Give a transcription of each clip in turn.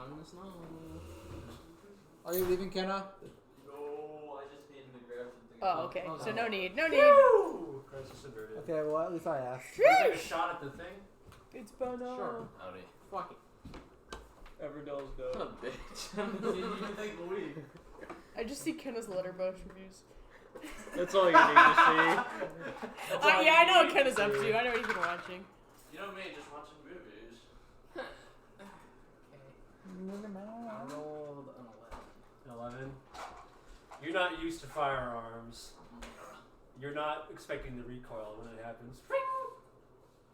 Not in the snow. Are you leaving, Kenna? No, I just needed to grab something. Oh, okay. Oh, So no. no need. No need. Woo! Crisis averted. Okay, well, at least I asked. Can I take a shot at the thing? It's Bono. Sure. Howdy. Fuck it. Everdell's What a dope. bitch. You think we? I just see Kenna's letterbox reviews. That's all you need to see. Yeah, I know what Kenna's up to. I know what he's been watching. You know me, just watching movies. I rolled an 11. You're not used to firearms. You're not expecting the recoil when it happens.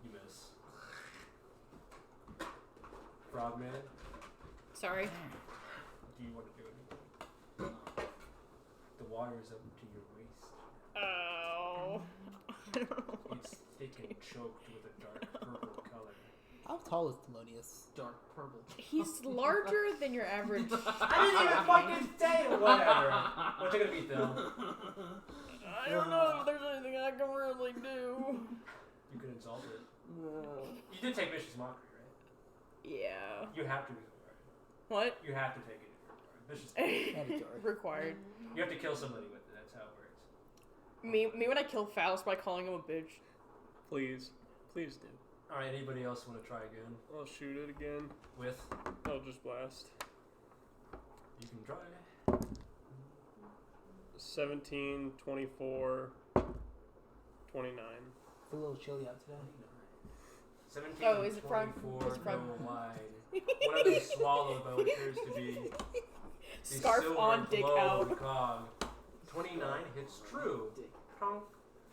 You miss. Frogman, Sorry. do you want to do anything? The water is up to your waist. Oh. I don't know why. It's thick and choked with a dark purple color. How tall is Thelonious? dark purple. He's larger than your average. I didn't even fucking say it! Whatever. What's it gonna be, Phil? I don't know if there's anything I can really do. You could insult it. You did take Vicious Mockery, right? Yeah. You have to be What? You have to take it. Vicious Mockery. Mandatory. Required. You have to kill somebody with it. That's how it works. Me when I kill Faust by calling him a bitch. Please. Please do. Alright, anybody else want to try again? I'll shoot it again. With? I'll just blast. You can try. 17, 24, 29. It's a little chilly out today. 17, Oh, is it frog? 24, Is it frog? go wide. One of these swallowed by what appears to be the Scarf silver on, dick globe out. cog. 29 hits true. Tonk.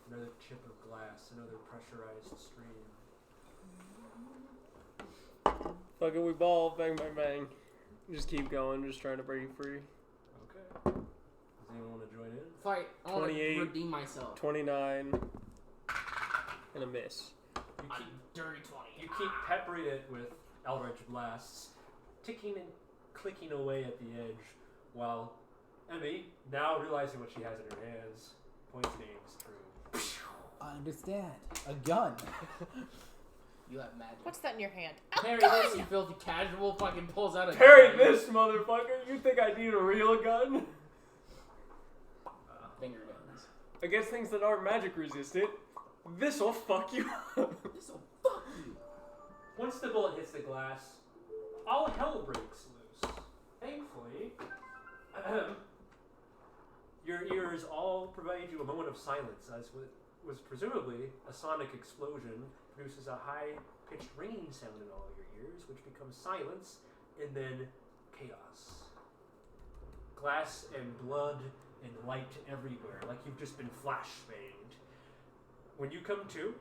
Another chip of glass, another pressurized stream. Fuck it, we ball. Bang, bang, bang. Just keep going. Just trying to break you free. Okay. Does anyone want to join in? Fight. I want 28. to redeem myself. 29. And a miss. You keep, Dirty 20. you keep peppering it with Eldritch blasts, ticking and clicking away at the edge, while Emmy, now realizing what she has in her hands, points and aims true. I understand. A gun. You have magic. What's that in your hand? Parry this, you filthy casual. Fucking pulls out a Parry gun. this, motherfucker! You think I need a real gun? Finger guns. Against things that aren't magic resistant, this'll fuck you up. This'll fuck you. Once the bullet hits the glass, all hell breaks loose. Thankfully, your ears all provide you a moment of silence, as was presumably a sonic explosion produces a high-pitched ringing sound in all of your ears, which becomes silence, and then chaos. Glass and blood and light everywhere, like you've just been flashbanged. When you come to,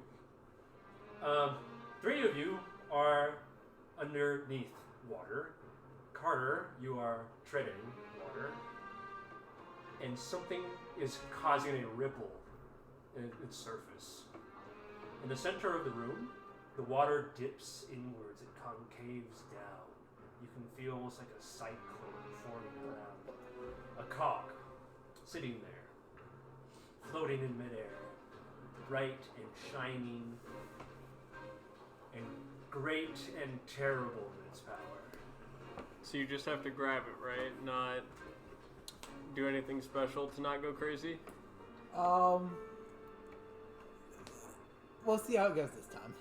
three of you are underneath water. Carter, you are treading water. And something is causing a ripple in its surface. In the center of the room, the water dips inwards, it concaves down. You can feel almost like a cyclone forming around. A cog sitting there, floating in midair, bright and shining, and great and terrible in its power. So you just have to grab it, right? Not do anything special to not go crazy? We'll see how it goes this time.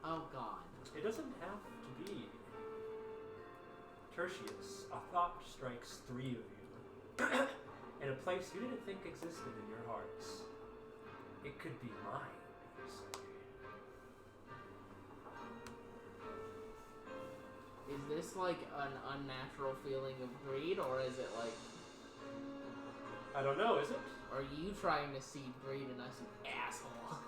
Oh god. It doesn't have to be. Tertious, a thought strikes three of you in a place you didn't think existed in your hearts. It could be mine, you say. Is this like an unnatural feeling of greed, or is it like... I don't know, is it? Are you trying to seed greed in us, you asshole?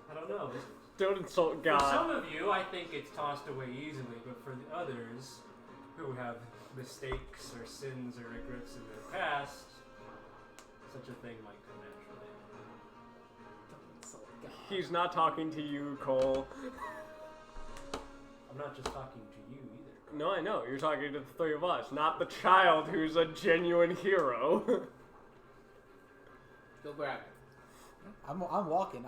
I don't know, is it? Don't insult God. For some of you, I think it's tossed away easily, but for the others who have mistakes or sins or regrets in their past, such a thing might come naturally. Don't insult God. He's not talking to you, Cole. I'm not just talking to you either. No, I know. You're talking to the three of us, not the child who's a genuine hero. Go grab it. I'm walking.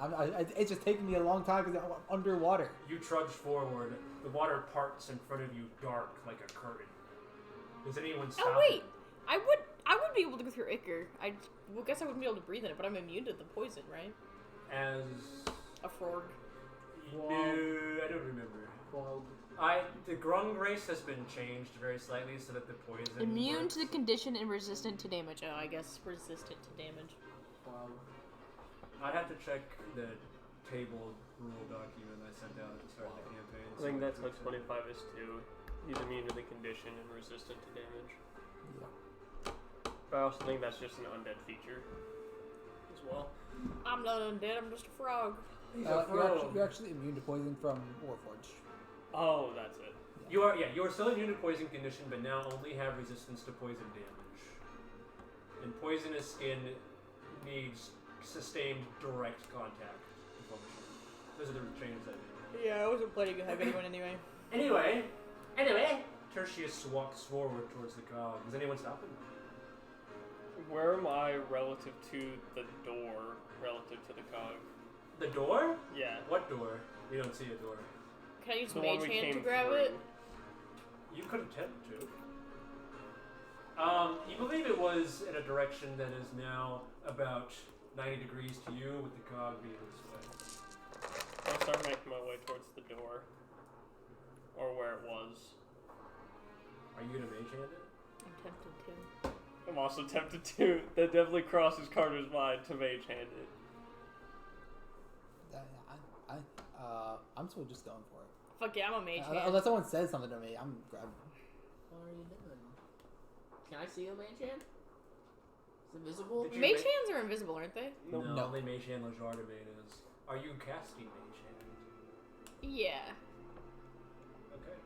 It's just taking me a long time because I'm underwater. You trudge forward. The water parts in front of you dark like a curtain. Does anyone stop? Oh wait, I would be able to go through ichor. I guess I wouldn't be able to breathe in it, but I'm immune to the poison, right? As A frog. no, I don't remember. Well, The Grung race has been changed very slightly so that the poison Immune works. to the condition and resistant to damage. Oh, I guess resistant to damage. well, I'd have to check the table rule document I sent out at the start of the campaign. I think that's what 25 is too. He's immune to the condition and resistant to damage. Yeah. But I also think that's just an undead feature as well. I'm not undead. I'm just a frog. You're actually immune to poison from Warforged. Oh, that's it. You are still immune to poison condition, but now only have resistance to poison damage. And poisonous skin needs sustained direct contact to function. Those are the changes I made. Yeah, I wasn't planning to have anyone anyway. Anyway, Tertious walks forward towards the cog. Does anyone stop him? Where am I relative to the door, relative to the cog? The door? Yeah. What door? We don't see a door. Can I use The one mage we hand to came grab through. it? You could attempt to. You believe it was in a direction that is now about 90 degrees to you, with the cog being this way. I'll start making my way towards the door. Or where it was. Are you gonna mage hand it? I'm tempted to. I'm also tempted to. That definitely crosses Carter's mind to mage hand it. I'm still just going for it. Fuck yeah, I'm a mage hand. Unless someone says something to me, I'm grabbing. what are you doing? Can I see a mage hand? Is it visible? Did you Mage make- hands are invisible, aren't they? No, No. only mage hand Lejardomain is. Are you casting mage hand? Yeah. Okay.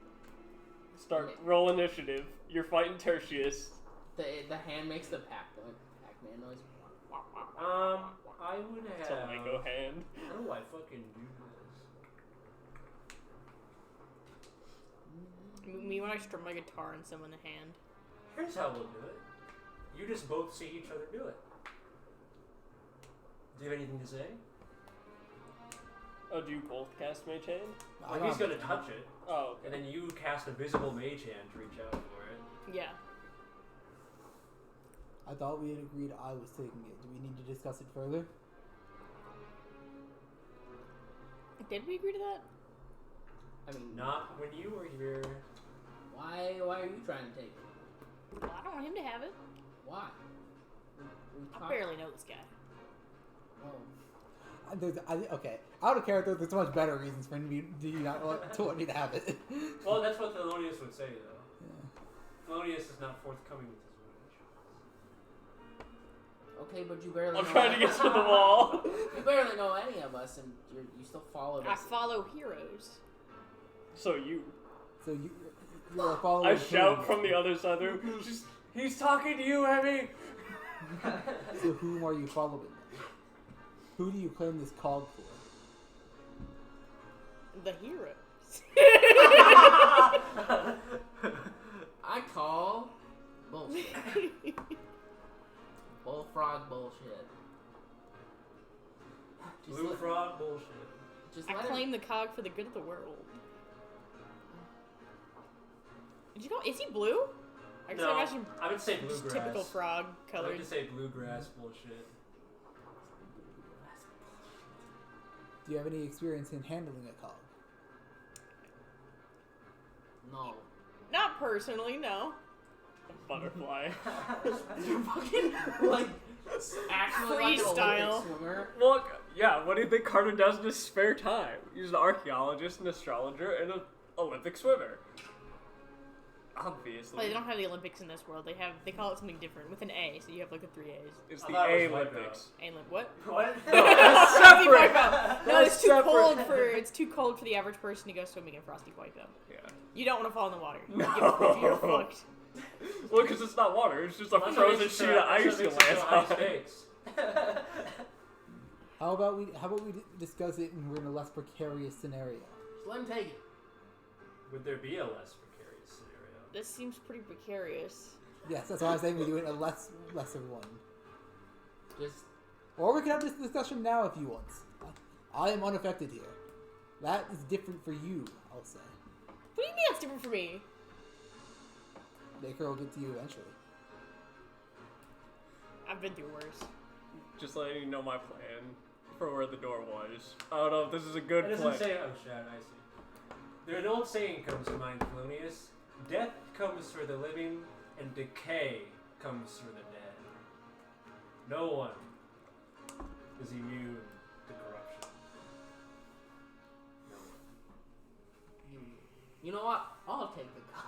Start, roll initiative. You're fighting Tertious. The hand makes the Pac-Man noise. I would It's have. a Lego hand. How do I fucking do this? Me when I strum my guitar and summon the hand. Here's how we'll do it. You just both see each other do it. Do you have anything to say? Oh, do you both cast mage hand? Well, he's gonna touch it, Oh, okay. and then you cast a visible mage hand to reach out for it. Yeah. I thought we had agreed I was taking it. Do we need to discuss it further? Did we agree to that? I mean, Not when you were here. why are you trying to take it? Well, I don't want him to have it. Why? I barely know this guy. Oh, Okay, out of character, there's much better reasons for me do you not want me to have it. Well, that's what Thelonious would say, though. Yeah. Thelonious is not forthcoming with his wish. okay, but you barely. I'm know trying to get to the wall. You barely know any of us, and you still follow I us. follow heroes. So you. So you're a follower. I of shout whom? from the other side there. He's talking to you, Emmy. So whom are you following? Who do you claim this called for? The heroes. I call bullshit. Bullfrog bullshit. Just Blue let- frog bullshit. Just I let claim him. the cog for the good of the world. Did you know? Is he blue? I guess No, I imagine I would say just bluegrass. typical frog I like colors. to say bluegrass bullshit. Do you have any experience in handling a cog? No. Not personally, no. A butterfly. You fucking like actually like an Freestyle. Olympic swimmer. Look, yeah, what do you think Carter does in his spare time? He's an archaeologist, an astrologer, and an Olympic swimmer. Obviously. Well, they don't have the Olympics in this world. They call it something different with an A. So you have like a 3 A's. It's I the thought it A was Olympics. What? What? That's separate. No, it's too separate. cold for too cold for the average person to go swimming in Frosty Whiteout. Yeah. You don't want to fall in the water. No. You're fucked. Well, because it's not water. It's just a That's frozen what makes sheet it of ice that's you what makes it land so on. high stakes. How about we discuss it and we're in a less precarious scenario? Just let him take it. Would there be a less precarious scenario? This seems pretty precarious. Yes, that's why I'm saying we do it in a lesser one. Just Or we can have this discussion now if you want. I am unaffected here. That is different for you, I'll say. What do you mean that's different for me? Baker will get to you eventually. I've been through worse. Just letting you know my plan for where the door was. I don't know if this is a good It plan. doesn't say. Oh shit! I see. There's an old saying comes to mind, Polonius. Death comes for the living, and decay comes for the dead. No one is immune to corruption. No one. You know what? I'll take the cog.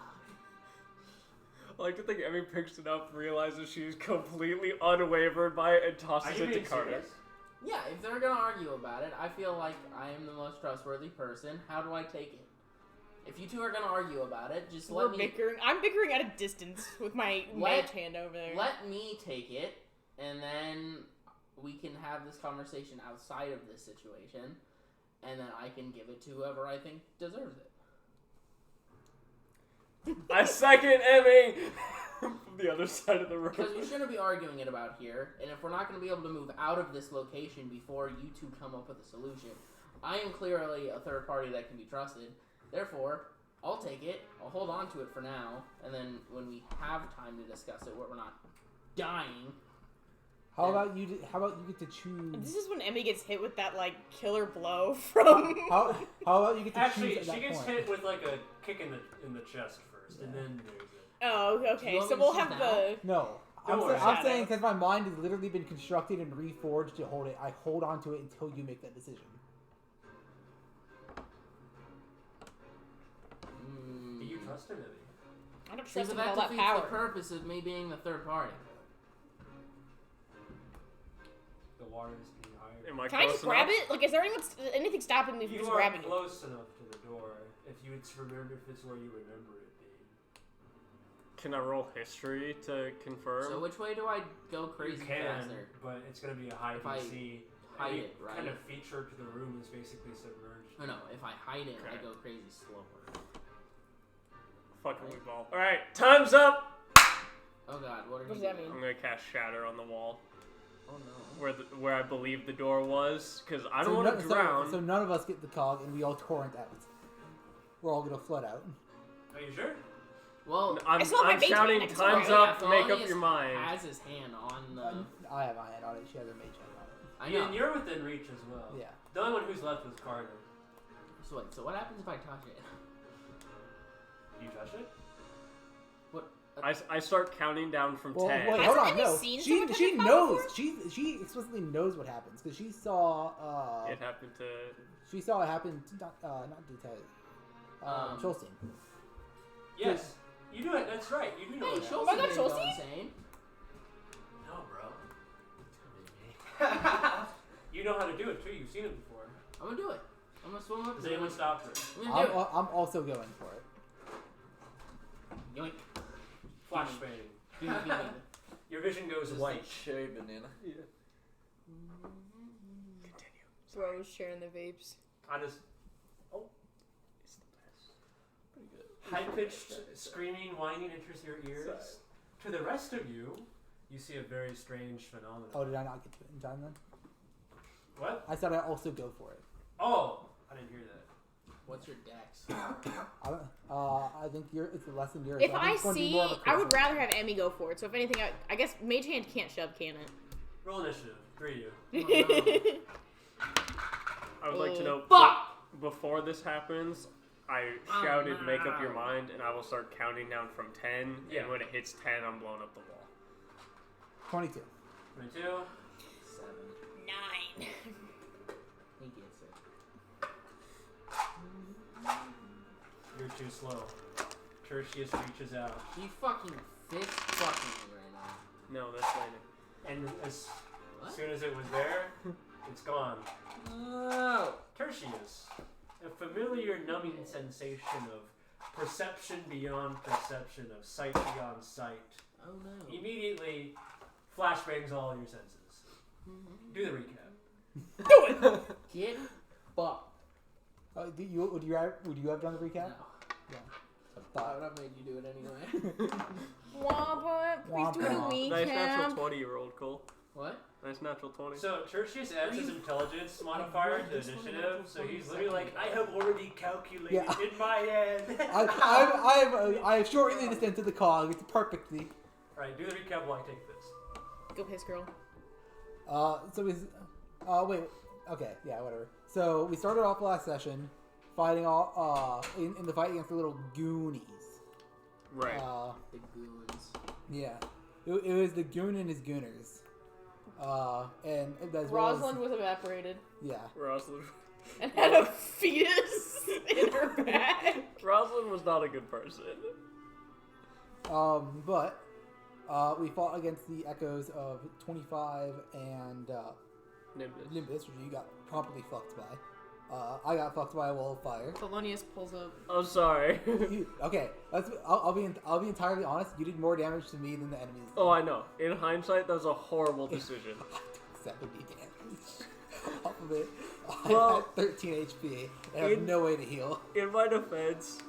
I like to think Emmy picks it up, realizes she's completely unwavered by it, and Are tosses you it to being Carter. serious? Yeah, if they're gonna argue about it, I feel like I am the most trustworthy person. How do I take it? If you two are gonna argue about it, just We're let me bickering. I'm bickering at a distance with my mage hand over there. let me take it, and then we can have this conversation outside of this situation, and then I can give it to whoever I think deserves it. I second Emmy from the other side of the room. Because we shouldn't be arguing it about here, and if we're not going to be able to move out of this location before you two come up with a solution, I am clearly a third party that can be trusted. Therefore, I'll take it, I'll hold on to it for now, and then when we have time to discuss it where we're not dying... How about you get to choose? This is when Emmy gets hit with that like killer blow from. How about you get to Actually, choose at she that gets point? hit with like a kick in the chest first, and then there's it. Oh, Do you okay. want So me to we'll choose have now? the. No. Don't worry. I'm saying because my mind has literally been constructed and reforged to hold it. I hold on to it until you make that decision. Do you trust him, Emmy? I don't See, trust but him with all that that defeats power. the purpose of me being the third party. The water is being higher. Am I Can I close just grab enough? it? Like, is there anything stopping me from You just are grabbing it? close enough to the door. If you would remember, if it's where you remember it being. Can I roll history to confirm? So which way do I go crazy You can, faster? but it's going to be a high If I DC. hide Any it, right? kind of feature to the room is basically submerged. Oh no, if I hide it, I Okay. go crazy slower. Fucking we ball. Alright, time's up! Oh god, what are What you does that doing? I'm gonna cast Shatter on the wall. Oh no. Where I believe the door was, because I don't So want to drown. So none of us get the cog, and we all torrent out. We're all gonna flood out. Are you sure? Well, I'm I still have my mage shouting, hand, I can time's still up, make up Thelonious your mind. has his hand on the... I have my hand on it. She has her mage hand on it. I know. And you're within reach as well. Yeah. The only one who's left was Carter. So wait, so what happens if I touch it? You touch it? What? I start counting down from Well, 10. wait, Hasn't hold on. Emmy No, seen she someone touch a cog knows. before? She explicitly knows what happens because she saw. It happened to... She saw it happen. To, not Detail. Cholstein. Yes. You do it. That's right. You do know Hey, that. Schultz my God, didn't go Schultz? insane. No, bro. You know how to do it too. You've seen it before. I'm gonna do it. I'm gonna swim up Does to it. anyone stop her? I'm gonna do I'm also going for it. it. Yoink. Flashbang. Give me, give me. Your vision goes Just white. like cherry banana. Rose sharing the vapes. I just It's the best. Pretty good. high-pitched screaming, whining enters your ears. To the rest of you, you see a very strange phenomenon. Oh, did I not get to it in time then? What? I thought I'd also go for it. Oh, I didn't hear that. What's your dex? I think it's less than yours. If think I it's going to be see, more of a I would charisma. rather have Emmy go for it. So if anything, I guess Mage Hand can't shove, can Roll initiative. 3 of you. it? I would like to know, Fuck! before this happens, I Oh, shouted, make up no. your mind, and I will start counting down from 10, Yeah. and when it hits 10, I'm blowing up the wall. 22. 22. 7. 9. He gets it. You're too slow. Tertious reaches out. He fucking fist fucking me right now. No, that's later. And as What? soon as it was there, it's gone. No! Tertious. A familiar numbing sensation of perception beyond perception, of sight beyond sight. Oh no. Immediately flashbangs all your senses. Do the recap. Do it! Get fucked. Would you have done the recap? No. Yeah. I would have made you do it anyway. Womp, please do a Womp. recap. Nice natural 20 you rolled, Cole. What? Nice natural 20. So Tertious adds his intelligence modifier to initiative, so he's literally like, I have already calculated in my head. I have shortened this into the cog. It's perfectly. Alright, do the recap while I take this. Go piss, girl. Wait. Okay, yeah, whatever. So we started off last session fighting all in the fight against the little Goonies. Right. The goons. Yeah. It was the Goon and his Gooners. And as well as, Rosalind was evaporated yeah. Rosalind. and had a fetus in her bag. Rosalind was not a good person. But we fought against the echoes of 25 and Nimbus. which you got promptly fucked by. I got fucked by a wall of fire. Thelonious pulls up. I'm sorry. Okay, I'll be entirely honest. You did more damage to me than the enemies. Oh, I know. In hindsight, that was a horrible decision. I took 70 damage off of it. Well, I had 13 HP and I have no way to heal. In my defense,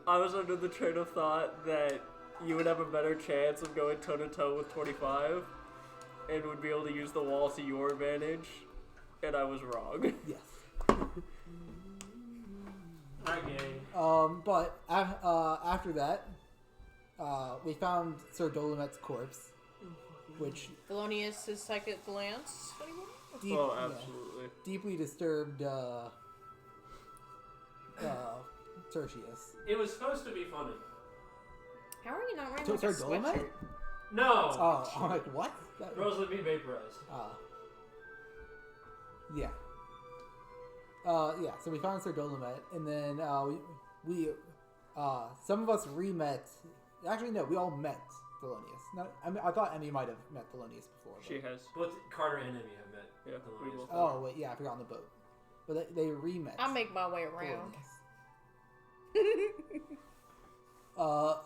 I was under the train of thought that you would have a better chance of going toe-to-toe with 25 and would be able to use the wall to your advantage, and I was wrong. Yes. Okay. But after that, we found Sir Dolomet's corpse, which Thelonious is psychic glance. Oh, absolutely. deeply disturbed Tertious. It was supposed to be funny. How are you not wearing like Sir a Dolomet? sweatshirt? No! Oh, I'm like, what? Rosalind being vaporized. Yeah. Yeah, so we found Sir Dolomet, and then we some of us re-met. Actually, no, we all met Thelonious. I thought Emmy might have met Thelonious before. But... She has. Both Carter and Emmy have met. Yeah, we both. Oh, wait, yeah, I forgot on the boat. But they re-met. I'll make my way around. Thelonious.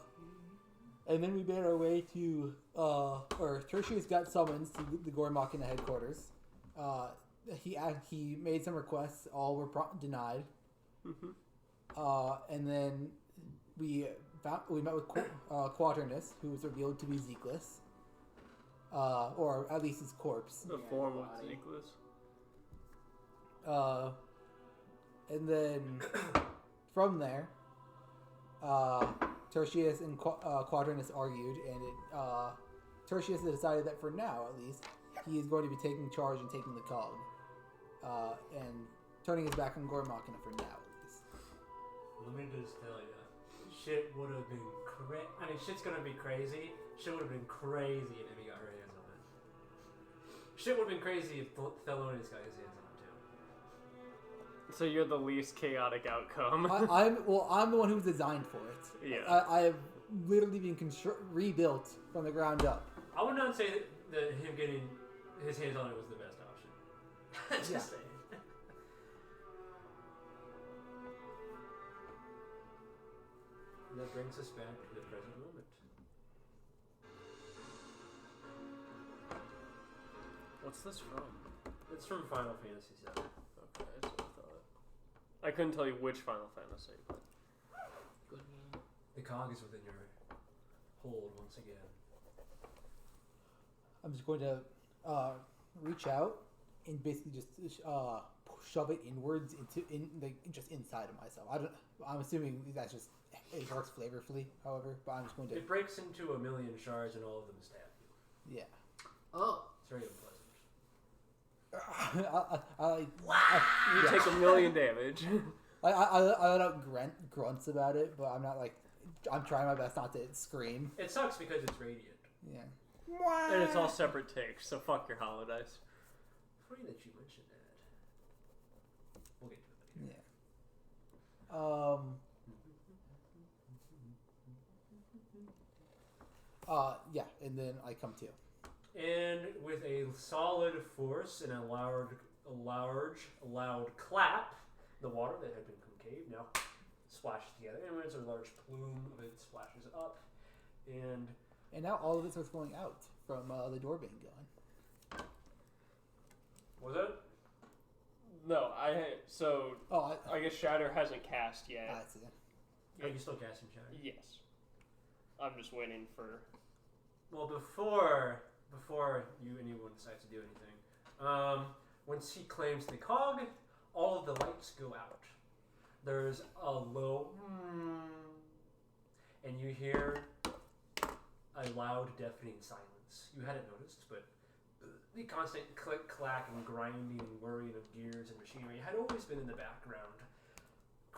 And then we made our way to, or Tertius got summons to the Gormach in the headquarters. He made some requests, all were denied. And then we met with Quaternus, who was revealed to be Zekless, or at least his corpse. The form of Zekless. And then from there, Tertius and Quaternus argued, and Tertius decided that for now, at least, he is going to be taking charge and taking the cog, and turning his back on Gormachina for now, at least. Let me just tell you, shit would have been shit's gonna be crazy. Shit would have been crazy if Emmy got her hands on it. Shit would have been crazy if Thelonious got his hands on it too. So you're the least chaotic outcome. I'm the one who's designed for it. Yeah. I have literally been rebuilt from the ground up. I would not say that him getting his hands on it was the best option. Just saying. That brings us back to the present moment. What's this from? It's from Final Fantasy VII. Okay, so I thought. I couldn't tell you which Final Fantasy, but. Good game. The cog is within your hold once again. I'm just going to reach out and basically just shove it inwards just inside of myself. I'm assuming that's just it works flavorfully. However, but I'm just going to. It breaks into 1,000,000 shards and all of them stab you. Yeah. Oh. It's very unpleasant. You take 1,000,000 damage. I let out grunts about it, but I'm not like I'm trying my best not to scream. It sucks because it's radiant. Yeah. And it's all separate takes, so fuck your holodice. Funny that you mentioned that. We'll get to it later. Yeah. Yeah, and then I come to. And with a solid force and a loud clap, the water that had been concave now splashes together. And when it's a large plume of it splashes up, and now all of it starts going out from the door being gone. was it? No, I guess Shatter hasn't cast yet. I see. Are you still casting Shadow? Yes. I'm just waiting for. Well, before anyone decides to do anything, Once he claims the cog, all of the lights go out. There's a low and you hear a loud, deafening silence. You hadn't noticed, but the constant click, clack, and grinding and whirring of gears and machinery had always been in the background,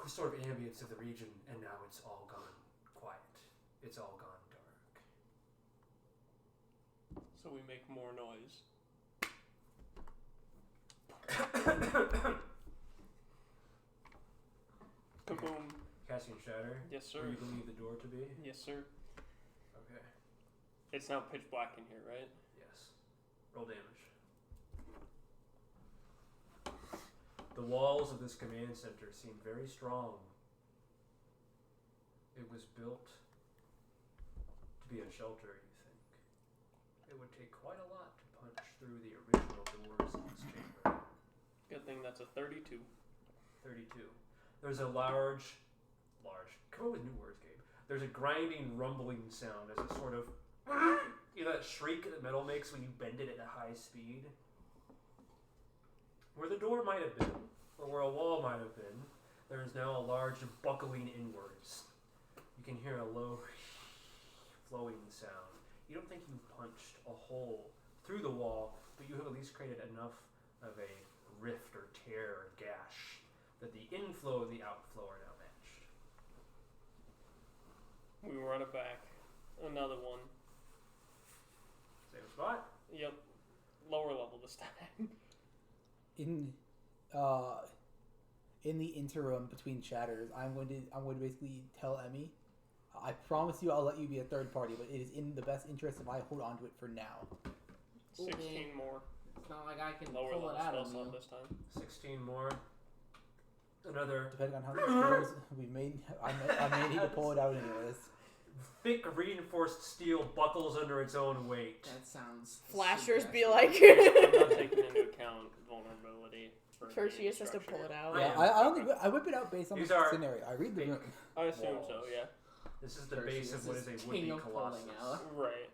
sort of ambience of the region, and now it's all gone quiet. It's all gone dark. So we make more noise. Kaboom. Casting Shatter. Yes, sir. Where you believe the door to be? Yes, sir. Okay. It's now pitch black in here, right? Yes. Roll damage. The walls of this command center seem very strong. It was built to be a shelter, you think. It would take quite a lot to punch through the original doors of this chamber. Good thing that's a 32. 32. There's a large, come up with new words, Gabe. There's a grinding, rumbling sound as it sort of, you know that shriek that metal makes when you bend it at a high speed? Where the door might have been, or where a wall might have been, there is now a large buckling inwards. You can hear a low, flowing sound. You don't think you punched a hole through the wall, but you have at least created enough of a rift or tear or gash that the inflow and the outflow are now matched. We run it back. Another one. Same spot? Yep. Lower level this time. In the interim between shatters, I'm going to basically tell Emmy, I promise you I'll let you be a third party, but it is in the best interest if I hold on to it for now. 16 Okay. more. It's not like I can Lower pull level it out spell of slot you. this time. 16 more. Another Depending on how this goes, I may need to pull it out anyways. thick reinforced steel buckles under its own weight. That sounds. Flashers super be actually. like. I'm not taking into account vulnerability. For the Tertious has to pull structure. it out. Yeah, I don't think I whip it out based on These the are scenario. I read the fake. room. I assume Walls. so, yeah. This is the base of what is a Tertius would-be king of pulling colossus. out. Right.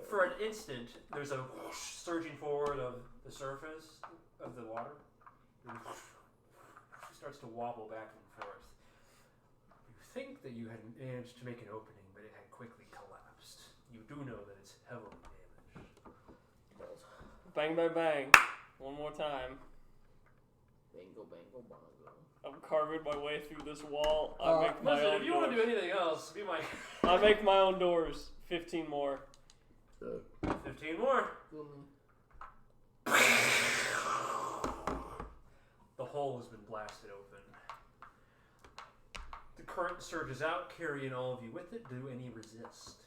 For an instant, there's a whoosh surging forward of the surface of the water. And it starts to wobble back and forth. You think that you had managed to make an opening, but it had quickly collapsed. You do know that it's heavily damaged. Bang, bang, bang. One more time. Bango, bango, bongo. I'm carving my way through this wall. I make my Listen, own if you doors. want to do anything else, be my... I make my own doors. 15 more. 15 more. The hole has been blasted open. The current surges out, carrying all of you with it. Do any resist?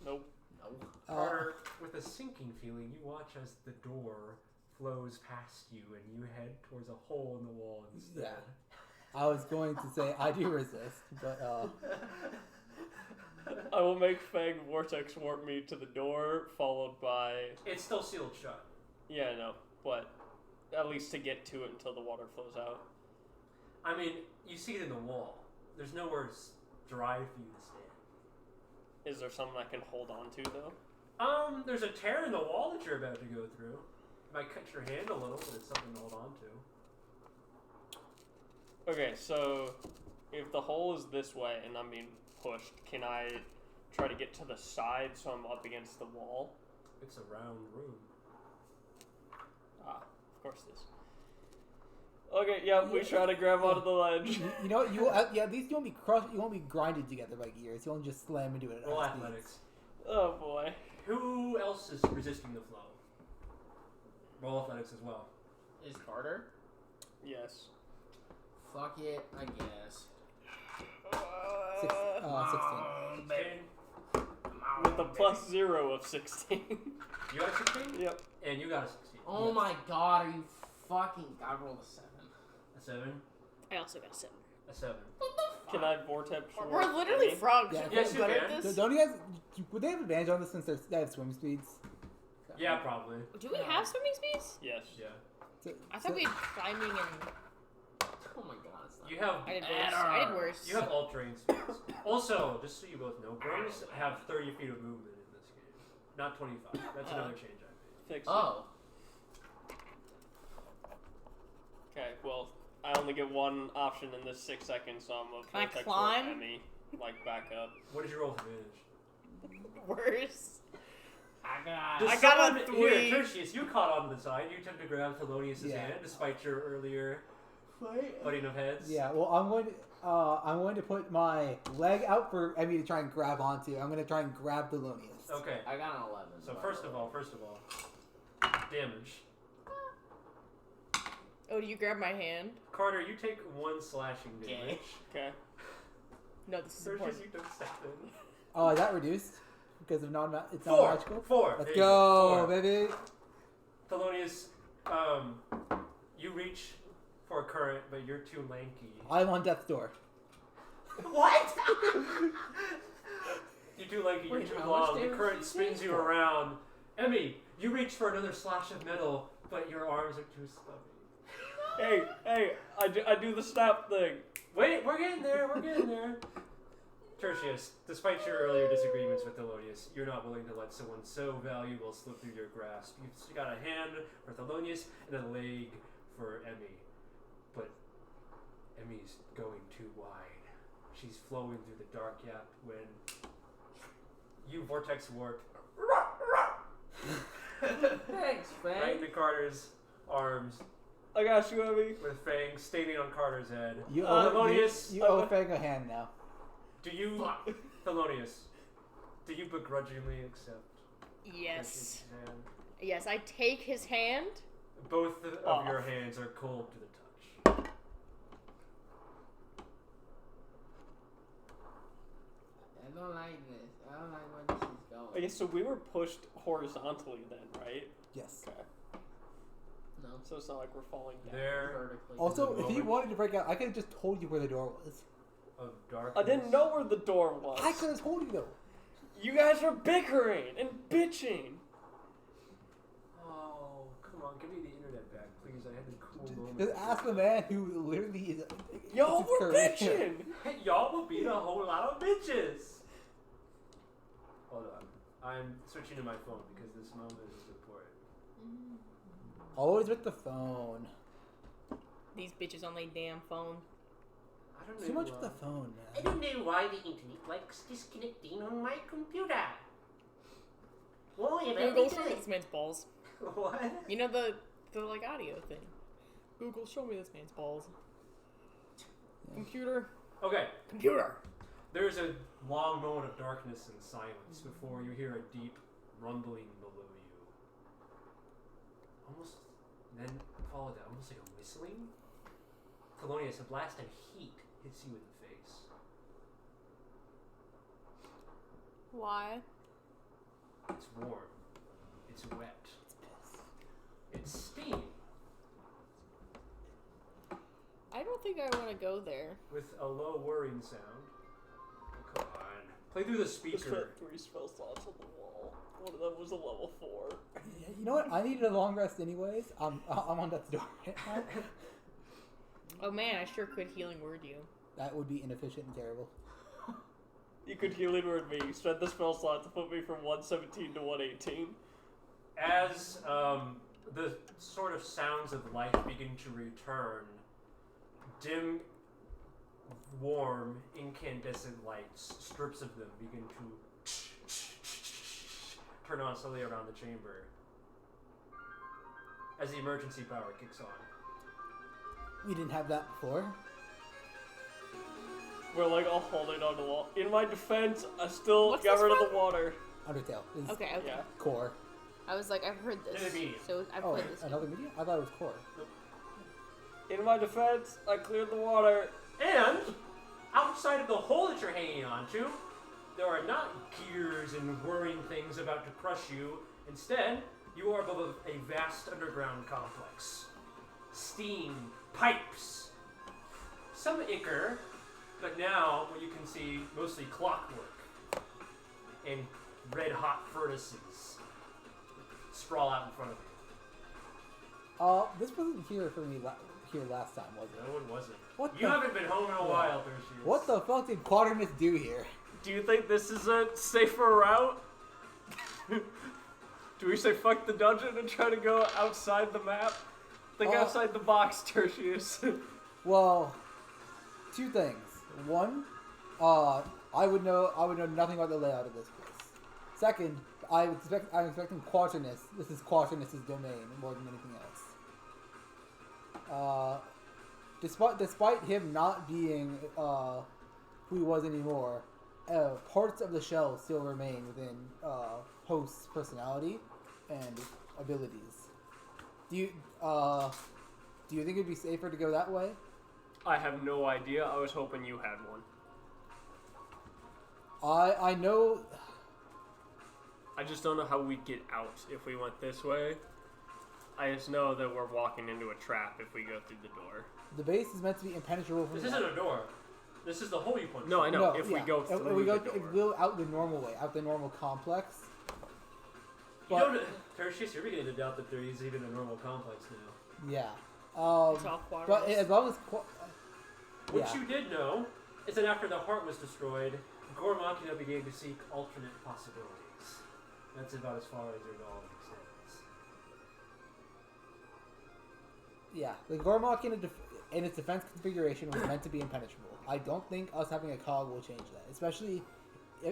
Nope. No. Carter, with a sinking feeling, you watch as the door flows past you and you head towards a hole in the wall instead. Yeah. I was going to say I do resist, but I will make Fang Vortex warp me to the door, followed by... It's still sealed shut. Yeah, I know, but at least to get to it until the water flows out. I mean, you see it in the wall. There's nowhere dry for you to stand. Is there something I can hold on to, though? There's a tear in the wall that you're about to go through. It might cut your hand a little, but it's something to hold on to. Okay, so if the hole is this way and I'm being pushed, can I try to get to the side so I'm up against the wall? It's a round room. Ah, of course it is. Okay, yeah, we try to grab onto the ledge. you know, you at least you won't be crushed. You won't be grinded together by gears. You won't just slam into it. at Roll high speeds. athletics. Oh boy. Who else is resisting the flow? Roll athletics as well. Is Carter? Yes. Fuck it, I guess. 16. Babe. With a plus 0 of 16. You got a 16? Yep. And you got a 16. Oh my god, are you fucking... I rolled a 7. A 7? I also got a 7. A 7. Can I vortex? We're literally Any? frogs. Yeah. We're Yes, you good at can. this. Don't you guys? Would they have advantage on this since they have swim speeds? Yeah, probably. Do we have swimming speeds? Yes. Yeah. I thought we had climbing and... Oh my god, it's not... You have I did worse. I did worse. You have all terrain speeds. Also, just so you both know, birds have 30 feet of movement in this game. not 25. That's another change I made. Fix it. Oh. Okay, well, I only get one option in this 6 seconds, so I'm gonna Can I text climb? Emmy, like, back up. What did you roll for advantage? Worse. I I got a Here, 3. Tertious, you caught on to the side. You attempted to grab Thelonious' Yeah. hand despite your earlier butting of heads. Yeah, well, I'm going to put my leg out for Emmy to try and grab onto. I'm going to try and grab Thelonious. Okay. I got an 11. So first of all, damage. Oh, do you grab my hand? Carter, you take 1 slashing damage. Okay. No, this is Tertious, important. you don't step in. Oh, is that reduced? Because of it's not 4. magical? 4. Let's There you go, 4. baby. Thelonious, you reach for a current, but you're too lanky. I'm on death's door. What? You're too lanky, Wait, you're too how much long, the damage current did you spins take? you around. Emmy, you reach for another slash of metal, but your arms are too stubby. Hey, I do the snap thing. Wait, we're getting there. Tertious, despite your earlier disagreements with Thelonious, you're not willing to let someone so valuable slip through your grasp. You've got a hand for Thelonious and a leg for Emmy. But Emmy's going too wide. She's flowing through the dark gap when you vortex warp Thanks, right Fang. into Carter's arms I got you, Emmy. with fangs staining on Carter's head. You Thelonious, you owe Fang a hand now. do you, Thelonious, do you begrudgingly accept Yes. Tertius' hand? Yes, I take his hand. Both of Off. your hands are cold to the touch. I don't like this. I don't like where this is going. Okay, so we were pushed horizontally then, right? Yes. Okay. No. So it's not like we're falling down. There Vertically. Also, Is it if you moment? wanted to break out, I could have just told you where the door was. of darkness. I didn't know where the door was. I could have told you though. You guys were bickering and bitching. Oh, come on, give me the internet back, please. I had the cool moment. Just ask the man who literally is. Y'all it's were career. bitching. Y'all will beat a whole lot of bitches. Hold on. I'm switching to my phone because this moment is important. Always with the phone. These bitches on their damn phone. I don't know. Too much with the phone, I man. don't know why the internet likes disconnecting on my computer. Why am I Google, show me this man's balls. What? You know the like audio thing. Google, show me this man's balls. Yeah. Computer. Okay. Computer. There's a long moment of darkness and silence before you hear a deep rumbling below you. Almost, then followed that, almost like a whistling. Thelonious, a blast of heat hits you in the face. Why? It's warm. It's wet. It's steam. I don't think I want to go there. With a low whirring sound. Oh, come on. Play through the Just speaker. had 3 spell slots on the wall. One of them was a level 4. Yeah, you know what? I needed a long rest anyways. I'm on death's door right now. Oh man, I sure could healing word you. That would be inefficient and terrible. You could healing word me. You spent the spell slot to put me from 117 to 118. As the sort of sounds of life begin to return, dim, warm, incandescent lights, strips of them begin to turn on slowly around the chamber as the emergency power kicks on. We didn't have that before. We're like all holding on to the wall. In my defense, I still What's got this rid of from? the water. Undertale is Okay, okay. Yeah. core. I was like, I've heard this. Intermediate. So I've Oh, played this. another medium? I thought it was core. In my defense, I cleared the water. And outside of the hole that you're hanging onto, there are not gears and whirring things about to crush you. Instead, you are above a vast underground complex. Steam, pipes, some ichor, but now what you can see mostly clockwork and red hot furnaces sprawl out in front of you. This wasn't here for me here last time, was it? No, it wasn't. What You the? haven't been home in a while, Tertious. What the fuck did Quaternius do here? Do you think this is a safer route? Do we say fuck the dungeon and try to go outside the map? Think outside the box, Tertious. Well, two things. One, I would know nothing about the layout of this place. Second, I'm expecting Quaternus. This is Quaternus' domain more than anything else. Despite him not being who he was anymore, parts of the shell still remain within host's personality and abilities. Do you think it'd be safer to go that way? I have no idea. I was hoping you had one. I know. I just don't know how we get out if we went this way. I just know that we're walking into a trap if we go through the door. The base is meant to be impenetrable from This isn't a door. This is the hole you punch. No, I know. No, if yeah. we go through If we the go out the normal way, out the normal complex. You But don't, Tertious, you're beginning to doubt that there is even a normal complex now. yeah, It's all but Quaternus. as long as What you did know is that after the heart was destroyed, Gormakina began to seek alternate possibilities. That's about as far as your knowledge extends. yeah, the Gormok in its defense configuration was meant to be impenetrable. I don't think us having a cog will change that. Especially,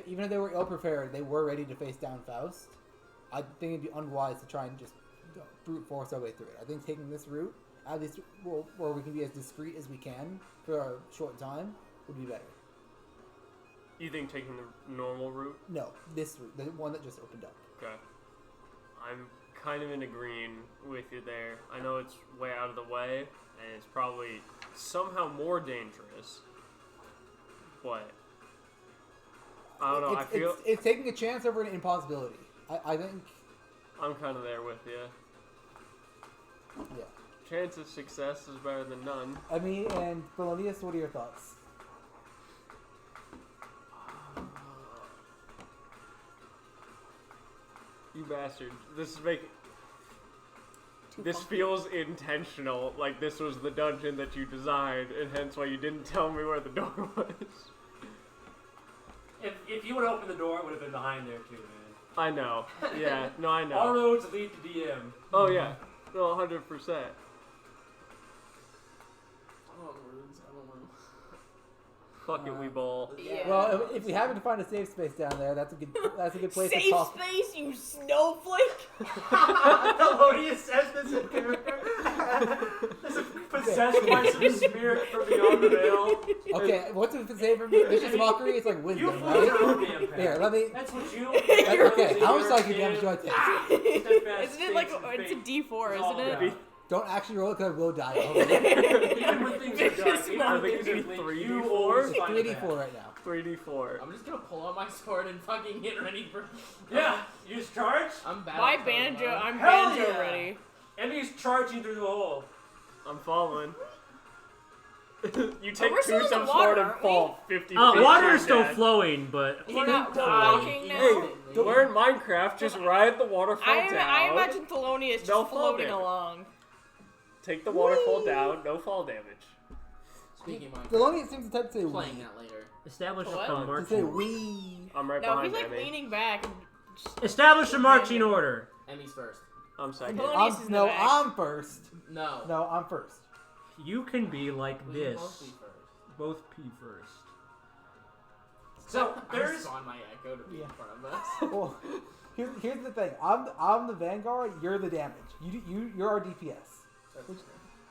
even if they were ill prepared, they were ready to face down Faust. I think it'd be unwise to try and just brute force our way through it. I think taking this route, at least where we can be as discreet as we can for a short time, would be better. You think taking the normal route? No, this route, the one that just opened up. Okay. I'm kind of in agreeing with you there. I know it's way out of the way, and it's probably somehow more dangerous. But I don't know. I feel It's taking a chance over an impossibility. I think. I'm kind of there with you. Yeah. Chance of success is better than none. I mean, and Polonius, what are your thoughts? You bastard! This is making. Too This funky. feels intentional. Like this was the dungeon that you designed, and hence why you didn't tell me where the door was. If you would open the door, it would have been behind there too, man. I know. Yeah. No, I know. All roads lead to DM. Oh yeah. No, 100%. Oh, runes, I don't know. Fuck it, we ball. Yeah. Well, if we happen to find a safe space down there, that's a good place Safe to talk. space, you snowflake! Melodious says this in character. This is possessed by some spirit from beyond the veil. Okay, what's the safe for vicious mockery? It's like You wisdom, flew your right? own damn path. Here, let me. That's what you. Okay, how much psychic damage do I take? Isn't it like, it's a D4, isn't it? Don't actually roll it because I will die. Even when things are dark, Vicious even when mockery. things are bleak, 3d4? you always find a 3d4 path. right now. 3d4. I'm just gonna pull out my sword and fucking get ready for. Yeah, you just charge. I'm bad. My at banjo, throwing. I'm Hell banjo yeah. ready. Enemy's charging through the hole. I'm following. You we're take still in 2 the steps water, forward and aren't fall 50 feet. You're Water's still dead. flowing, but We're not Die walking now. instantly. We're in Minecraft. Just ride the waterfall down. I imagine Thelonious just No fall floating damage. along. Take the waterfall down. No fall damage. Speaking of Thelonious seems the type to say playing we. that later. establish What? a To say marching. we. I'm right No, behind he's like Emmy. leaning back. And just, Establish a marching order. Emmy's first. I'm second. Thelonious is in No, the back. I'm first. No. No, I'm first. You can be like We this. both be first. Both pee first. So I there's. just want my echo to be in front of us. Well, here's the thing. I'm the vanguard. You're the damage. You're our DPS. That's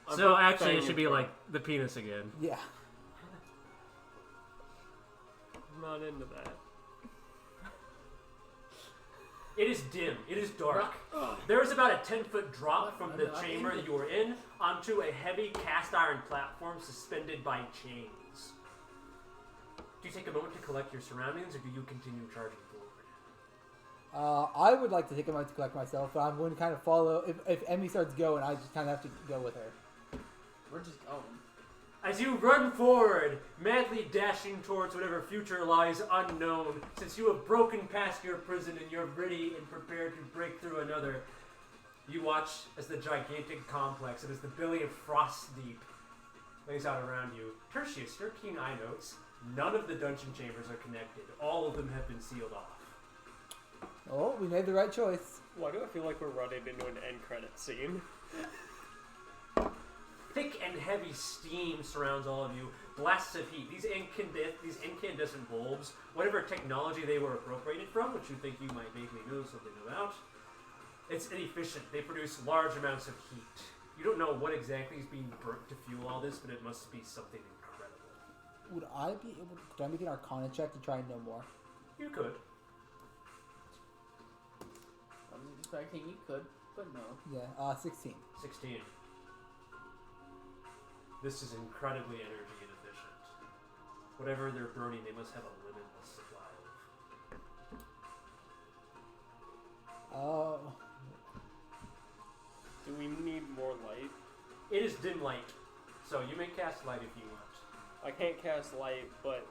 I'm So not actually, saying it should in be front. like the penis again. Yeah. I'm not into that. It is dim. It is dark. There is about a 10-foot drop from the chamber that you were in onto a heavy cast iron platform suspended by chains. Do you take a moment to collect your surroundings, or do you continue charging forward? I would like to take a moment to collect myself, but I'm going to kind of follow. If Emmy starts going, I just kind of have to go with her. We're just going. As you run forward, madly dashing towards whatever future lies unknown, since you have broken past your prison and you're ready and prepared to break through another, you watch as the gigantic complex, it is the belly of Frostdeep, lays out around you. Tertious, your keen eye notes, none of the dungeon chambers are connected. All of them have been sealed off. Oh, we made the right choice. Why do I feel like we're running into an end credit scene? Thick and heavy steam surrounds all of you. Blasts of heat. These incandescent bulbs, whatever technology they were appropriated from, which you think you might vaguely know something about, it's inefficient. They produce large amounts of heat. You don't know what exactly is being burnt to fuel all this, but it must be something incredible. Would I be able to... Could I make an Arcana check to try and know more? You could. I was expecting you could, but no. Yeah, 16. 16. This is incredibly energy inefficient. Whatever they're burning, they must have a limitless supply of. Do we need more light? It is dim light, so you may cast light if you want. I can't cast light, but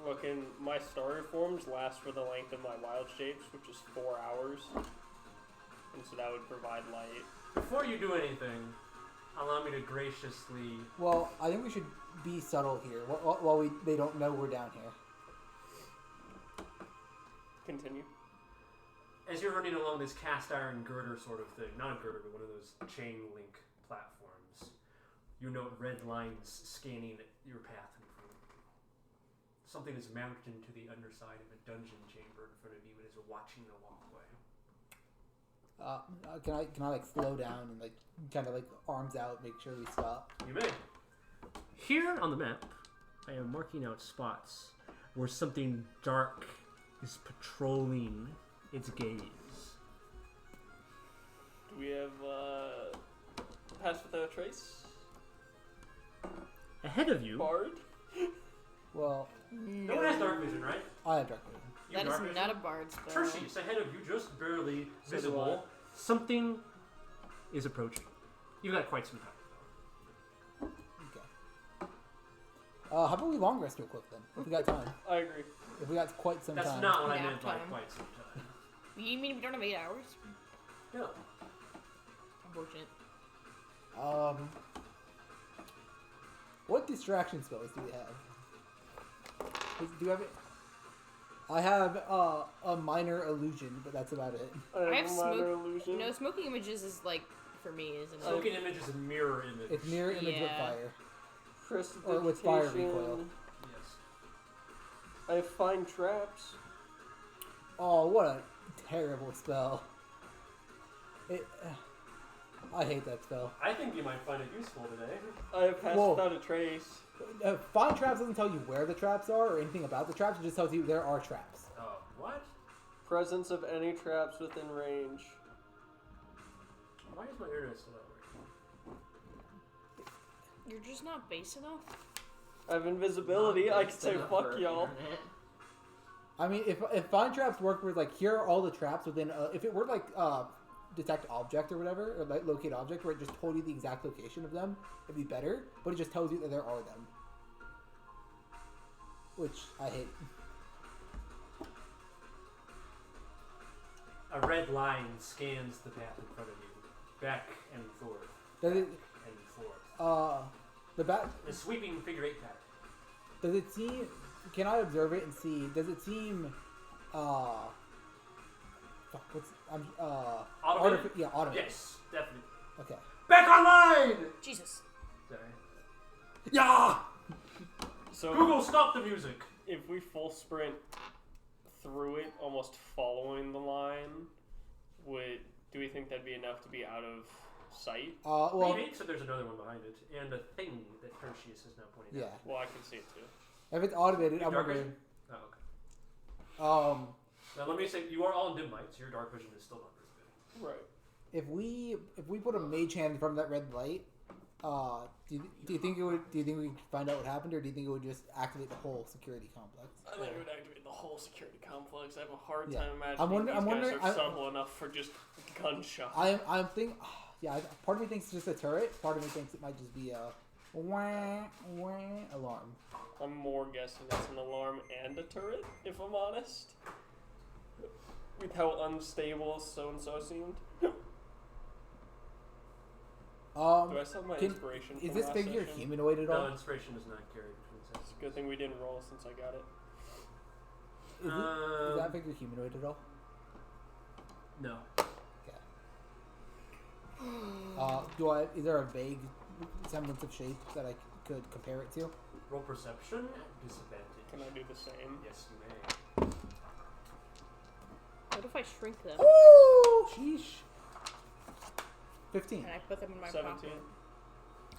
looking, my starter forms last for the length of my wild shapes, which is 4 hours. And so that would provide light. Before you do anything, allow me to graciously... Well, I think we should be subtle here while they don't know we're down here. Continue. As you're running along this cast iron girder sort of thing, not a girder, but one of those chain link platforms, you note red lines scanning your path in front of you. Something is mounted into the underside of a dungeon chamber in front of you and is watching the walkway. Can I like slow down and like kind of like arms out, make sure we stop? You may. Here on the map, I am marking out spots where something dark is patrolling its gaze. Do we have Pass Without a Trace? Ahead of you, Bard? Well, No one has dark vision, right? I have dark vision. You That dark is vision? not a bard spell. Tertious, ahead of you, just barely So do visible. something is approaching. You've got quite some time. Okay. How about we long rest real quick then? If we got time. I agree. If we got quite some That's time. not what I Nap meant by time. quite some time. You mean we don't have 8 hours? No. Unfortunate. What distraction spells do we have? Do you have it? I have a minor illusion, but that's about it. I I have have a minor smoke. illusion. No, smoking images is like for me, isn't it? Smoking image is a mirror image. It's mirror image with Yeah. fire. Prestidigitation. Or with fire recoil. Yes. I have Find Traps. Oh, what a terrible spell. I hate that spell. I think you might find it useful today. I have Pass Whoa. Without a Trace. Find traps doesn't tell you where the traps are or anything about the traps. It just tells you there are traps. Oh, what? Presence of any traps within range. Why is my internet still not working? You're just not base enough. I have invisibility. I can Not say enough fuck for y'all. internet. I mean, if find traps worked with like here are all the traps within. If it were like detect object or whatever, or like locate object, where it just told you the exact location of them, it'd be better. But it just tells you that there are them, which I hate. A red line scans the path in front of you, back and forth, Does it? and forth. The bat. A sweeping figure eight pattern. Does it seem? Can I observe it and see? Does it seem? Fuck. What's Automated? yeah, automated. Yes, definitely. Okay. Back online! Jesus. Sorry. Yeah. So Google, stop the music. if we full sprint through it, almost following the line, do we think that'd be enough to be out of sight? Well, Maybe, so there's another one behind it, and a thing that Tertious has now pointed yeah. out. Well, I can see it too. If it's automated, You I'm dark wondering. vision? Oh, okay. Um, Now let me say, you are all in dim light, so your dark vision is still not very good. Right. if we put a mage hand in front of that red light, do you think we could find out what happened, or do you think it would just activate the whole security complex? I think it would activate the whole security complex. I have a hard Yeah. time imagining I'm these wondering- guys are subtle enough for just gunshots. I'm thinking, yeah. Part of me thinks it's just a turret. Part of me thinks it might just be a wah wah alarm. I'm more guessing it's an alarm and a turret, if I'm honest. With how unstable so-and-so seemed. Do I still have my inspiration Is from this last figure session? humanoid at No, all? inspiration does not carry between It's senses. a good thing we didn't roll since I got it. Is that figure humanoid at all? No. Is there a vague semblance of shape that I could compare it to? Roll perception at disadvantage. Can I do the same? Yes, you may. What if I shrink them Ooh, sheesh. 15. and I put them in my 17. pocket?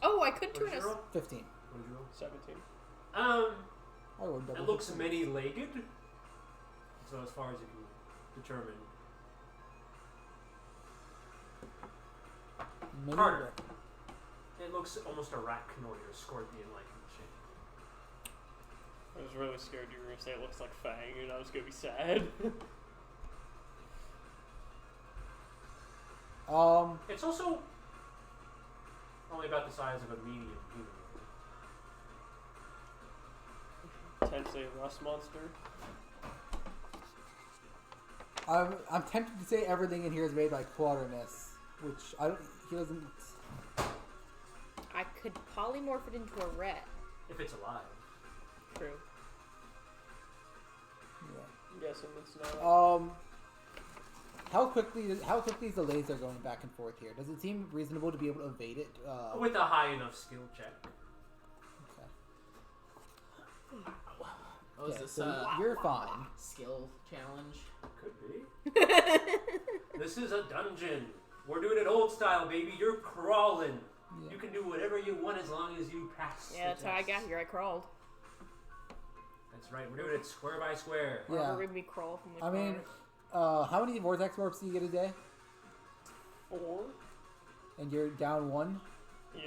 Oh, I could What turn did you us. roll? 15. What did you roll? 17. I rolled double. It looks 15. many-legged. So as far as you can determine. Many Carter. records. It looks almost arachnoid or scorpion-like in shape. I was really scared you were going to say it looks like Fang, and I was going to be sad. It's also only about the size of a medium human. Potentially a rust monster. I'm tempted to say everything in here is made by Quaderness, which he doesn't. I could polymorph it into a rat. If it's alive. True. Yeah. I'm guessing it's not. How quickly is the laser going back and forth here? Does it seem reasonable to be able to evade it? With a high enough skill check. Okay. Oh, is Okay, this so you're fine. skill challenge? Could be. This is a dungeon. We're doing it old style, baby. You're crawling. Yeah. You can do whatever you want as long as you pass. Yeah, that's how I got here. I crawled. That's right. We're doing it square by square. Yeah. Robert made me crawl from the I mean, car. how many vortex warps do you get a day? 4? And you're down 1? Yeah.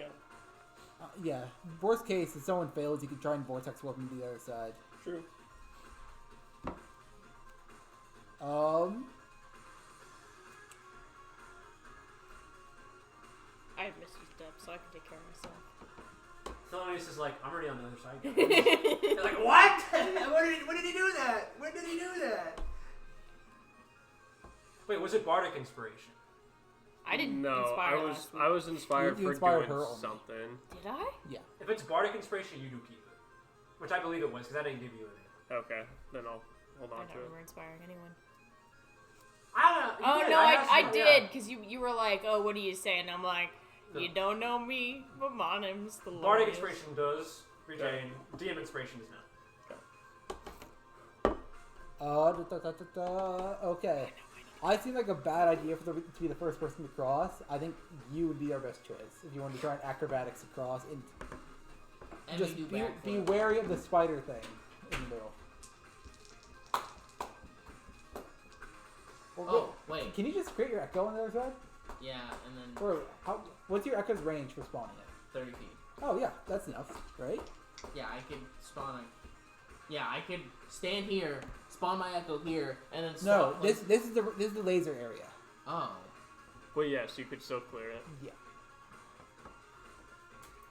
Yeah. Worst case, if someone fails, you can try and vortex warp them to the other side. True. I have Misty Step, so I can take care of myself. Thelonious is like, I'm already on the other side. They're like, what? when did he do that? When did he do that? Wait, was it Bardic Inspiration? I didn't No, inspire I last week. was inspired You for inspired doing her only. something. Did I? If it's Bardic Inspiration, you do keep it. Which I believe it was, because I didn't give you any. Okay, then I'll hold I on don't to it. remember inspiring anyone. I don't know. Oh You did. no, asked I you, did, because you were like, oh, what are you saying? I'm like, No. you don't know me, but my name's the Bardic Inspiration does retain. DM Inspiration does not. Okay. I seem like a bad idea to be the first person to cross. I think you would be our best choice if you wanted to try an acrobatics across. And Just we do be backflip. wary of the spider thing in the middle. Oh, wait. Can you just create your echo on the other side? Yeah, and then Or what's your echo's range for spawning it? 30 feet. Oh yeah, that's enough, right? Yeah, I could spawn a... Yeah, I could stand here, spawn my echo here, and then No, swap this is the laser area. Oh. Well, yes, you could still clear it. Yeah.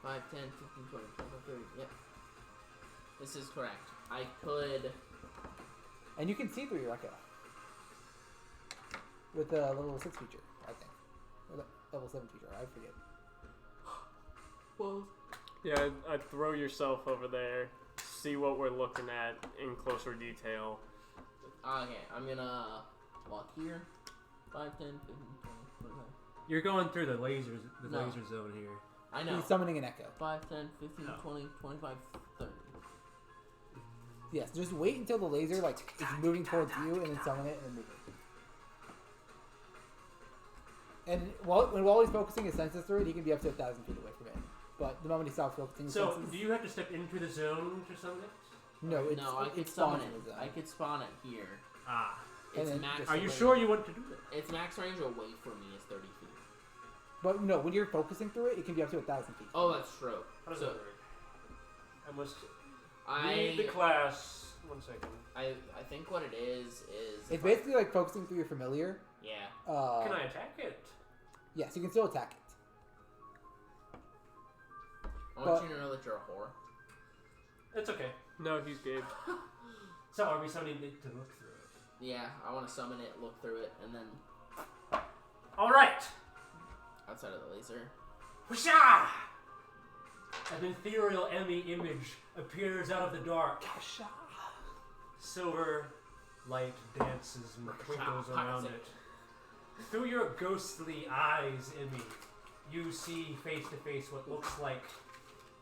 5, 10, 15, 20, 25, 30. Yep. This is correct. I could... And you can see through your echo. With the level 6 feature, I think. Or the level 7 feature, I forget. Well... Yeah, I'd throw yourself over there, see what we're looking at in closer detail. Okay, I'm gonna walk here. 5, 10, 15, 20, 25. You're going through the laser No. zone here. I know. He's summoning an echo. 5, 10, 15, No. 20, 25, 30. Yes, just wait until the laser is moving towards you, and then summon it, and then move it. And while he's focusing his senses through it, he can be up to 1,000 feet away from it. But the moment he stops focusing his So, senses, do you have to step into the zone to summon it? no, it's, No, I could it's summon spawning it. in the I zone. could spawn it here. Ah. And It's then max. just- Are you range. sure you want to do that? Its max range away from me is 30 feet. But no, when you're focusing through it, it can be up to 1,000 feet. Oh, that's true. How does So, that work? I must read the I class. 1 second. think what it is It's if basically like focusing through your familiar. yeah. Can I attack it? Yes, you can still attack it. I want you to know that you're a whore. It's okay. No, he's Gabe. So, are we summoning it to look through it? Yeah, I want to summon it, look through it, and then Alright! outside of the laser. Whoosha! An ethereal Emmy image appears out of the dark. Silver light dances and twinkles around it. Through your ghostly eyes, Emmy, you see face to face what looks like.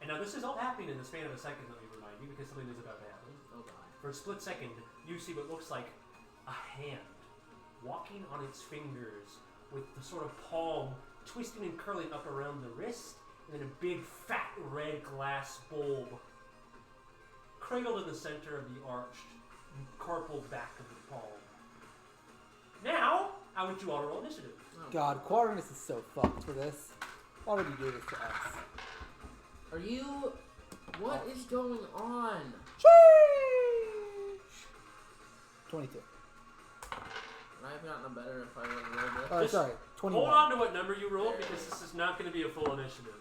And now this is all happening in the span of a second, let me remind you, because something is about to happen. Oh god. For a split second, you see what looks like a hand walking on its fingers with the sort of palm twisting and curling up around the wrist, and then a big fat red glass bulb cradled in the center of the arched carpal back of the palm. Now, I want you all to roll initiative. God, Quadrinus is so fucked for this. Why would you do this to us? Are you... What is going on? 22. I've gotten a better if I would have rolled it. Oh, Just sorry. 21. Hold on to what number you rolled, because this is not going to be a full initiative.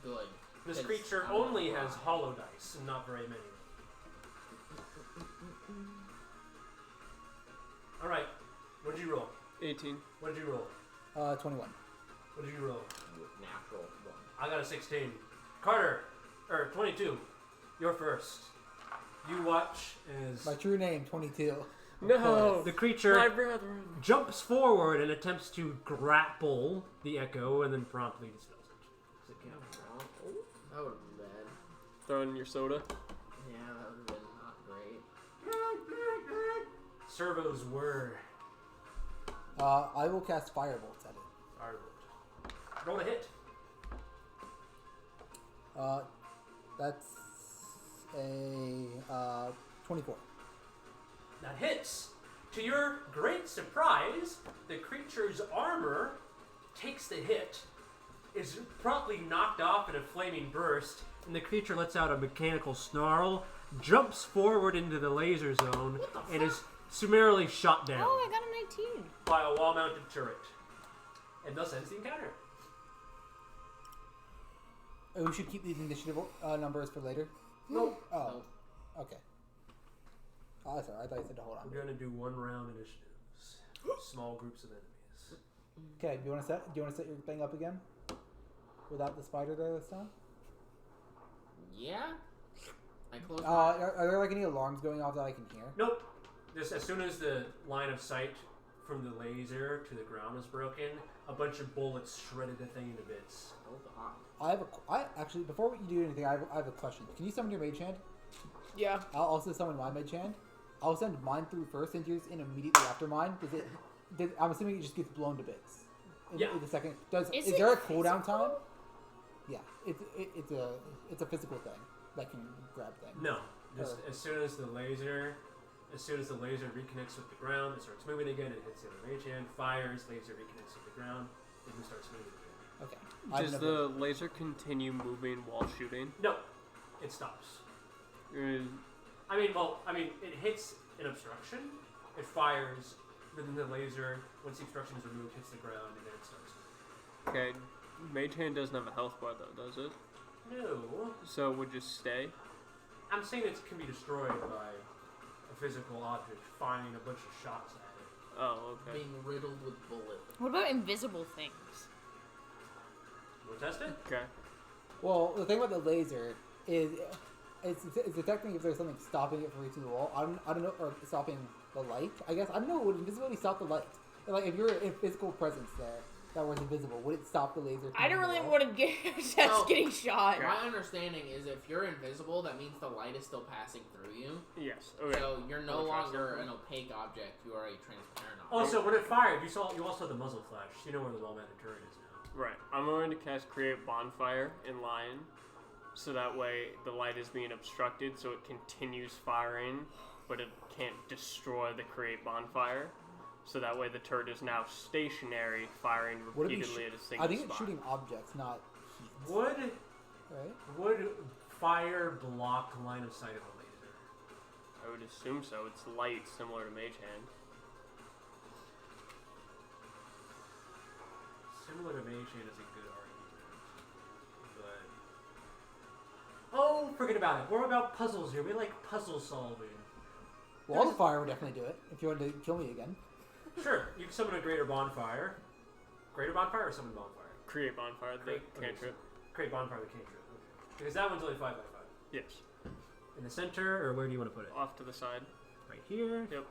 Good. This Because creature I'm only not has wrong. hollow dice, and not very many. Alright, what did you roll? 18. What did you roll? 21. What did you roll? Natural one. I got a 16. Carter, 22. You're first. You watch as My true name, 22. No! the creature My brethren. jumps forward and attempts to grapple the echo, and then promptly dispels it. Does it count? That would have been bad. Throw in your soda. Yeah, that would have been not great. Servos were I will cast Firebolts at it. firebolt. Roll a hit. That's a 24. That hits. To your great surprise, the creature's armor takes the hit, is promptly knocked off in a flaming burst, and the creature lets out a mechanical snarl, jumps forward into the laser zone, and is summarily shot down Oh, I got a 19. by a wall-mounted turret. And thus ends the encounter. We should keep these initiative numbers for later. Nope. Oh, Nope. okay. Oh, sorry. I thought you said to hold on. We're gonna do one-round initiatives. Small groups of enemies. Okay. Do you want to set your thing up again? Without the spider there this time? Yeah? I closed my... Are there like any alarms going off that I can hear? Nope. Just as soon as the line of sight from the laser to the ground was broken, a bunch of bullets shredded the thing into bits. Oh god. I actually, before you do anything, I have a question. Can you summon your mage hand? Yeah. I'll also summon my mage hand. I'll send mine through first and yours in immediately after mine. I'm assuming it just gets blown to bits. Yeah. In the second. Is Is it there a cooldown physical? time? Yeah. It's a physical thing that can grab things. No. Just as soon as the laser reconnects with the ground, it starts moving again, it hits the other mage hand, fires, laser reconnects with the ground, and it starts moving again. Okay. I Does have the laser continue moving while shooting? No. It stops. I mean, it hits an obstruction, it fires, but then the laser, once the obstruction is removed, hits the ground, and then it starts moving. Okay, Mage Hand doesn't have a health bar though, does it? No. So it would just stay? I'm saying it can be destroyed by a physical object firing a bunch of shots at it. Oh, okay. Being riddled with bullets. What about invisible things? We'll test it? Okay. Well, the thing about the laser is it's detecting if there's something stopping it from reaching the wall. I don't know, or stopping the light. I guess I don't know. Would invisibility stop the light? Like if you're in physical presence there that was invisible, would it stop the laser? I don't from the really wall? want to get just getting shot. My understanding is if you're invisible, that means the light is still passing through you. Yes. Okay. So you're no Wanna try longer something? an opaque object. You are a transparent object. Also, when it fired, you also saw the muzzle flash. You know where the wall-mounted turret is now. Right. I'm going to cast Create Bonfire in Lion, so that way the light is being obstructed, so it continues firing, but it can't destroy the Create Bonfire. So that way the turret is now stationary, firing Would it be repeatedly at a single I think spot. it's shooting objects, not heat. Would Right? fire block line of sight of a laser? I would assume so. It's light, similar to Mage Hand. Similar to Mage Hand is a good argument, but forget about it. We're about puzzles here. We like puzzle solving. Wall of fire would definitely do it if you wanted to kill me again. Sure, you can summon a greater bonfire. Greater bonfire or summon bonfire? Create Bonfire, the cantrip. Create bonfire the cantrip. Okay. Because that one's only 5 by 5. Yes. In the center, or where do you want to put it? Off to the side. Right here. Yep.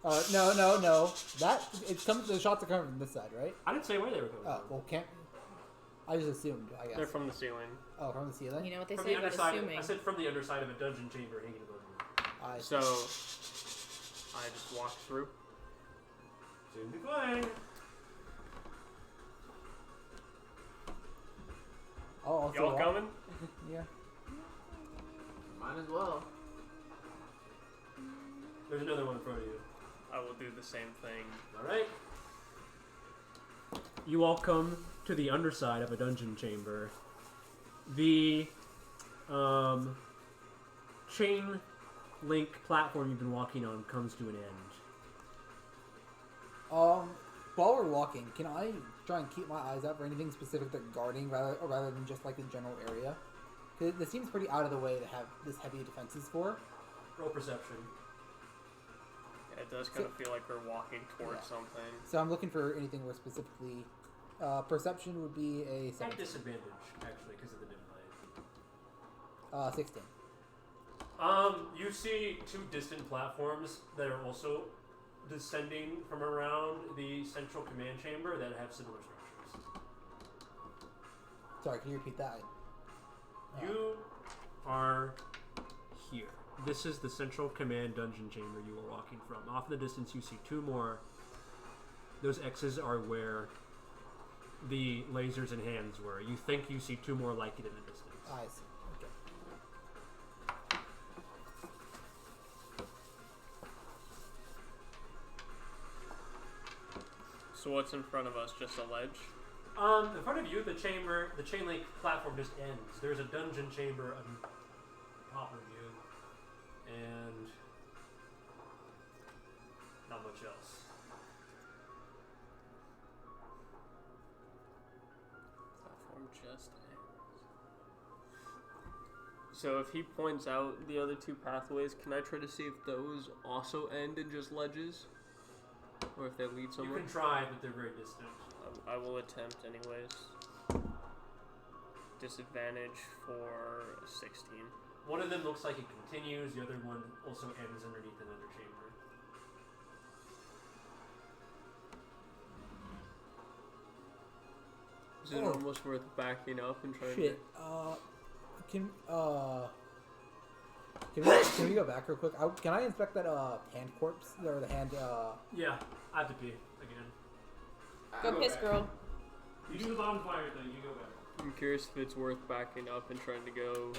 No. The shots are coming from this side, right? I didn't say where they were coming Oh, from. well, can't. I just assumed, I guess. They're from the ceiling. Oh, from the ceiling? You know what they From say the about underside. assuming. I said from the underside of a dungeon chamber hanging above you. So I just walked through. Soon be playing. Oh, also Y'all coming? Yeah. Might as well. There's another one in front of you. I will do the same thing. All right. You all come to the underside of a dungeon chamber. The chain link platform you've been walking on comes to an end. While we're walking, can I try and keep my eyes out for anything specific they're guarding rather than just like the general area? Because this seems pretty out of the way to have this heavy defenses for. Roll perception. Yeah, it does kind of feel like we're walking towards something. So I'm looking for anything where specifically perception would be a At 17. disadvantage, actually, because of the dim light. 16. You see two distant platforms that are also descending from around the central command chamber that have similar structures. Sorry, can you repeat that? You are here. This is the central command dungeon chamber you are walking from. Off in the distance, you see two more. Those X's are where the lasers and hands were. You think you see two more like it in the distance. I see. Okay. So what's in front of us? Just a ledge? In front of you, the chain link platform just ends. There's a dungeon chamber on top of you, and not much else. Platform just ends. So if he points out the other two pathways, can I try to see if those also end in just ledges? Or if they lead You somewhere? can try, but they're very distant. I will attempt anyways. Disadvantage for 16. One of them looks like it continues. The other one also ends underneath another chamber. Is it almost worth backing up and trying Shit. Can we go back real quick? Can I inspect that hand corpse or the hand? Yeah, I have to pee again. Go piss, girl. You do the bonfire thing. You go back. I'm curious if it's worth backing up and trying to go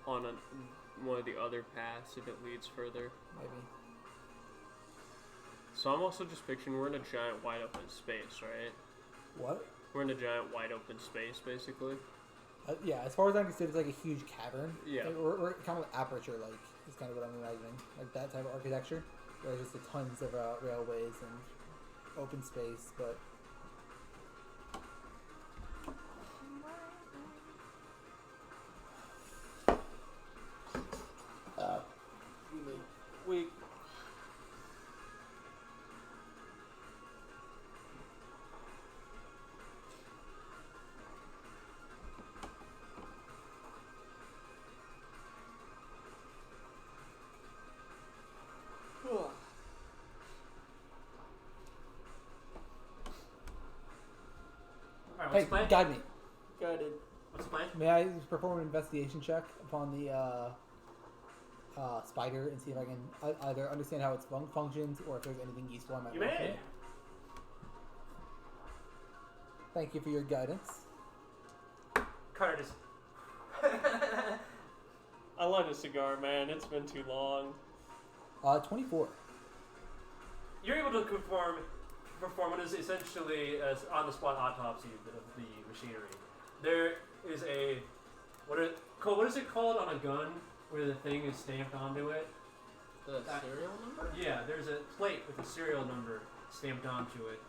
on one of the other paths if it leads further. Maybe. So I'm also just picturing we're in a giant wide open space, right? What? We're in a giant wide open space, basically. Yeah, as far as I'm concerned, it's like a huge cavern. Yeah. Like, we're kind of aperture, like, is kind of what I'm imagining. Like that type of architecture. Where there's just tons of railways and open space, but... We Alright, what's Hey, the plan? guide me. guided. What's the plan? May I perform an investigation check upon the spider and see if I can either understand how it functions or if there's anything useful I might You learn from may. it? Thank you for your guidance. Carter just. I light a cigar, man. It's been too long. 24. You're able to perform what is essentially an on-the-spot autopsy of the machinery. There is a what is it called on a gun where the thing is stamped onto it? The serial number? Yeah, there's a plate with a serial number stamped onto it,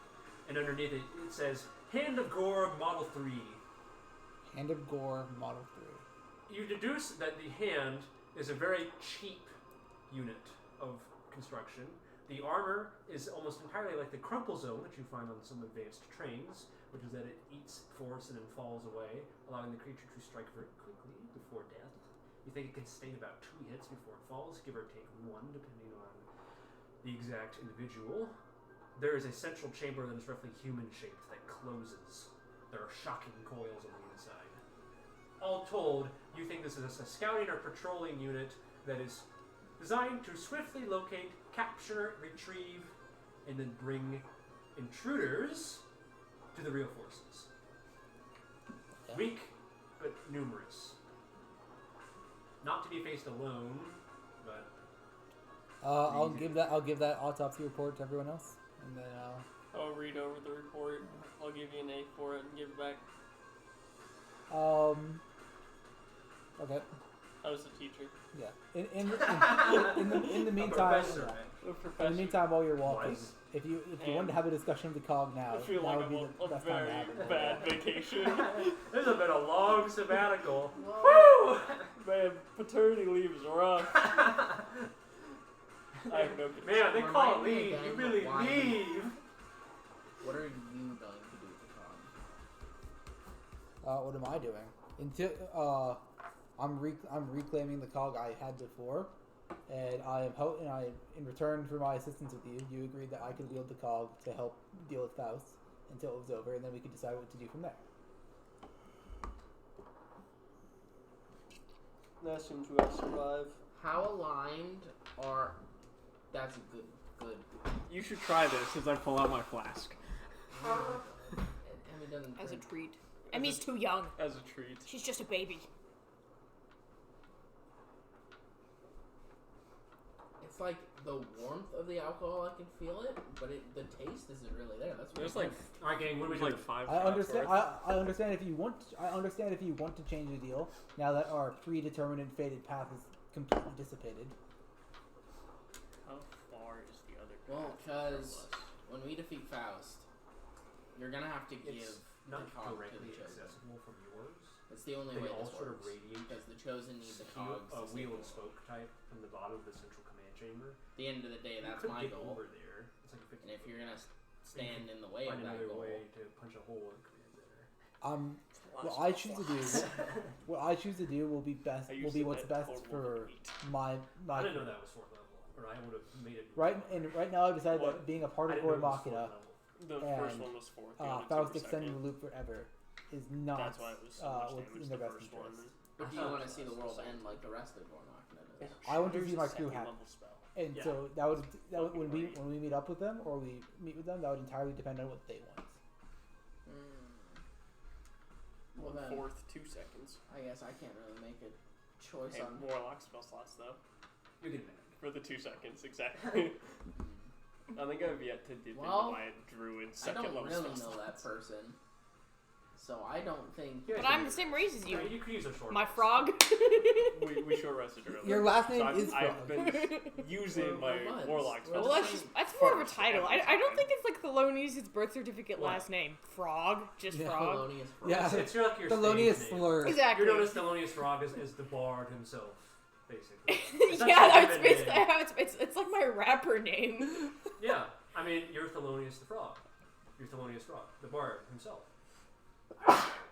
and underneath it it says "Hand of Gore Model 3." Hand of Gore Model 3. You deduce that the hand is a very cheap unit of construction. The armor is almost entirely like the crumple zone that you find on some advanced trains, which is that it eats force and then falls away, allowing the creature to strike very quickly before death. You think it can sustain about 2 hits before it falls, give or take 1, depending on the exact individual, there is a central chamber that is roughly human-shaped that closes. There are shocking coils on the inside. All told, you think this is a scouting or patrolling unit that is designed to swiftly locate, capture, retrieve, and then bring intruders to the real forces. Okay. Weak, but numerous. Not to be faced alone, but I'll give that autopsy report to everyone else, and then I'll read over the report. I'll give you an A for it and give it back. okay. I was the teacher. Yeah. In the meantime, professor, in the meantime, while you're walking, Was. if you want to have a discussion with the cog now, I feel that like would I'm be on the a best time to very have it. bad vacation. This has been a long sabbatical. Woo! Man, paternity leave is rough. I have no concern. Man, they call it Remind me leave. again You really why- leave. What are you going to do with the cog? What am I doing? Until I'm reclaiming the cog I had before, and in return for my assistance with you, you agreed that I could wield the cog to help deal with Faust until it was over, and then we could decide what to do from there. That seems we have survive. How aligned are... That's a good... You should try this as I pull out my flask. Emmy doesn't As a drink. treat. Emmy's too young. As a treat. She's just a baby. It's like the warmth of the alcohol, I can feel it, but the taste isn't really there. That's There's really like All right, gang. What do we there's do? like 5 I shots understand. worth. I understand if you want. I understand if you want to change the deal now that our predetermined and fated path is completely dissipated. How far is the other Well, path from because us? when we defeat Faust, you're gonna have to give It's the not cog to directly the chosen. accessible from yours. It's the only They way all this sort of works. radiate Because the chosen need the skew- cogs a to wheel stay and cool. spoke type from the bottom of the central command chamber. At the end of the day, You that's could my get goal. over there. It's like a 50 And if you're gonna stand in the way of find that another goal, way to punch a hole in command center. What I choose to do, what I choose to do will be best. I Will used be to what's bet best total for eight. my. I didn't know that was 4th level, or I would have made it. Right now I've decided What? that being a I part of didn't know Core it was 4th Machina, level. The And, first one was 4th. The other two Faust were extending the second. loop forever is not That's why it was so much what's damage in the their best first one. interest. but do I you thought want to it see the was world the end like the rest of Gormachina does? I want to There's see a my crew second happy. level spell. And Yeah. so that would when we Fucking meet up with them or we meet with them, that would entirely depend on what they want. Well then, 4th, 2 seconds. I guess I can't really make a choice Hey, on. Warlock spell slots though. You can make. For the 2 seconds, exactly. I think I've yet to dip Well, into my druid I second don't level really spell know that slots. person, so I don't think. Yeah, But I'm the same race as you. You could use a short My rest. frog. We short rested earlier. Your last name so is I've Frog. been using my We're buds. warlock We're spell. the Well, same. that's more of a First, title. every I don't time. think it's like Thelonious' birth certificate What? last name. Frog. Just Yeah. Frog. Thelonious Frog. Yeah. It's like your Thelonious stage name. slur. Exactly. You're known as Thelonious Frog as the bard himself, basically. It's not Yeah, your that's given basically name. how it's like my rapper name. Yeah, I mean, you're Thelonious the Frog. You're Thelonious Frog, the bard himself.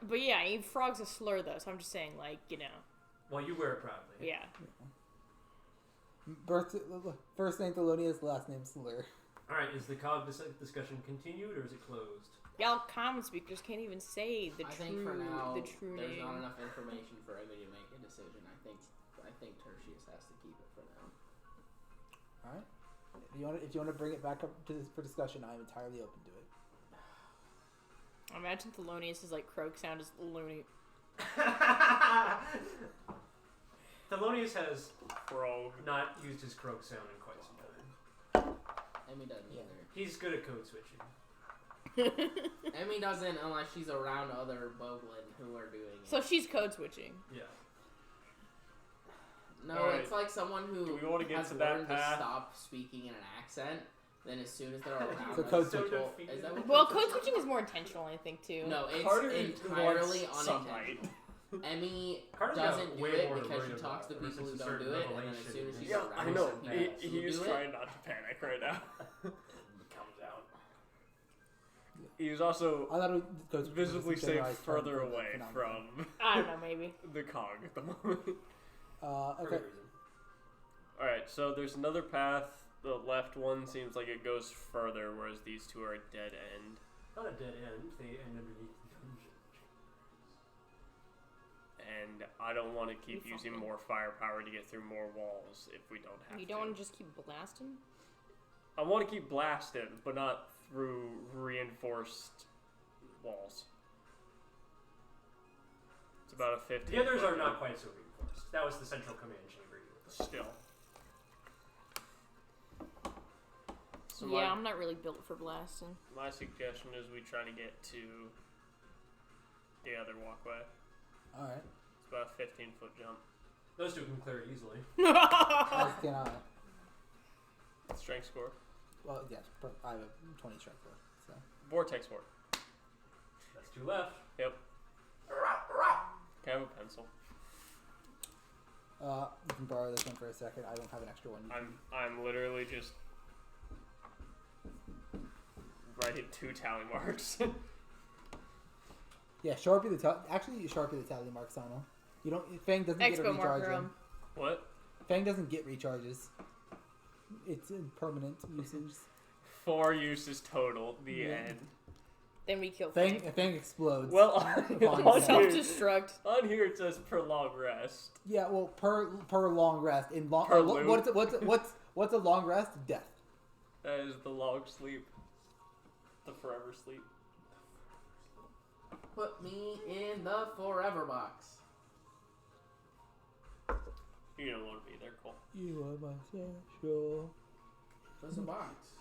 But yeah, frog's a slur though, so I'm just saying, like, you know, Well, you wear it proudly. yeah. First name Thelonious, last name Slur. Alright, is the COG discussion continued or is it closed? Y'all common speakers can't even say the I true think for now the true there's name. not enough information for Emmy to make a decision. I think Tertious has to keep it for now. All right. If you want to bring it back up to this for discussion, I'm entirely open to it. I imagine Thelonious' like croak sound is loony. Thelonious has Frog. not used his croak sound in quite some time. Emmy doesn't Yeah. either. He's good at code switching. Emmy doesn't unless she's around other Boglin who are doing it. So she's code switching. Yeah. No, Alright. it's like someone who Do we wanna get has to that learned to path? stop speaking in an accent. Then as soon as they're around So other code people, switching. is that what Well, code code switching is more intentional, I think, too. No, it's Carter entirely wants sunlight. unintentional. Emmy Carter's got doesn't do way it more because worried she talks to about people who versus don't certain do it, and then as revelation soon as in she's Yeah, around I know. some people who He's do trying it, not to panic right now. comes out. He's also I thought it was code switching was visibly a staying generalized term further for the away phenomenon. from I don't know, maybe. the cog at the moment. For Okay. good reason. Alright, so there's another path the left one seems like it goes further, whereas these two are a dead end. Not a dead end. They end underneath the dungeon. And I don't want to keep using more firepower to get through more walls if we don't have to. You don't want to just keep blasting? I want to keep blasting, but not through reinforced walls. It's about a 50. The others are not quite so reinforced. That was the central command chamber. Still. So Yeah, I'm not really built for blasting. my suggestion is we try to get to the other walkway. Alright. It's about a 15-foot jump. Those two can clear it easily. As can I. Strength score. Well, yes, I have a 20 strength for it, so. Vortex ward. That's two left. Yep. Can I have a pencil? You can borrow this one for a second. I don't have an extra one. I'm literally just writing 2 tally marks. Yeah, Sharpie actually Sharpie the tally marks on him. You don't. Fang doesn't get a Expo recharge. marker in. 'em. What? Fang doesn't get recharges. It's in permanent usage. 4 uses total. The Yeah. end. Then we kill Fang Fang. explodes. Well, Fine. on, Self-destruct. on here it says prolonged rest. Yeah, well, per long rest in long. Per What's a long rest? Death. That is the long sleep. The forever sleep. Put me in the forever box. You don't want to be there, Cole. You are my special. There's a box.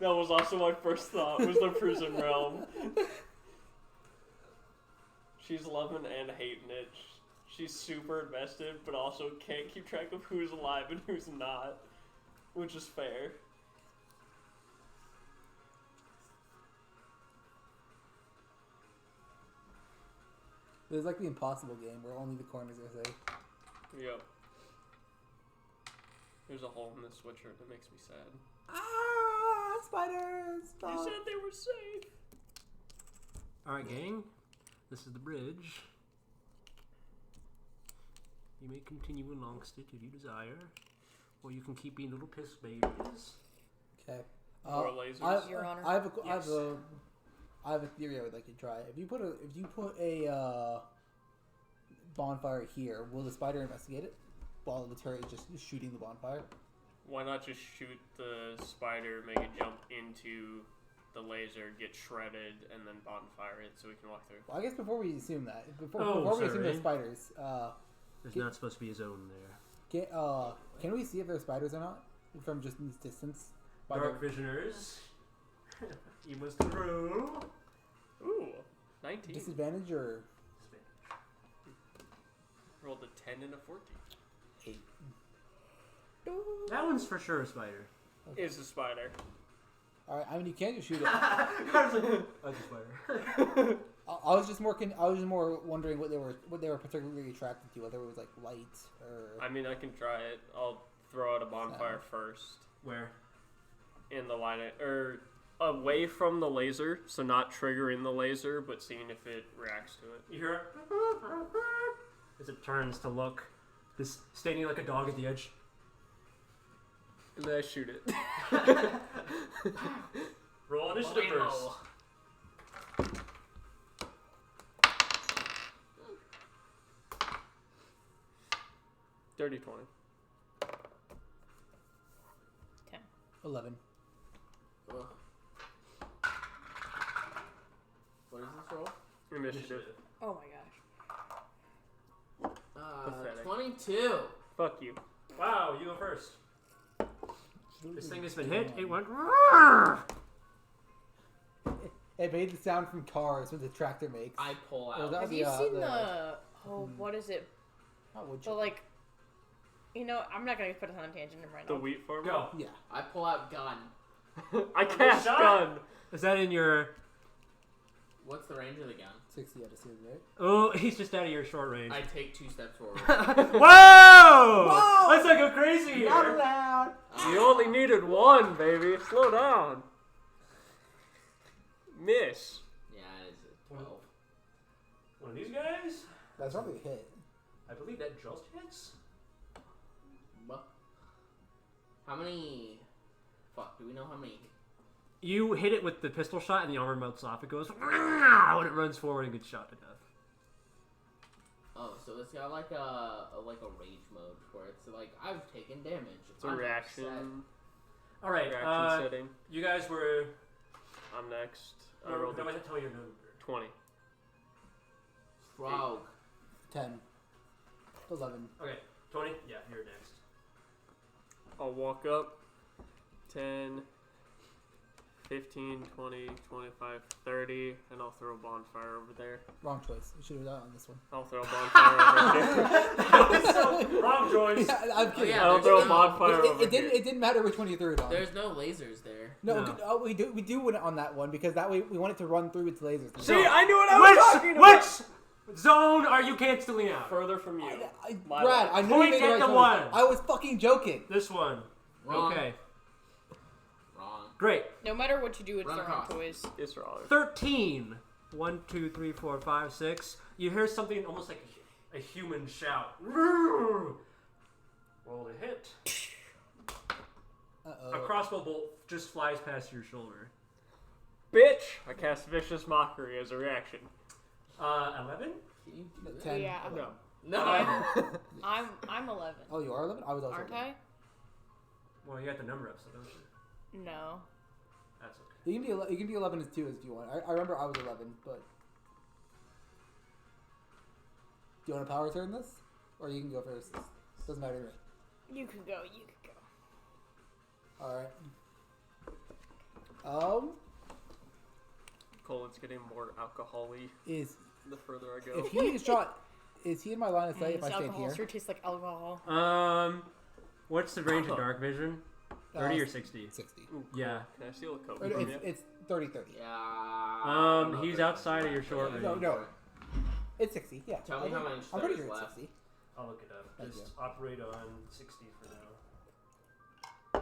That was also my first thought, was the prison realm. She's loving and hating it. She's super invested, but also can't keep track of who's alive and who's not. Which is fair. There's like the impossible game where only the corners are safe. Yep. There's a hole in this sweatshirt that makes me sad. Ah, spiders! You said they were safe. Alright, gang. This is the bridge. You may continue along it if you desire. Or you can keep being little piss babies. Okay. More lasers. Your Honor. I have a theory I would like to try. If you put a bonfire here, will the spider investigate it while the turret is just shooting the bonfire? Why not just shoot the spider, make it jump into the laser, get shredded, and then bonfire it so we can walk through? Well, I guess before we assume that, before we assume sorry. they're spiders, There's not supposed to be a zone there. can we see if they're spiders or not from just this distance? By Dark visioners. You must roll. Ooh, 19. disadvantage or Rolled a 10 and a 14. 8? That one's for sure a spider. Is a spider. All right. I mean, you can't just shoot it. That's a spider. I was just more wondering what they were particularly attracted to, whether it was like light or. I mean, I can try it. I'll throw out a bonfire first. Where? In the line, or away from the laser, so not triggering the laser, but seeing if it reacts to it. You hear it? As it turns to look. This standing like a dog at the edge. And then I shoot it. Roll initiative first. Dirty 20. 10. 11. Ugh. What is this roll? Initiative. Oh my gosh. Pathetic. 22. Fuck you. Wow, you go first. This thing has been hit. It went. It made the sound from cars when the tractor makes. I pull Or out. that- Have you seen what is it? How would The you? like, I'm not gonna put us on a tangent right The now. wheat farmer? Go. Yeah. I pull out gun. I cast shot. gun. Is that in your? What's the range of the gun? 60 out of 6, right? Oh, he's just out of your short range. I take 2 steps forward. Whoa! Let's not go crazy here. Not allowed. You only needed 1, baby. Slow down. Miss. Yeah, it's a 12. One of these guys? That's probably a hit. I believe that just hits. How many Fuck, do we know how many? You hit it with the pistol shot, and the armor melts off. It goes when it runs forward and gets shot to death. Oh, so it's got like a rage mode where it's like I've taken damage. It's a reaction. All right, Reaction setting. you guys were. I'm next. I No, rolled no, a wait, tell your number. 20. Frog. 10. 11. Okay, 20. Yeah, you're next. I'll walk up. 10, 15, 20, 25, 30, and I'll throw a bonfire over there. Wrong choice. We should have done it on this one. I'll throw a bonfire over there. Wrong choice. Yeah, I'm kidding. yeah, I'll throw a there's bonfire over It didn't matter which one you threw it on. There's no lasers there. No, we do win it on that one because that way we want it to run through its lasers. See, I knew what I was talking about! Which zone are you canceling out? Further from you. My Brad, left. I knew Point you made the at right the choice. one. I was fucking joking. This one. Wrong. Okay, Wrong. great. No matter what you do, it's Run the wrong across. choice. It's wrong. 13. 1, 2, 3, 4, 5, 6. You hear something almost like a human shout. Roll a hit. Uh-oh. A crossbow bolt just flies past your shoulder. Bitch! I cast Vicious Mockery as a reaction. 11? Can you do that? 10. Yeah. No. No. I'm 11. Oh, you are 11? I was also Aren't 11. I? Well, you got the number up, so don't you? No. That's okay. You can be 11 as 2 if you want. I remember I was 11, but... Do you want a power turn this? Or you can go first. Doesn't matter to me. You can go. You can go. Alright. Colin's getting more alcohol-y Is... the further I go. If he is shot... Is he in my line of sight if I This stand alcohol here? sure tastes like alcohol. What's the range of dark vision? 30 or 60? 60. Ooh, cool. Yeah. Can I steal a coat Or from It's, you? it's 30-30. Yeah. He's outside of your short range. No. It's 60, yeah. Tell me how many I'm pretty stars sure it's left. 60. I'll look it up. Thank Just you. operate on 60 for now.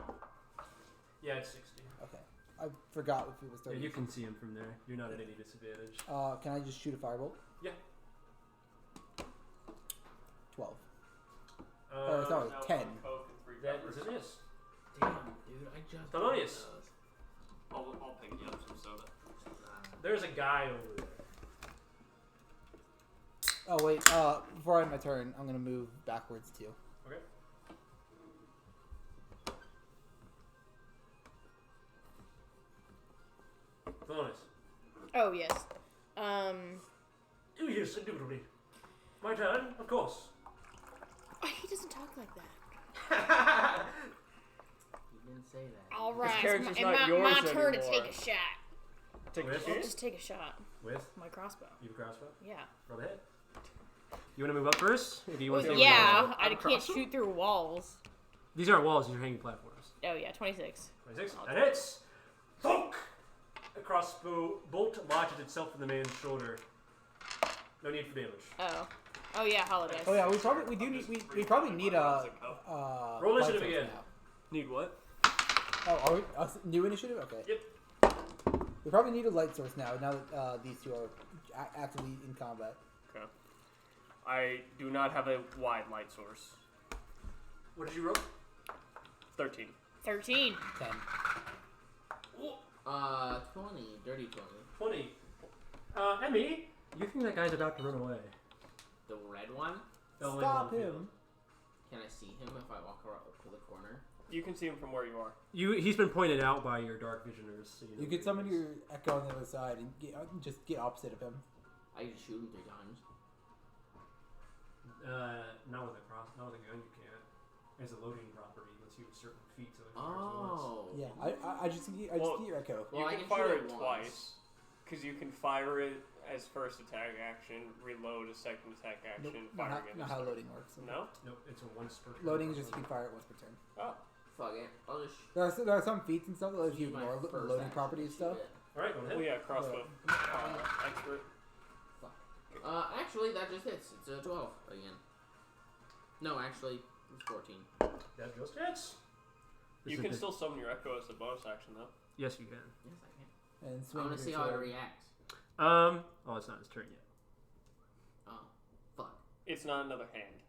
Yeah, it's 60. Okay. I forgot if it was 30. Yeah, you can see him from there. You're not at any disadvantage. Can I just shoot a firebolt? Yeah. 12. Sorry, 10. That is a miss. Damn, dude, I just. Thelonious. I'll pick you up some soda. There's a guy over there. Oh, wait. Before I end my turn, I'm going to move backwards too. Okay. Thelonious. Oh yes. Oh, yes, indubitably. My turn, of course. He doesn't talk like that. You didn't say that. All right, character's it's not my yours turn to anymore. take a shot. Take a With? shit? Just take a shot. With? My crossbow. You have a crossbow? Yeah. Roll the hit. You want to move up first? Or do you want to Well, stay where you yeah, are? I can't shoot through walls. These aren't walls, these are hanging platforms. Oh yeah, 26. 26. That hits! Thunk! A crossbow bolt lodges itself in the man's shoulder. No need for damage. Oh yeah, holidays. Oh, yeah, we probably need a... Roll light initiative source again. now. Need what? Oh, are we... new initiative? Okay. Yep. We probably need a light source now that these two are actively in combat. Okay. I do not have a wide light source. What did you roll? 13. 13. 10. 20. Dirty 20. 20. Emmy, you think that guy's about to run away? The red one? Fell in Stop on the field. him. Can I see him if I walk around up to the corner? You can see him from where you are. He's been pointed out by your dark visioners. So You could summon your echo on the other side and just get opposite of him. I can shoot him 3 times. Not with a gun you can't. As a loading property, lets you certain feats of it once. Oh. Yeah, I just need your echo. Well, I you can can fire shoot it it twice. Because you can fire it as first attack action, reload as second attack action, fire again. Not how loading works. No? Nope, it's a once per turn. Loading is just you can fire it once per turn. Oh. Fuck it. I'll just. There are some feats and stuff that let you use my ignore first loading action properties to stuff. shoot it. Alright, go Oh ahead. yeah, crossbow. Expert. Actually, that just hits. It's a 12 again. No, actually, it's 14. That just hits. You can still summon your echo as a bonus action though. Yes, you can. Yes, I can. And I swing want to your see how it sword. reacts. Oh, it's not his turn yet. Oh, fuck. It's not another hand.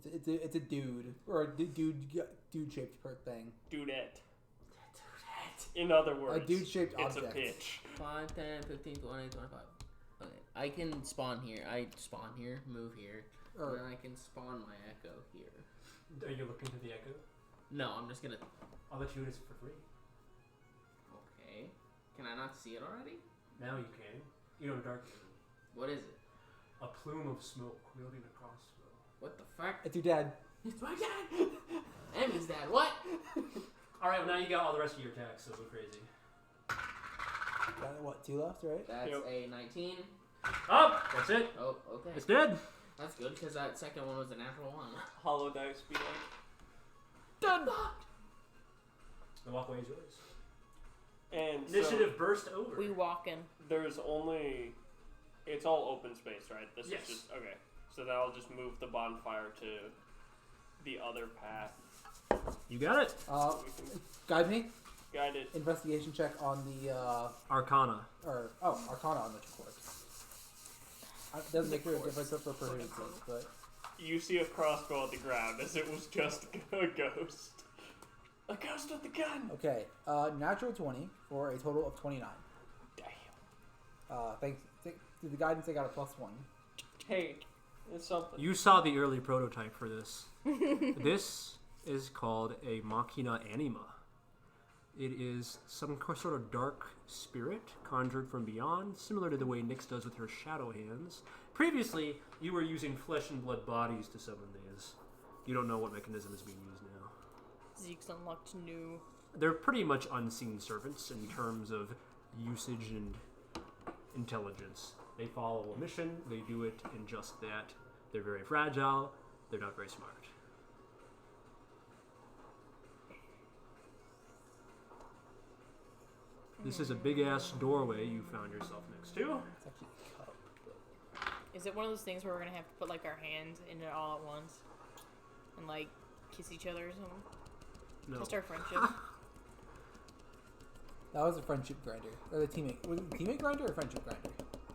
It's a dude or a dude shaped thing. Dudette. In other words, A dude-shaped it's object. a pitch. 5, 10, 15, 20, 25. Okay, I can spawn here. I spawn here, move here, and then I can spawn my echo here. Are you looking to the echo? No, I'm just gonna. I'll let you use it for free. Okay. Can I not see it already? Now you can. You know dark vision. What is it? A plume of smoke wielding a crossbow. What the fuck? It's your dad. It's my dad! Emmy's dad. What? Alright, well now you got all the rest of your attacks, so go crazy. Got, what, 2 left, right? That's Yep. a 19. Up! That's it. Oh, okay. It's dead. That's good because that second one was a natural 1. Hollow dice be like. Done. The walkway is yours. And Initiative burst over. We walk in. so there's only. It's all open space, right? This Yes. is just okay. So then I'll just move the bonfire to the other path. You got it. We can Guide me. guide it. Investigation check on the, Arcana. Arcana on the corpse. It doesn't make a difference for proficiency, but... You see a crossbow on the ground as it was just a ghost. A ghost with a gun! Okay, natural 20 for a total of 29. Damn. Thanks to the guidance, I got a +1. Hey, it's something. You saw the early prototype for this. This is called a Machina Anima. It is some sort of dark spirit conjured from beyond, similar to the way Nyx does with her shadow hands. Previously, you were using flesh and blood bodies to summon these. You don't know what mechanism is being used now. Zeke's unlocked new. They're pretty much unseen servants in terms of usage and intelligence. They follow a mission, they do it in just that. They're very fragile, they're not very smart. This is a big-ass doorway you found yourself next to. It's actually a cup. Is it one of those things where we're gonna have to put like our hands in it all at once and like kiss each other or something? No. Just our friendship. That was a friendship grinder. Or the teammate. Was it the teammate grinder or friendship grinder?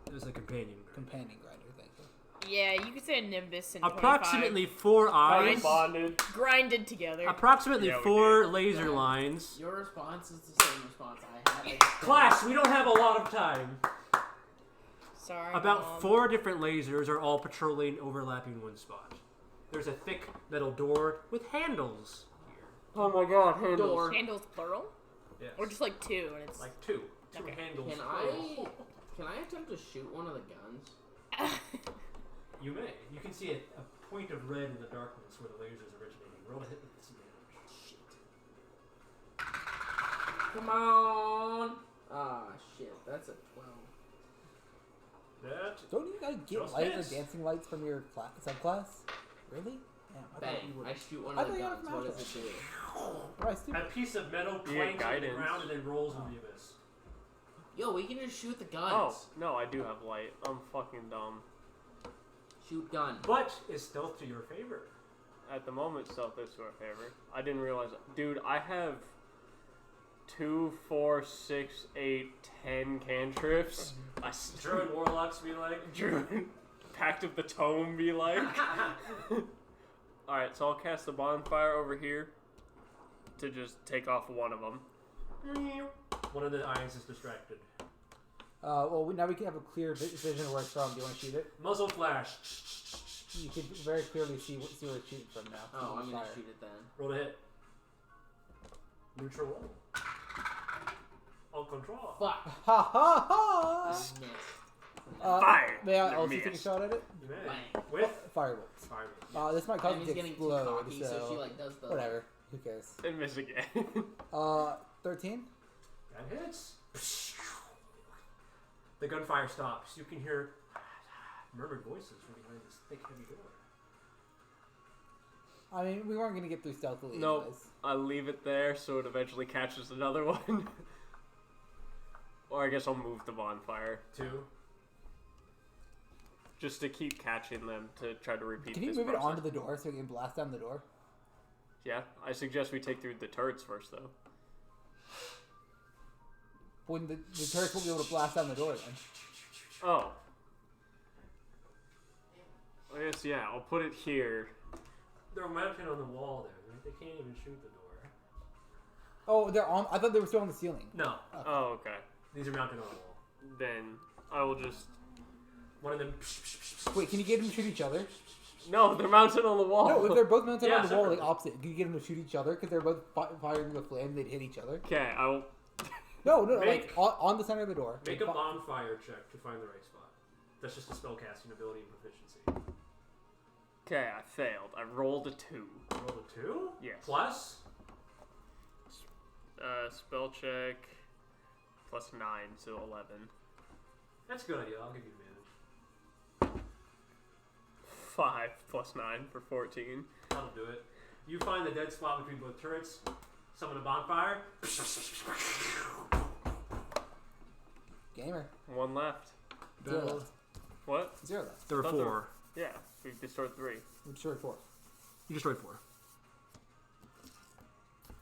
It was a companion. Companion grinder, thank you. Yeah, you could say a Nimbus and Approximately 4 eyes. Bonded. grinded together. Approximately Yeah, we 4 did. laser Yeah. lines. Your response is the same response I had. I just- Class, we don't have a lot of time. Sorry. About Mom. 4 different lasers are all patrolling, overlapping one spot. There's a thick metal door with handles here. Oh my god, handles. Door. Handles plural, Yes. or just like 2 and it's like 2. 2 Okay. handles. Can I attempt to shoot one of the guns? You may. You can see a point of red in the darkness where the laser's originating. Roll a hit with disadvantage. Shit. Come on. Ah, shit. That's a 12. That Don't you guys get Just light or miss. dancing lights from your subclass? Really? Damn, I thought Bang. you would. I shoot one I of the thought you guns. had What magic. does it do? What I stupid? a piece of metal You get clanks on the guidance. ground and then rolls into the abyss. Yo, we can just shoot the Oh, guns. no, I do have light. I'm fucking dumb. Shoot gun. But is stealth to your favor? At the moment, stealth is to our favor. I didn't realize. Dude, I have 2, 4, 6, 8, 10 cantrips. Druid warlocks be like. Druid. Pact of the Tome be like. Alright, so I'll cast the bonfire over here to just take off one of them. One of the eyes is distracted. Well, now we can have a clear vision of where it's from. Do you want to shoot it? Muzzle flash. You can very clearly see where it's shooting from now. Oh, I'm gonna Fire. shoot it then. Roll to hit. Neutral roll. On control. Fuck. Ha ha ha! Missed. Fire! May I You also take a missed. shot at it? You may. Bang. With Firebolts. fire. This might cause Emmy's it to getting too explode, cocky, so she like does the. whatever. Who cares? And miss again. 13? That hits. The gunfire stops. You can hear murmured voices from behind this thick, heavy door. I mean, we weren't going to get through stealthily. Nope. anyways. I'll leave it there so it eventually catches another one. Or I guess I'll move the bonfire. 2. Just to keep catching them to try to repeat Can you this move it process. onto the door so we can blast down the door? Yeah, I suggest we take through the turrets first, though. When the turrets won't be able to blast down the door then. Oh. I guess, yeah, I'll put it here. They're mounted on the wall there. Right? They can't even shoot the door. Oh, they're on. I thought they were still on the ceiling. No, Oh, okay. these are mounted on the wall. Then I will just. One of them. Wait, can you get them to shoot each other? No, they're mounted on the wall. No, if they're both mounted Yeah, on the wall, like separately. opposite, can you get them to shoot each other? Because they're both firing the flame, they'd hit each other. Okay, I will. No, like Make- on the center of the door. Make a Fi- bonfire check to find the right spot. That's just a spellcasting ability and proficiency. Okay, I failed. I rolled a 2. Roll a 2? Yes. Plus? Spell check plus 9, so 11. That's a good idea. I'll give you advantage. 5 plus 9 for 14. That'll do it. You find the dead spot between both turrets. Summon a bonfire. Gamer. 1 left. Zero left. What? 0 left. There were Thought there- 4. Yeah, we destroyed 3. We destroyed 4. You destroyed 4.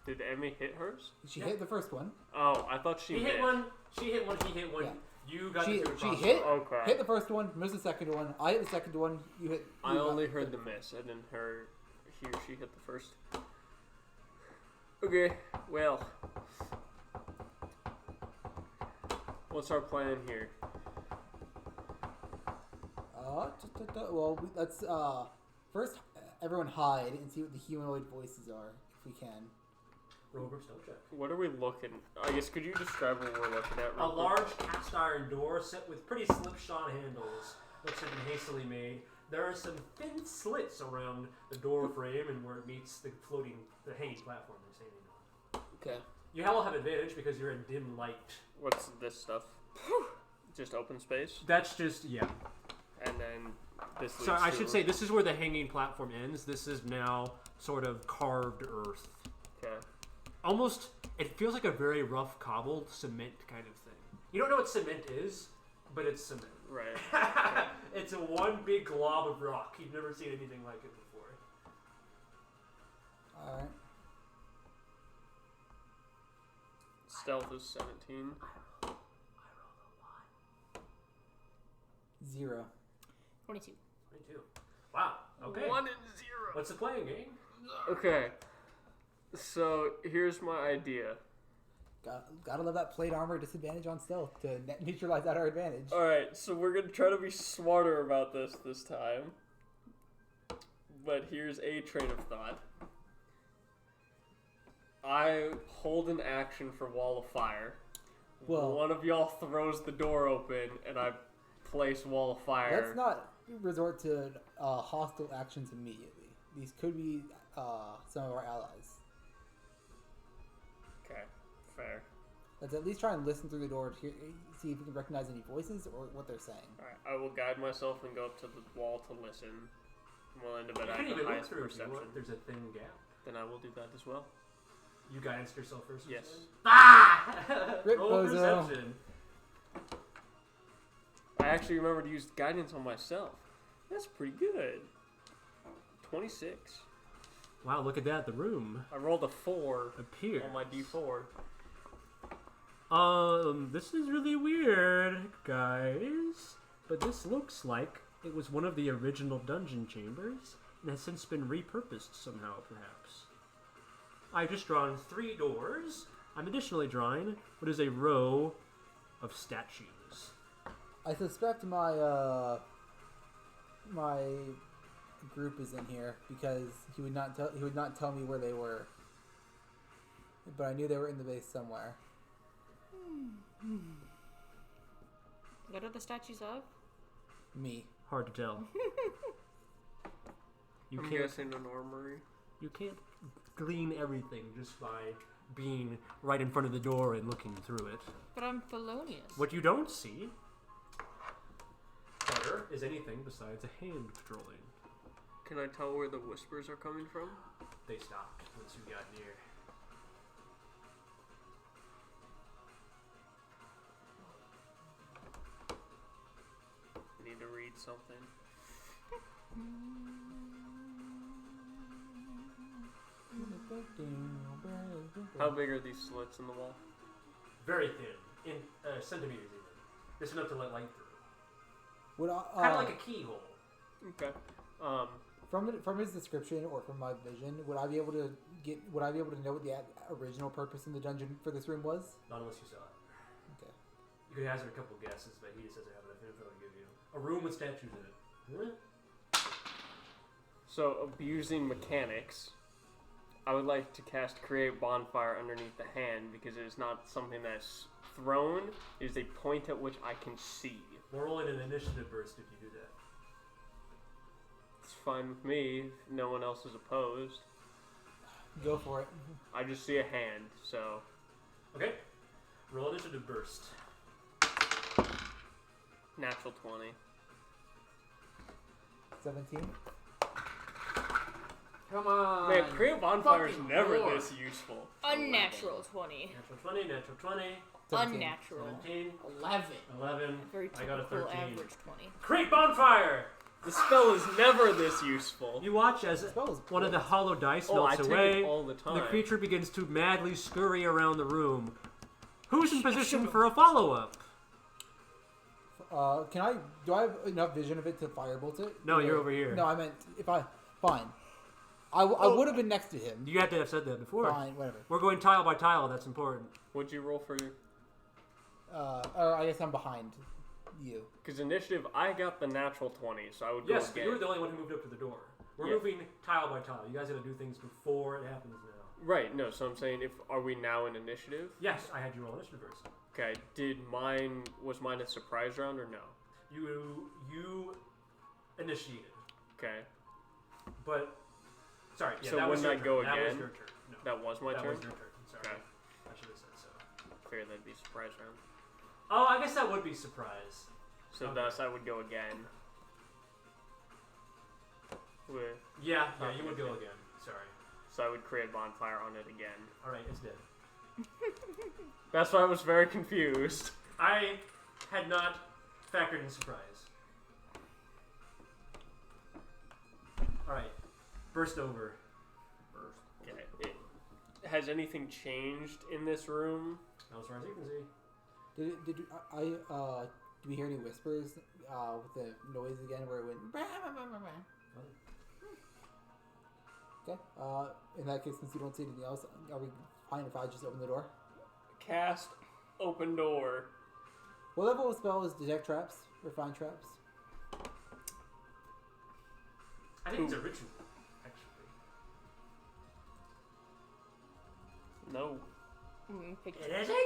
Did Emmy hit hers? She Yeah. hit the first one. Oh, I thought she He missed. hit one. She hit one. He hit one. Yeah. You got She the two across. hit Okay. hit the first one, missed the second one. I hit the second one. You hit. I you got only heard the miss. I didn't hear he or she hit the first. Okay, well. What's our plan here? Well, let's first everyone hide and see what the humanoid voices are, if we can. Roll a group stealth check. What are we looking? I guess could you describe what we're looking at? A real quick? large cast iron door set with pretty slipshod handles. Looks to have been hastily made. There are some thin slits around the door frame and where it meets the hanging platform they're standing on. Okay. You all have advantage because you're in dim light. What's this stuff? Just open space, That's just, yeah. and then this. So leads I to- should say this is where the hanging platform ends. This is now sort of carved earth. Okay. Almost, it feels like a very rough cobbled cement kind of thing. You don't know what cement is, but it's cement. Right. It's a one big glob of rock. You've never seen anything like it before. All right. Stealth is 17. 0. 22. 22. Wow. Okay. 1 and 0. What's the playing game? Okay. So here's my idea. Gotta love that plate armor disadvantage on stealth to neutralize that our advantage. Alright, so we're gonna try to be smarter about this time. But here's a train of thought. I hold an action for Wall of Fire. Well- One of y'all throws the door open, and I place Wall of Fire. Let's not resort to hostile actions immediately. These could be some of our allies. Okay, fair. Let's at least try and listen through the door to see if we can recognize any voices or what they're saying. Alright, I will guide myself and go up to the wall to listen. We'll end up You at can the even look highest through if you perception. want. There's a thin gap. Then I will do that as well. You guidance yourself first. you Yes. said? Ah! Rip Roll bozo. perception. I actually remember to use guidance on myself. That's pretty good. 26. Wow, look at that. The room I rolled a 4 appears. on my d4. This is really weird, guys. But this looks like it was one of the original dungeon chambers and has since been repurposed somehow, perhaps. I've just drawn 3 doors. I'm additionally drawing what is a row of statues. I suspect my my group is in here because he would not tell me where they were. But I knew they were in the base somewhere. What are the statues of? Me. Hard to tell. You I'm can't. guessing an armory. You can't glean everything just by being right in front of the door and looking through it. But I'm felonious. What you don't see is anything besides a hand patrolling. Can I tell where the whispers are coming from? They stopped once you got near. I need to read something. How big are these slits in the wall? Very thin, in centimeters even. Just enough to let light through. Would Kind of like a keyhole. Okay. from his description or from my vision, would I be able to know what the original purpose in the dungeon for this room was? Not unless you saw it. Okay. You could hazard a couple guesses, but he just doesn't have enough info to give you. A room with statues in it. So, abusing mechanics, I would like to cast Create Bonfire underneath the hand because it is not something that's thrown. It is a point at which I can see. We're rolling an initiative burst if you do that. It's fine with me if no one else is opposed. Go for it. I just see a hand, so... Okay. Roll initiative burst. Natural 20. 17. Come on. Man, Create Bonfire is Fucking never Lord. this useful. Unnatural 20. Natural 20, natural 20, 17. Unnatural. 17, 11. 11. Very I got a typical 13. average 20. Create bonfire! The spell is never this useful. You watch as Spell is one of the great. hollow dice Oh, I melts take away. it all the time. The creature begins to madly scurry around the room. Who's in position for a follow-up? Do I have enough vision of it to firebolt it? No, you're over here. No, I meant fine. I would have been next to him. You had to have said that before. Fine, whatever. We're going tile by tile. That's important. What'd you roll for your... Or I guess I'm behind you. Because initiative, I got the natural 20, so I would go Yes, but again. you were the only one who moved up to the door. We're Yeah. moving tile by tile. You guys got to do things before it happens now. Right, no, so I'm saying, are we now in initiative? Yes, I had you roll initiative first. Okay, was mine a surprise round or no? You initiated, Okay, but sorry. Yeah, So that was wouldn't your I go turn. That was again? your turn. No, that was my that turn? was your turn. Sorry, Okay. I should have said so. Figured that'd be a surprise round. Oh, I guess that would be surprise. So Okay. thus I would go again. Yeah, Oh, you would go okay. again. Sorry. So I would create bonfire on it again. All right, it's dead. That's why I was very confused. I had not factored in surprise. All right, burst over. Okay, has anything changed in this room? Not as far as you can see. Do we hear any whispers with the noise again where it went? Bah, bah, bah, bah, bah. Okay. In that case, since you don't see anything else, are we fine if I just open the door? Cast open door. What level of spell is detect traps or find traps? I think it's a ritual, actually. No. It isn't.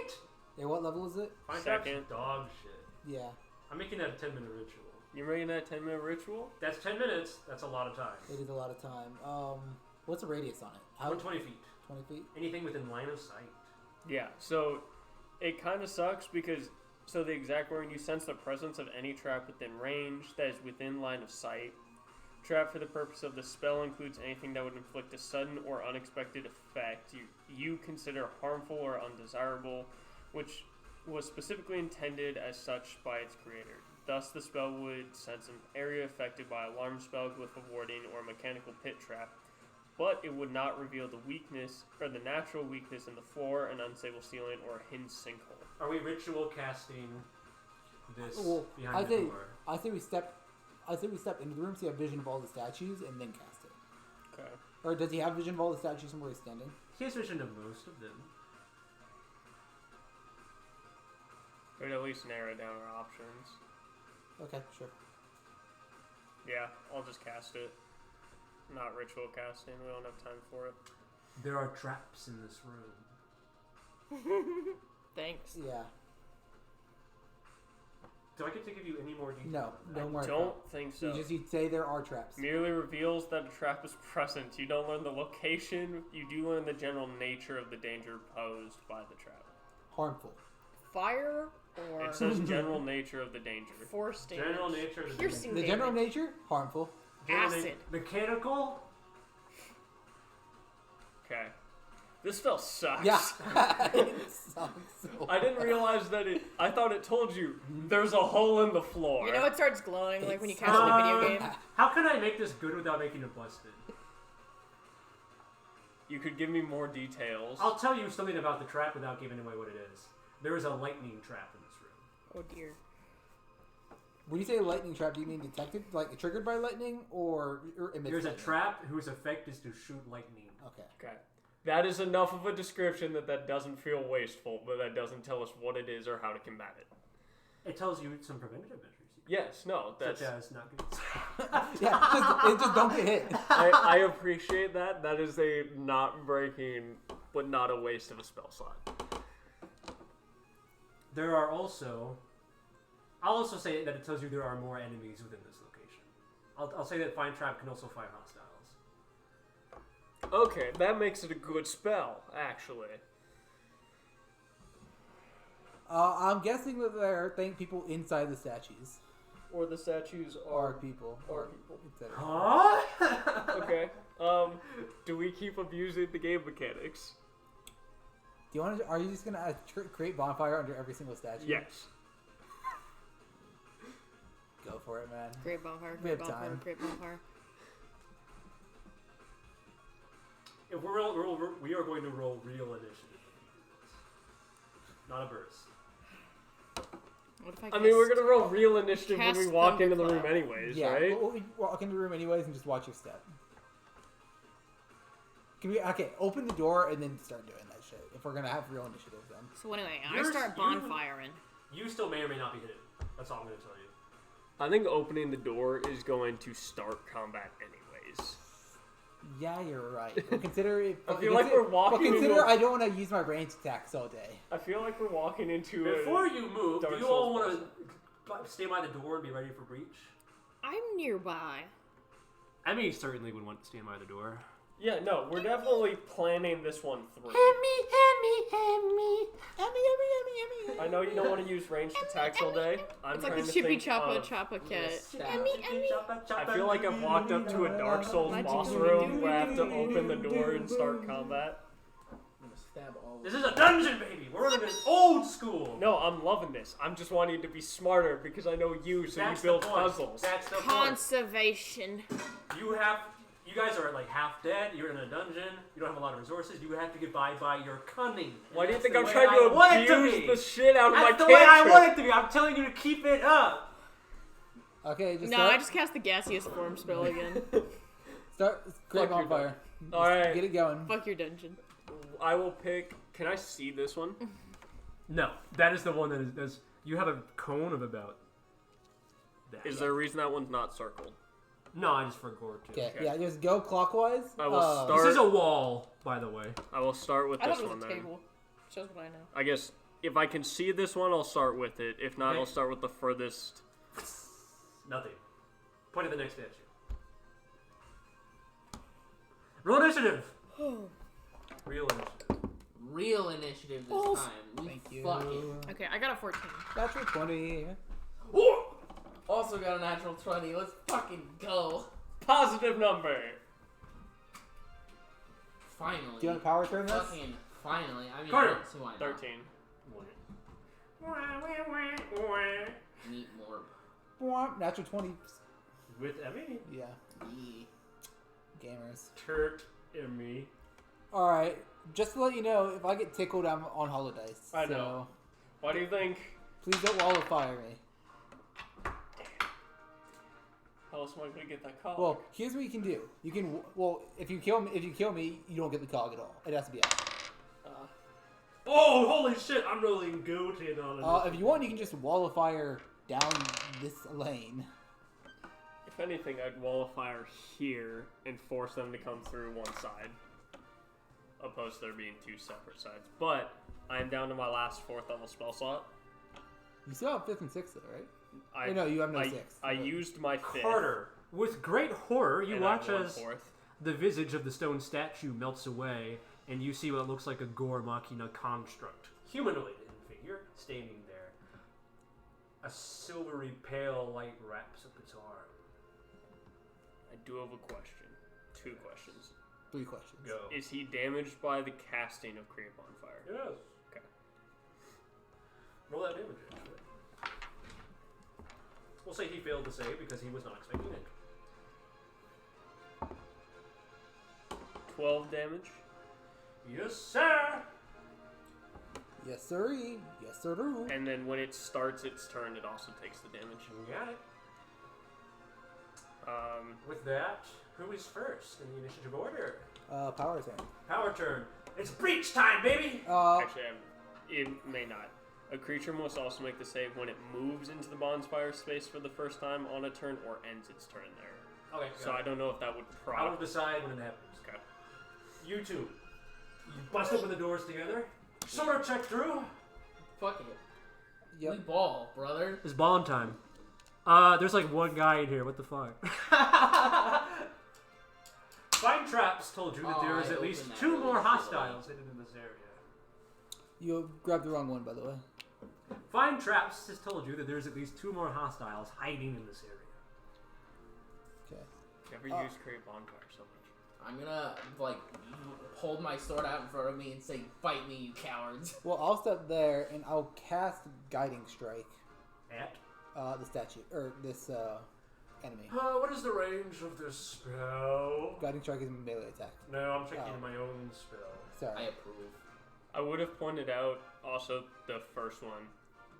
Yeah, what level is it? Find traps Second. is dog shit. Yeah, I'm making that a 10-minute ritual. You're making that 10-minute ritual? That's 10 minutes. That's a lot of time. it is a lot of time. What's the radius on it? How 20 feet? 20 feet? Anything within line of sight. Yeah, so it kind of sucks because, so the exact word, you sense the presence of any trap within range that is within line of sight. Trap for the purpose of the spell includes anything that would inflict a sudden or unexpected effect you consider harmful or undesirable, which was specifically intended as such by its creator. Thus, the spell would sense an area affected by alarm spell, glyph of warding, or mechanical pit trap, but it would not reveal the weakness or the natural weakness in the floor, an unstable ceiling, or a hidden sinkhole. Are we ritual casting this Well, behind the door? I think we step into the room so you have vision of all the statues and then cast it. Okay. Or does he have vision of all the statues from where he's standing? He has vision of most of them. We'd at least narrow down our options. Okay, sure. Yeah, I'll just cast it. Not ritual casting, we don't have time for it. There are traps in this room. Thanks. Yeah. Do I get to give you any more details? No more. I don't think so. You say there are traps. Merely reveals that a trap is present. You don't learn the location, you do learn the general nature of the danger posed by the trap. Harmful. Fire or It says general nature of the danger. force damage. General nature of the Piercing The general damage. nature, harmful. Acid. Mechanical? Okay. This spell sucks. Yeah. It sucks so I didn't realize that I thought it told you there's a hole in the floor. You know it starts glowing like when you cast it in a video game? How can I make this good without making it busted? You could give me more details. I'll tell you something about the trap without giving away what it is. There is a lightning trap in this room. Oh dear. When you say lightning trap, do you mean detected, like triggered by lightning, or emits There's a lightning? trap whose effect is to shoot lightning. Okay. Okay. That is enough of a description that doesn't feel wasteful, but that doesn't tell us what it is or how to combat it. It tells you some preventative measures. Yes, no, that's... Such as not good. Yeah, just don't get hit. I appreciate that. That is a not breaking, but not a waste of a spell slot. There are also... I'll also say that it tells you there are more enemies within this location. I'll say that Find Trap can also find hostiles. Okay, that makes it a good spell, actually. I'm guessing that there are people inside the statues. Or the statues Or people. Or people. Etc. Huh? Okay. Do we keep abusing the game mechanics? Do you want to? Are you just gonna create bonfire under every single statue? Yes. Go for it, man. Great bonfire, We great have bonfire, time. great bonfire. If we are going to roll real initiative. Not a burst. What if I mean, we're cast- gonna roll real initiative when we cast walk into the room Thunderclap. anyways, Yeah, right? we'll walk into the room anyways and just watch your step. Can we? Okay, open the door and then start doing that shit. If we're gonna have real initiative, then. So anyway, I Yours- start you- bonfiring. You still may or may not be hidden. That's all I'm going to tell you. I think opening the door is going to start combat anyways. Yeah, you're right. But consider it. I feel like we're walking But consider into a- I don't want to use my ranged attacks all day. I feel like we're walking into Before you move, do Dark you all Souls want to stay by the door and be ready for breach? I'm nearby. I mean, certainly would want to stand by the door. Yeah, no, we're definitely planning this one through. I know you don't want to use ranged attacks all day. I'm It's like trying the to chippy think choppa of- choppa cat. I feel like I've walked up to a Dark Souls Magic boss do room where I have to open the door and start combat. I'm gonna stab all of This you. is a dungeon, baby! We're running this old school! No, I'm loving this. I'm just wanting to be smarter because I know you, so That's you build the point. puzzles. That's the point. Conservation. You guys are like half dead, you're in a dungeon, you don't have a lot of resources, you have to get by your cunning. Why do you That's think the I'm way trying I want it to to abuse be. the shit out of That's my the way I cantrip? want it to be. I'm telling you to keep it up. Okay, just No, start. I just cast the gaseous form spell again. Start. Create Fuck you, bonfire. All right. Get it going. Fuck your dungeon. I will pick. Can I see this one? No, that is the one that is. You have a cone of about. That. Is there a reason that one's not circled? No, I just forgot to. Okay, yeah, just go clockwise. I will start- This is a wall, by the way. I will start with I this thought it one was a then. table. Shows what I know. I guess if I can see this one, I'll start with it. If not, Okay. I'll start with the furthest. Nothing. Point at the next statue. Roll initiative. Real initiative. Real initiative this Oh, time. We Thank you. fucking. Okay, I got a 14. Natural 20. Ooh! Also got a natural 20. Let's fucking go. Positive number. Finally. Do you want to power turn this? Fucking finally. I mean, Carter. I don't see why not. 13. Meat morb. Womp, natural 20. With Emmy? Yeah, Yee. gamers. Turt Emmy. Alright, just to let you know, if I get tickled, I'm on hollow dice. I so know. Why do you think? please don't wall of fire me. How else am I gonna get that call? Well, here's what you can do. You can if you kill me, you don't get the cog at all. It has to be out. Oh, holy shit! I'm rolling goated on it. If you want, you can just wall of fire down this lane. If anything, I'd wall a fire here and force them to come through one side, opposed to there being two separate sides. But I'm down to my last 4th level spell slot. You still have 5th and 6th, though, right? I no, you have no I, 6th. I used my 5th. Carter, with great horror, you and I watch have as 1/4. the visage of the stone statue melts away, and you see what looks like a Gore Machina construct. Humanoid in figure, standing there. A silvery pale light wraps up its arm. I do have a question. 2 questions. 3 questions. Go. Is he damaged by the casting of Create Bonfire? Yes. Okay. Roll that damage, actually. We'll say he failed to save because he was not expecting it. 12 damage. Yes, sir! Yes, sirree. Yes, sirroo. And then when it starts its turn, it also takes the damage. Got it. With that, who is first in the initiative order? Power turn. Power turn. It's breach time, baby! Actually, it may not. A creature must also make the save when it moves into the bonfire space for the first time on a turn or ends its turn there. Okay, So I don't know if that would I will prop. decide when it happens. Okay. You two. You bust open the doors together. Sword check through. Fuck it. Yep. We ball, brother. It's balling time. There's like one guy in here. What the fuck? Find Traps told you that there is I at least opened that 2 really more shitty. hostiles hidden in this area. You grabbed the wrong one, by the way. Find Traps has told you that there's at least 2 more hostiles hiding in this area. Okay. Never use create bonfire so much. I'm gonna, like, hold my sword out in front of me and say, fight me, you cowards. Well, I'll step there and I'll cast Guiding Strike. At? The statue. Or this, enemy. What is the range of this spell? Guiding Strike is melee attack. No, I'm checking my own spell. Sorry. I approve. I would have pointed out also the first one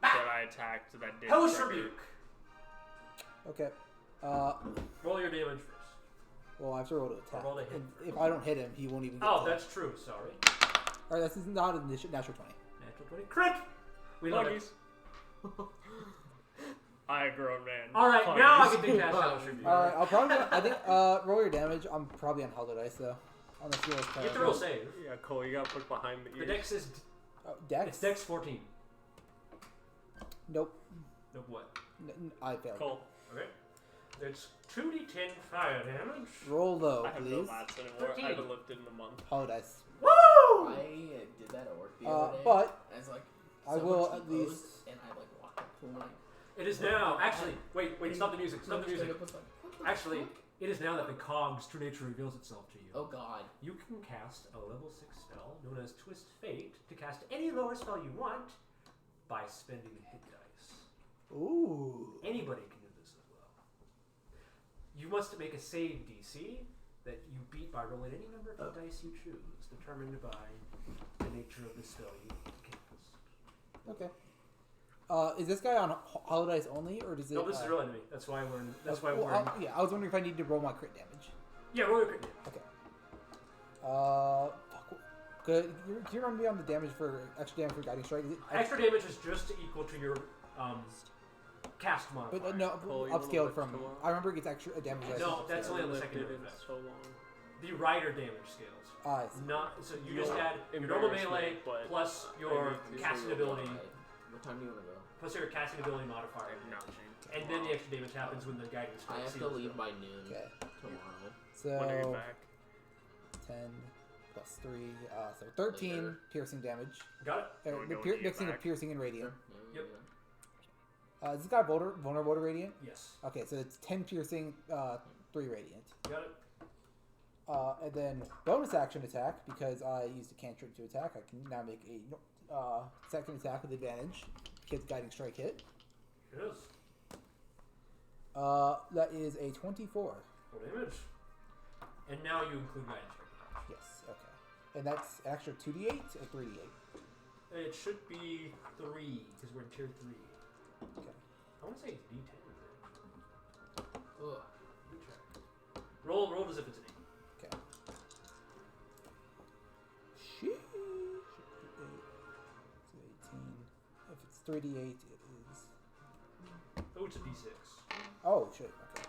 that I attacked that did. Hellish trigger. Rebuke. Okay. Roll your damage first. Well, I have to roll to attack. Roll to hit. And if I don't hit him, he won't even get Oh, to- that's true. Sorry. Alright, this is not a natural 20. Natural 20. Crit! We love it. Luggies. I a grown man. Alright, Puggies. now I get to cast Hellish Rebuke. Alright, I'll probably, I think, roll your damage. I'm probably on Hollow Dice, though. Unless you You have to roll save. Yeah, Cole, you got put behind the The ears. dex is... Dex? It's dex 14. Nope. Nope, what? I failed. Cole, Okay. It's 2d10 fire damage. Roll low, I have no please. mats anymore. I 13. haven't lifted in a month. Hollow Dice. Woo! I did that at work the other day. But I was like, I someone will T-posed, at least... And I, like, walked up to him, like... It is now... Actually, wait, stop the music. Stop the music. Like, what the Actually, fuck? it is now that the Cog's true nature reveals itself to you. Oh, God. You can cast a level 6 spell known as Twist Fate to cast any lower spell you want by spending hit dice. Ooh. Anybody can do this as well. You must make a save DC that you beat by rolling any number of hit dice you choose, determined by the nature of the spell you cast. Okay. Is this guy on Hollow Dice only, or does it... No, this is real enemy. That's why we're in... That's why well, we're in... yeah, I was wondering if I need to roll my crit damage. Yeah, roll your crit damage. Okay. Fuck. Can you remind me on the damage for... Extra damage for Guiding Strike? Is it Extra damage is just equal to your cast modifier. But no, Cole, you wanna upscaled look from... tomorrow? I remember it gets extra damage. No, that's only on the Lifted secondary in effect. so long. The rider damage scales. I see. Not so you Your just add your normal melee embarrassment, but plus I your need to casting roll ability, What time do you want to go? plus your casting ability modifier, Not changed. and then the extra damage happens when the guiding I strike have to seals leave them. by noon Okay. tomorrow. When are you So... back? 10 plus 3, so 13 Later. piercing damage. Got it. Wanna go when you get Mixing of back? piercing and radiant. Yep. Is this guy vulnerable to radiant? Yes. Okay, so it's 10 piercing, 3 radiant. Got it. And then bonus action attack, because I used a cantrip to attack, I can now make a second attack with advantage. Kids Guiding Strike hit. It is. That is a 24. Full damage. And now you include guiding strike. Yes, okay. And that's an extra 2d8 or 3d8? It should be 3 because we're in tier 3. Okay. I want to say it's D10. Ugh. Let me check. Roll as if it's an 8. Okay. Sheesh. 18. If it's 3d8, it is... Oh, it's a D6. Oh, shit. Okay.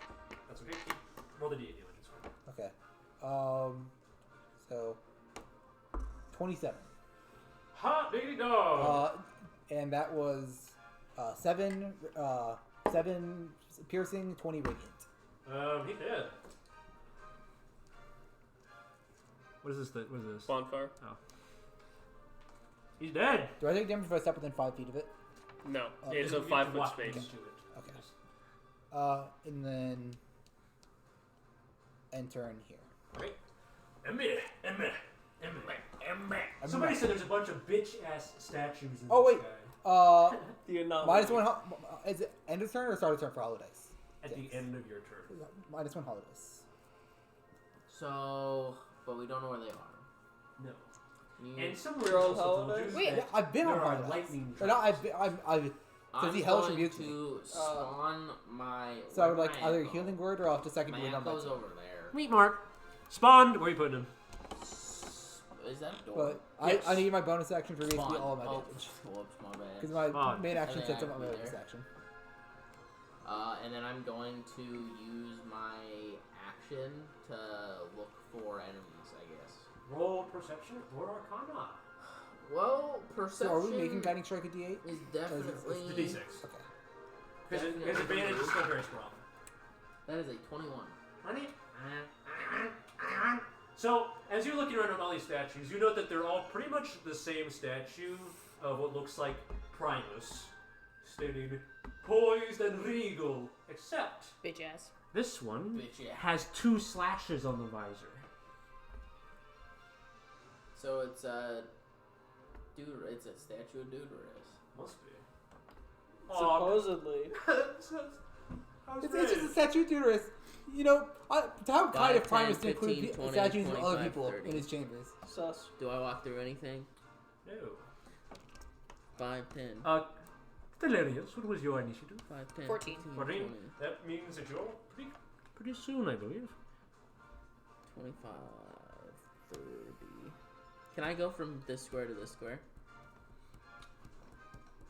That's okay. Roll the D8 damage. It's fine. Okay. So 27. Hot diggity dog. And that was 7 piercing, 20 radiant. He did. What is this? What is this? Bonfire? He's dead. Do I take damage if I step within 5 feet of it? No, Okay. it's a You can 5 foot walk space. into it. Okay. Yes. And then enter in here. Okay. Somebody said there's a bunch of bitch ass statues in Oh, this wait. guy. The anomaly. Minus 1. Is it end of turn or start of turn for Hollow Dice? At the end of your turn. Minus 1 Hollow Dice. So, but we don't know where they are. No. And somewhere You're on also told holiday? you Wait. that Yeah, I've been there on are Holidays. lightning But no, traps. I've I'm he hellish going rebuked me. to spawn my. So I would where's like my either ammo? healing word or I'll have to second My word on that. ammo's over there. Meet Mark. Spawned. Where are you putting him? Is that a door? But Yes. I need my bonus action for basically Spawn. all of my Oh, damage. whoops, my bad. Because my Spawn. main action And then sets up I my can be bonus there. action. And then I'm going to use my action to look for enemies, I guess. Roll perception or arcana. Well, perception So are we making Guiding Strike a D8? is The definitely... d6. Okay. Because his advantage is still very strong. That is a 21. Honey? So, as you're looking around at all these statues, you note that they're all pretty much the same statue of what looks like Primus, standing poised and regal, except Bitch ass. This one Bitch, yeah. has 2 slashes on the visor. So it's a... It's a statue of Deuterus. must be. Supposedly. It's just a statue of Deuterus. You know, to have kind 5, of Primus 10, to include 15, 20, statues of other 25, people 30. in his chambers. Sus. Do I walk through anything? No. 5, 10. Delirious, what was your initiative? 5, 10. 14. 15, 14? 20, That means that you're pretty. Pretty soon, I believe. 25, 30. Can I go from this square to this square?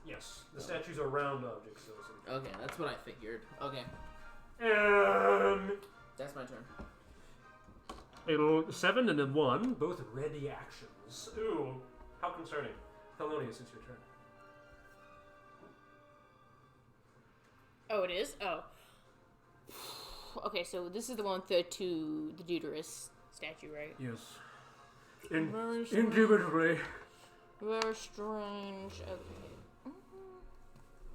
Yes, the statues are round objects. So Okay, that's what I figured. Okay, that's my turn. It'll 7 and then 1. both ready actions. Ooh, how concerning. Thelonious, it's your turn. Oh, it is? Oh. Okay, so this is the one with the Deuterus statue, right? Yes. Very strange. Indubitably. Very strange. Okay.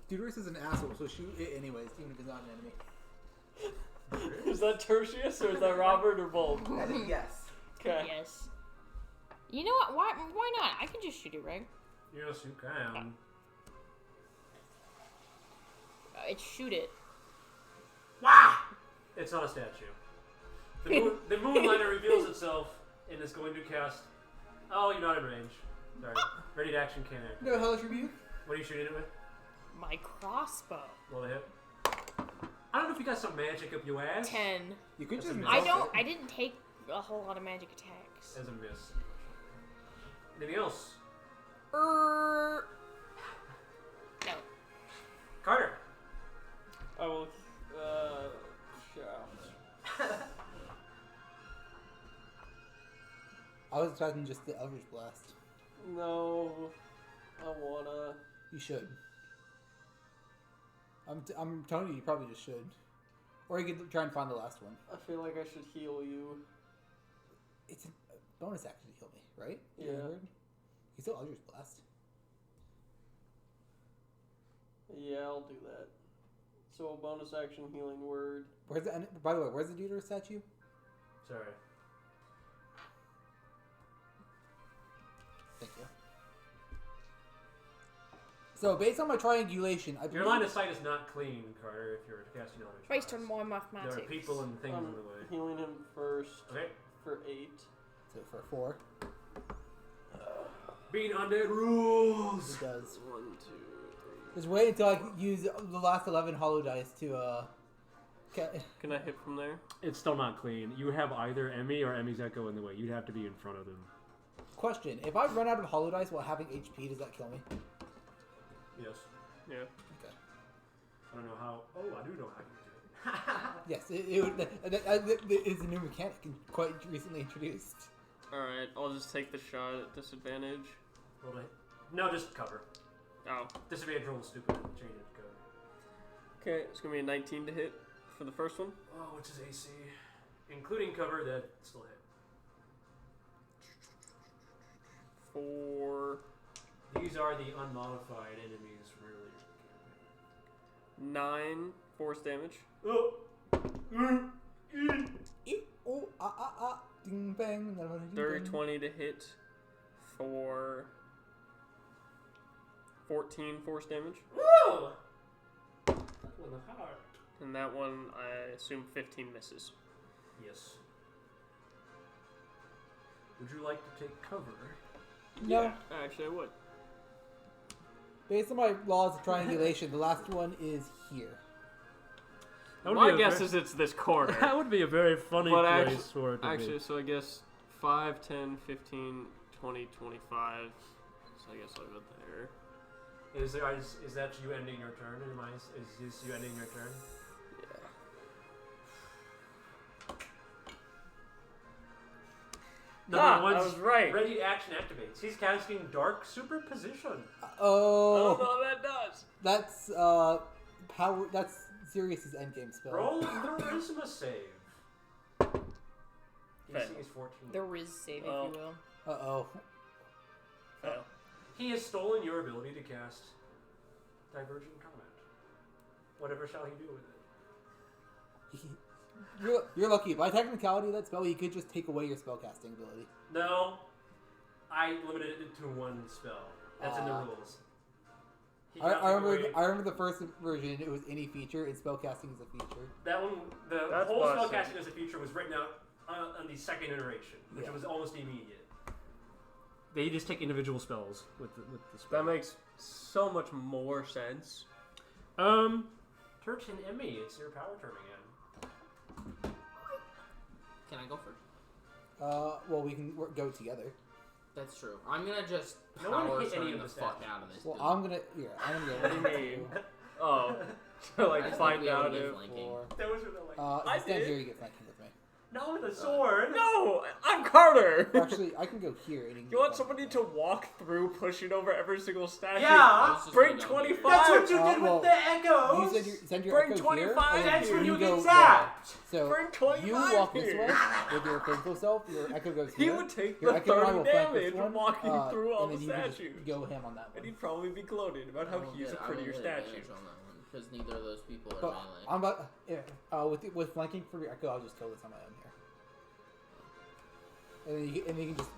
Deuterus is an asshole, so shoot it anyways, even if it's not an enemy. Is that Tertious or is that Robert or both? I think yes. Okay. Yes. You know what? Why not? I can just shoot it, right? Yes, you can. It's shoot it. Wah! It's not a statue. The moonliner reveals itself and is going to cast. Oh, you're not in range. Sorry. Ready to action can't act. No hellish rebuke. What are you shooting it with? My crossbow. Roll the hit. I don't know if you got some magic up your ass. 10. You could That's just. a I miss. don't. I didn't take a whole lot of magic attacks. As a miss. Anything else? No. Carter. I will. Shout. I was expecting just the Eldritch Blast. No. I wanna. You should. I'm telling you, you probably just should. Or you could try and find the last one. I feel like I should heal you. It's a bonus action to heal me, right? Yeah. You still Eldritch Blast. Yeah, I'll do that. So a bonus action healing word. Where's the? By the way, where's the Deuterus statue? Sorry. Thank you. So based on my triangulation, I Your believe line of sight is not clean, Carter, if you're casting Eldritch Based Blast. on my There mathematics. are people and things I'm in the way. healing him first Okay. for 8. so for 4. Being undead rules! It does. 1, 2, 3. Just wait until I use the last 11 hollow dice to Can I hit from there? It's still not clean. You have either Emmy or Emmy's Echo in the way. You'd have to be in front of them. Question: if I run out of hollow dice while having HP, does that kill me? Yes. Yeah. Okay. I don't know how. Oh, I do know how you do it. Yes, it would. It is a new mechanic and quite recently introduced. Alright, I'll just take the shot at disadvantage. Roll it. No, just cover. Oh. Disadvantage roll is stupid. Change it to cover. Okay, it's gonna be a 19 to hit for the first one. Oh, which is AC. Including cover, that still hit. 4, These are the unmodified enemies from earlier in 9 force damage. the campaign. Oh, ding bang. Dirty 20 to hit for 14 force damage. Whoa! That one hard. And that one, I assume 15 misses. Yes. Would you like to take cover? No. Yeah, actually, I would. Based on my laws of triangulation, the last one is here. That would My be a guess very- is it's this corner. That would be a very funny But place for it to Actually, be. so I guess 5, 10, 15, 20, 25. So I guess I'll go there. Is that you ending your turn? Is this you ending your turn? Ah, Number I one's was right. ready action activates. He's casting Dark Superposition. I Oh, don't know what that does. that's power. That's Sirius's endgame spell. Roll Charisma save. Fail. DC is 14. The Riz save, Well. if you will. Uh-oh. Fail. He has stolen your ability to cast Divergent Comment. Whatever shall he do with it? You're lucky. By technicality of that spell, he could just take away your spellcasting ability. No, I limited it to one spell. That's in the Ah. rules. He I cannot take remember. away- I remember the first version. It was any feature, and spellcasting is a feature. that one. The That's whole busted. spellcasting as a feature was written out on the second iteration, which Yeah. was almost immediate. They just take individual spells with the spell. That makes so much more sense. Tertious and Emmy, it's your power turn again. Can I go first? Well, we can go together. That's true. I'm gonna just No one power hit any turn of the the fuck stats. out of this. Well, dude. I'm gonna. Here, I'm gonna What do you go. mean? Oh, to I like just find like being able out to get if. flanking. Four. That was really like. If I you stand did. here, you get flanking with me. Not with a sword. No, I'm Carter. Actually, I can go here. And You want somebody to walk through, pushing over every single statue? Yeah. Let's just Bring go down here. 25. That's what you did well, with the echoes. You send your Bring echo 25 here, and That's then when you go get there. zapped. So Bring 25 you walk this here. way with your physical self. Your echo goes He here. would take Your the echo and I will 30 flank this damage one, of walking through all and the then you can statues. just go ham on that And one. he'd probably be gloated about how he's a prettier statue. On that one, because neither of those people are But melee. I'm about with flanking for your echo. I'll just kill this on my own here. And then you can just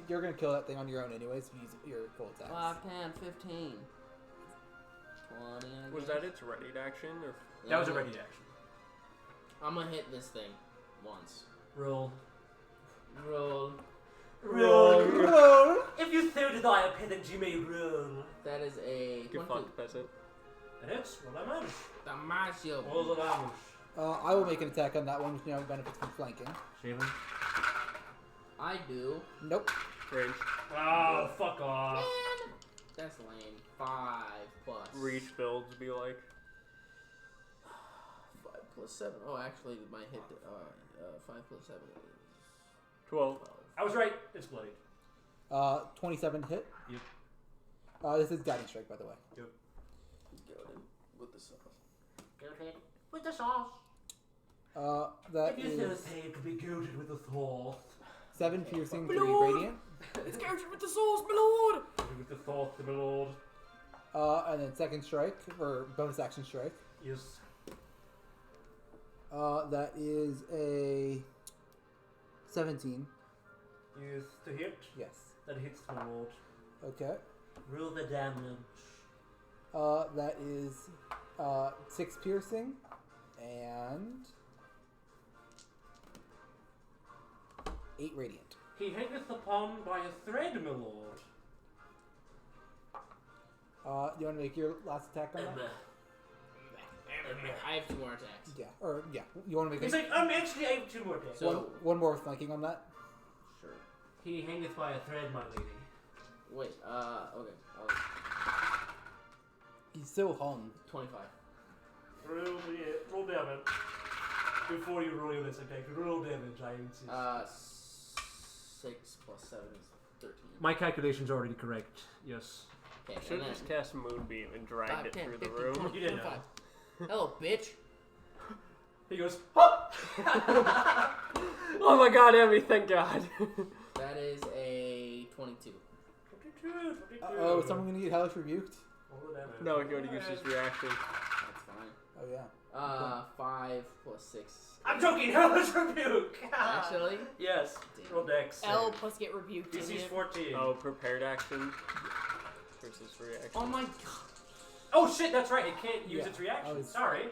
you're gonna kill that thing on your own anyways. If you use your full attacks. 5, 10, 15, 20. I Was guess. that its ready action? Or That was a ready action. I'm gonna hit this thing once. Roll. Roll. Roll. If you third thy appendage, you may roll. That is a get 22. fucked, peasant. And it's roll damage. Damasio. Roll the damage. I will make an attack on that one, which benefits from flanking. Shaven. I do. Nope. Range. Oh, fuck off. That's lame. 5 plus. Reach builds be like. 5 plus 7. Oh, actually, my hit. 5 plus 7 is 12. 12. I was right. It's bloodied. 27 hit. Yep. This is guiding strike, by the way. Go ahead with the sauce. Go ahead with the sauce. That If you still is say to be goaded with a thought. 7 piercing, 3 Lord. radiant. It's captured with the sauce, my lord! With the thought, my lord. And then second strike, or bonus action strike. Yes. That is a 17. Yes, to hit. Yes. That hits my lord. Okay. Roll the damage. That is 6 piercing and 8 radiant. He hangeth upon by a thread, my lord. You want to make your last attack on that? I have 2 more attacks. Yeah. Or yeah, you want to make He's it like, actually, I have 2 more attacks. So- one more flanking on that. Sure. He hangeth by a thread, my lady. Wait, okay. He's so hung. 25. Roll damage. Before you roll your this attack, roll damage, I insist. 6 plus 7 is 13. My calculation's already correct. Yes. Okay, Should have just cast Moonbeam and dragged 5, it 10, through the 15, room. 20, You didn't 25. Hello, bitch. He goes, Oh my god, Emmy, thank god. That is a 22. 22. Oh, is someone gonna get hellish rebuked? Roll the damage. No, he would use his reaction. That's fine. Oh yeah. 5 plus 6. I'm joking, hellish rebuke! Actually? Yes. Damn. Roll dex. L plus get rebuked. DC's idiot. 14. Oh, prepared action versus reaction. Oh my god. Oh shit, that's right, it can't use Yeah. its reaction. Oh, it's- Sorry.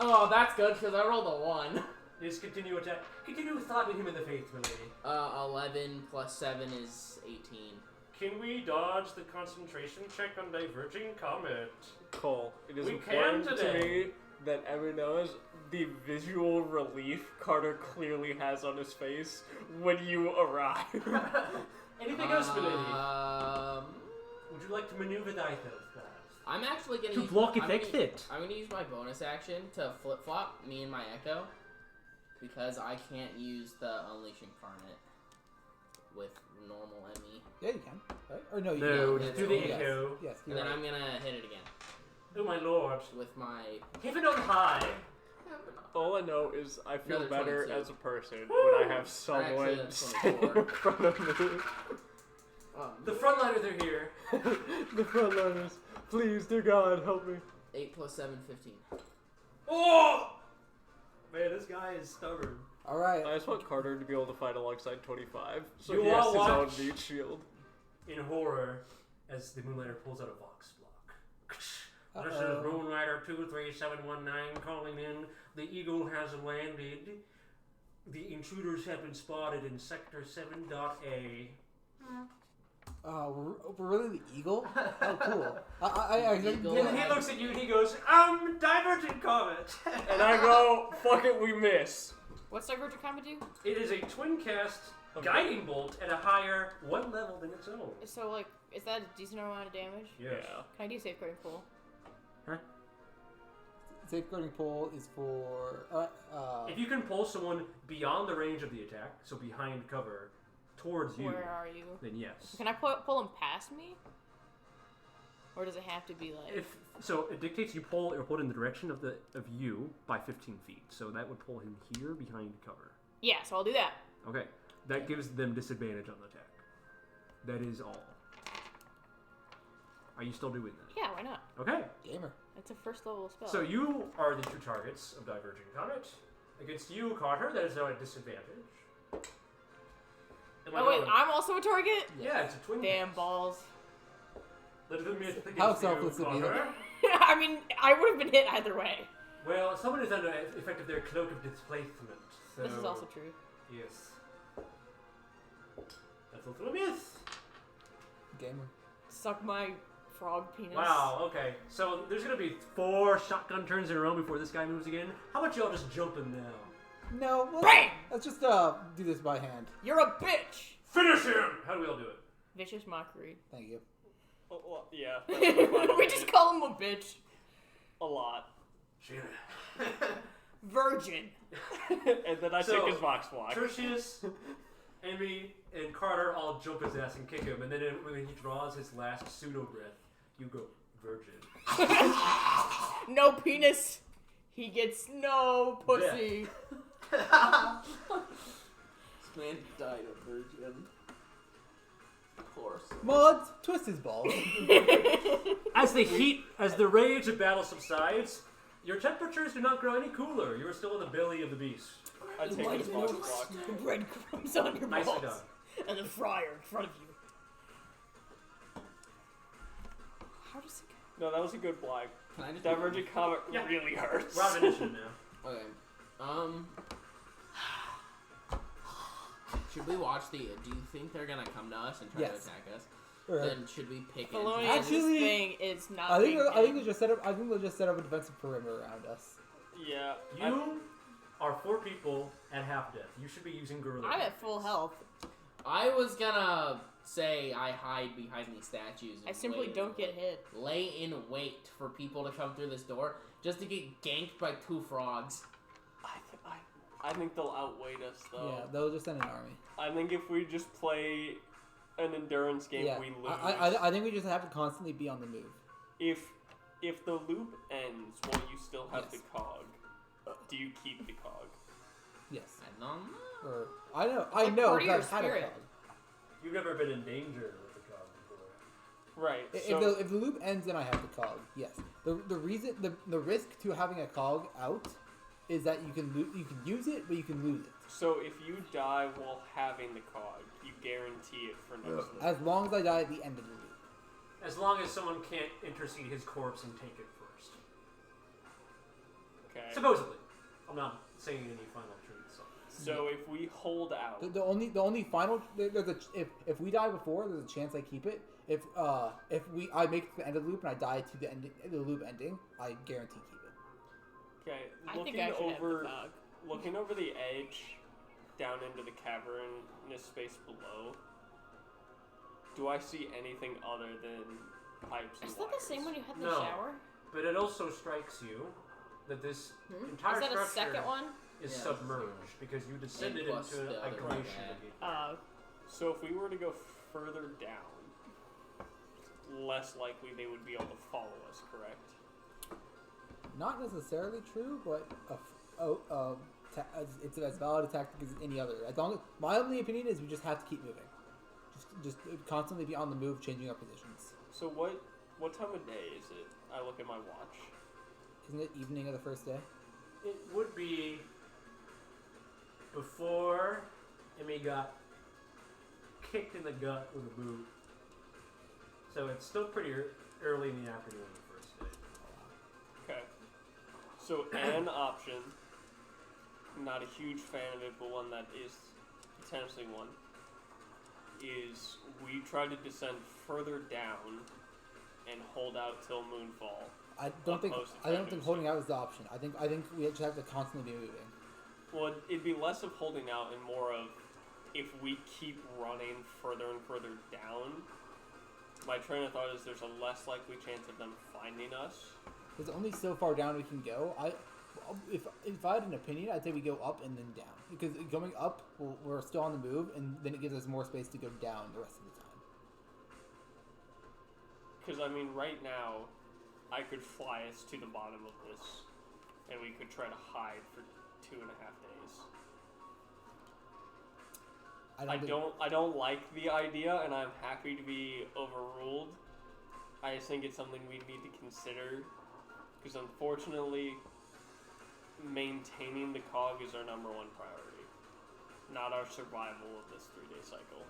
Oh, that's good because I rolled a 1. Just continue Continue slapping him in the face, my lady. 11 plus 7 is 18. Can we dodge the concentration check on Diverging Comet? Cole, it is We important can to today. me that Emmy knows the visual relief Carter clearly has on his face when you arrive. Anything else, Milady? Would you like to maneuver thyself, perhaps? I'm actually gonna To use, block I'm effect gonna, it. I'm gonna use my bonus action to flip flop me and my Echo because I can't use the Unleash Incarnate with normal ME. Yeah, you can. Right? Or no, you No, can. just do the Yes. echo. Yes, And you're then right. I'm gonna hit it again Oh my lord. with my. Heaven on high. All I know is I feel Another better 22. as a person when I have someone Actually, that's standing 24. in front of me. The frontliners are here. The frontliners, please, dear God, help me. 8 plus 7, 15. Oh! Man, this guy is stubborn. All right. I just want Carter to be able to fight alongside 25, so You he has all his own watch. meat shield. In horror, as the Moonlighter pulls out a Vox block. This is Uh-oh. Moonlighter 23719 calling in. The Eagle has landed. The intruders have been spotted in Sector 7.A. We're really the eagle? Oh, cool. I Eagle. And he looks at you and he goes, Divergent Comet! And I go, fuck it, we miss. What's Divergent Comet do? It is a twin cast guiding bolt at a higher 1 level than its own. So, like, is that a decent amount of damage? Yes. Yeah. Can I do safeguarding pull? Safeguarding pole is for. If you can pull someone beyond the range of the attack, so behind cover, towards you, Where are you? then yes. Can I pull him past me? Or does it have to be like... So it dictates you pull or put in the direction of you by 15 feet. So that would pull him here behind cover. Yeah, so I'll do that. Okay, that gives them disadvantage on the attack. That is all. Are you still doing that? Yeah, why not? Okay. Gamer. It's a first level spell. So you are the two targets of Diverging Comet. Against you, Carter, that is now at disadvantage. And Oh wait, I'm also a target? yeah, it's a twin. Damn cast. balls. Legitimate against How you, selfless of you. Carter. I mean, I would have been hit either way. Well, someone is under effect of their cloak of displacement. So This is also true. yes. That's also a miss. Gamer. Suck my frog penis. Wow, okay. So there's gonna be 4 shotgun turns in a row before this guy moves again. How about y'all just jump him now? No, Bang! let's just do this by hand. You're a bitch! Finish him! How do we all do it? Vicious mockery. Thank you. Oh, well, yeah. That's what I'm fine We with just it. call him a bitch. A lot. Virgin. And then I So, take his Vox block. Tertious, Amy, and Carter all jump his ass and kick him, and then when he draws his last pseudo breath, you go virgin. No penis. He gets no pussy. This man died a virgin. Of course. Mods, twist his balls. As the rage of battle subsides, your temperatures do not grow any cooler. You are still in the belly of the beast. I take his Vox block. The breadcrumbs on your balls. Nicely done. And the fryer in front of you. How does it go? No, that was a good block. Can I just Divergent Comet Yeah. really hurts. We're out of initiative now. Okay. Should we watch the? Do you think they're gonna come to us and try Yes. to attack us? Or- Then should we pick Felonious entries? Actually, thing is not. I think being I think paid. they just set up. I think they'll just set up a defensive perimeter around us. Yeah. You are 4 people at half death. You should be using gorilla. I'm at full health. I was gonna say I hide behind these statues. And I simply wait- don't get hit. Lay in wait for people to come through this door just to get ganked by 2 frogs. I think they'll outweigh us, though. Yeah, they'll just send an army. I think if we just play an endurance game, Yeah, we lose. I think we just have to constantly be on the move. If the loop ends while you still have Yes. the cog, do you keep the cog? Yes. I don't know. Or I know. Like part of your I've had a spirit. cog. You've never been in danger with the cog before. Right. If So the loop ends, then I have the cog. Yes. The reason the risk to having a cog out is that you can use it, but you can lose it. so if you die while having the cog, you guarantee it for next loop. As long as I die at the end of the loop. As long as someone can't intercede his corpse and take it first. Okay. Supposedly. I'm not saying any final truths on this. So if we hold out, The only final if we die before, there's a chance I keep it. If I make it to the end of the loop and I die to the end the loop ending, I guarantee keep it. okay, I think looking I should have the over cog. looking over the edge down into the cavernous space below, do I see anything other than pipes and Is that the wires? same one you had in the No. shower? But it also strikes you that this Hmm? entire Is that a structure second one? is Yeah, submerged because you descended And plus into the a other one, glacier. yeah. So if we were to go further down, less likely they would be able to follow us, correct? Not necessarily true, but it's as valid a tactic as any other. As long as, my only opinion is we just have to keep moving. Just constantly be on the move, changing our positions. So what time of day is it? I look at my watch. Isn't it evening of the first day? It would be before Emmy got kicked in the gut with a boot. So it's still pretty early in the afternoon of the first day. Okay. So an option, not a huge fan of it, but one that is potentially one, is we try to descend further down and hold out till moonfall. I don't think Post-effective holding out is the option. I think we just have to constantly be moving. Well, it'd be less of holding out and more of if we keep running further and further down. My train of thought is there's a less likely chance of them finding us. There's only so far down we can go. If I had an opinion, I'd say we go up and then down. Because going up, we're still on the move, and then it gives us more space to go down the rest of the time. Because, I mean, right now, I could fly us to the bottom of this, and we could try to hide for 2.5 days. I don't like the idea, and I'm happy to be overruled. I just think it's something we need to consider, because unfortunately, maintaining the cog is our number one priority, not our survival of this 3-day cycle.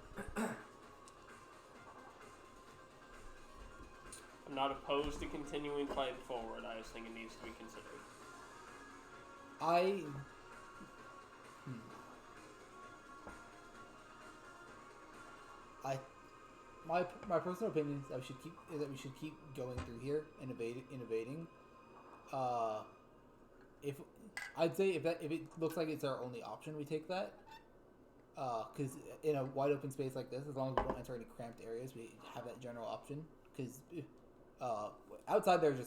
I'm not opposed to continuing fighting forward. I just think it needs to be considered. My personal opinion is that we should keep going through here and innovating. If I'd say if it looks like it's our only option, we take that. Because in a wide open space like this, as long as we don't enter any cramped areas, we have that general option. Because outside there it's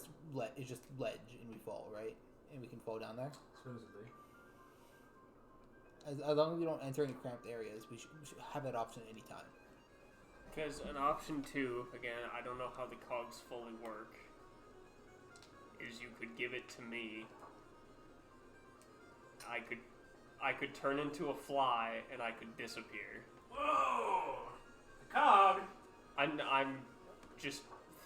just ledge and we fall, right? And we can fall down there. Supposedly. As long as we don't enter any cramped areas, we should have that option at any time. Because an option 2, again, I don't know how the cogs fully work, is you could give it to me. I could turn into a fly and I could disappear. Whoa! The cog! I'm just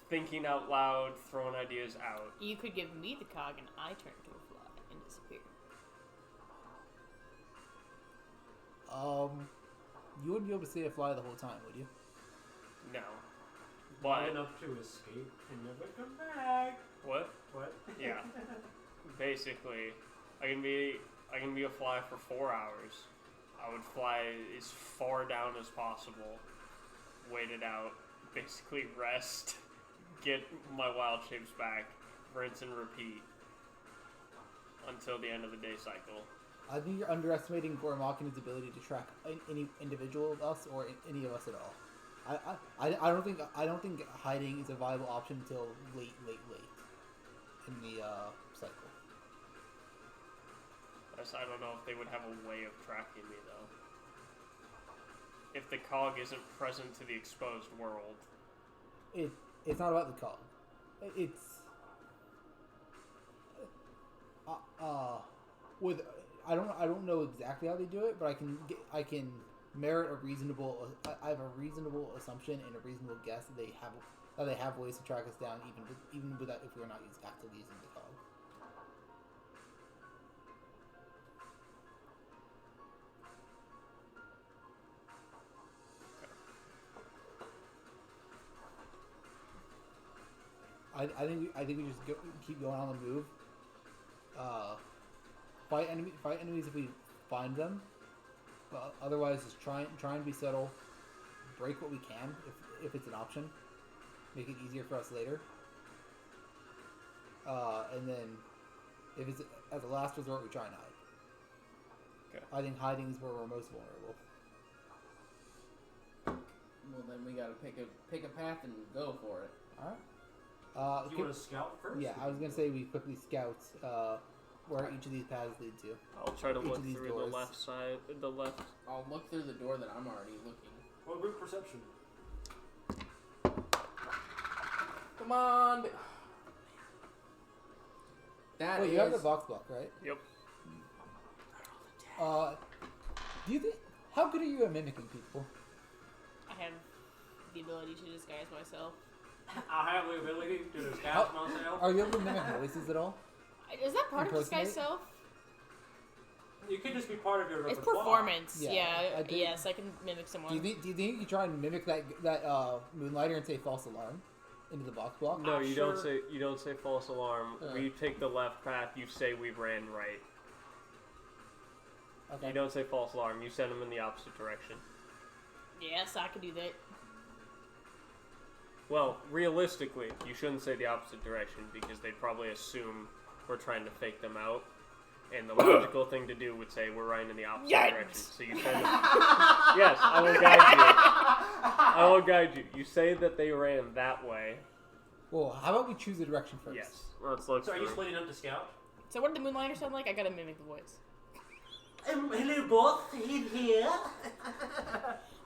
thinking out loud, throwing ideas out. You could give me the cog and I turn into a fly and disappear. You wouldn't be able to stay a fly the whole time, would you? No. Wide But, enough to escape and never come back. what? What? Yeah. Basically, I can be a fly for 4 hours. I would fly as far down as possible, wait it out, basically rest, get my wild shapes back, rinse and repeat until the end of the day cycle. I think you're underestimating Gormakin's ability to track any individual of us or any of us at all. I don't think hiding is a viable option until late in the cycle. I don't know if they would have a way of tracking me though. If the cog isn't present to the exposed world. It's not about the cog. It's with I don't know exactly how they do it, but I can merit a reasonable. I have a reasonable assumption and a reasonable guess that they have ways to track us down even without if we're not actively using the cog. I think we just keep going on the move. Fight enemies if we find them, But otherwise, just try and be subtle. Break what we can if it's an option. Make it easier for us later. And then, if it's as a last resort, we try and hide. Okay. I think hiding is where we're most vulnerable. Well, then we gotta pick a path and go for it. All right. You want to scout first? Yeah, I was gonna say we quickly scout where each of these paths lead to. I'll try to Each look of these through doors. the left side, the left. I'll look through the door that I'm already looking. Well, group perception. Come on. That Wait, is. you have the vox block, right? Yep. Do you think? How good are you at mimicking people? I have the ability to disguise myself. I have the ability to disguise myself. Are you able to mimic voices at all? Is that part of disguise Impersonate? self? You can just be part of your It's repertoire. performance. Yeah, Yeah. I do- Yes, I can mimic someone. Do you think you try and mimic that Moonlighter and say false alarm into the vox block? No, you don't sure. say false alarm. We take the left path. You say we ran right. Okay. You don't say false alarm. You send them in the opposite direction. Yes, I can do that. Well, realistically, you shouldn't say the opposite direction because they'd probably assume we're trying to fake them out. And the logical thing to do would say we're running in the opposite direction. So you send them. Yes, I will guide you. I will guide you. You say that they ran that way. Well, how about we choose a direction first? Yes. Let's look So are you through. splitting up to scout? So what did the Moonlighter sound like? I gotta mimic the voice. Hello, both. In here.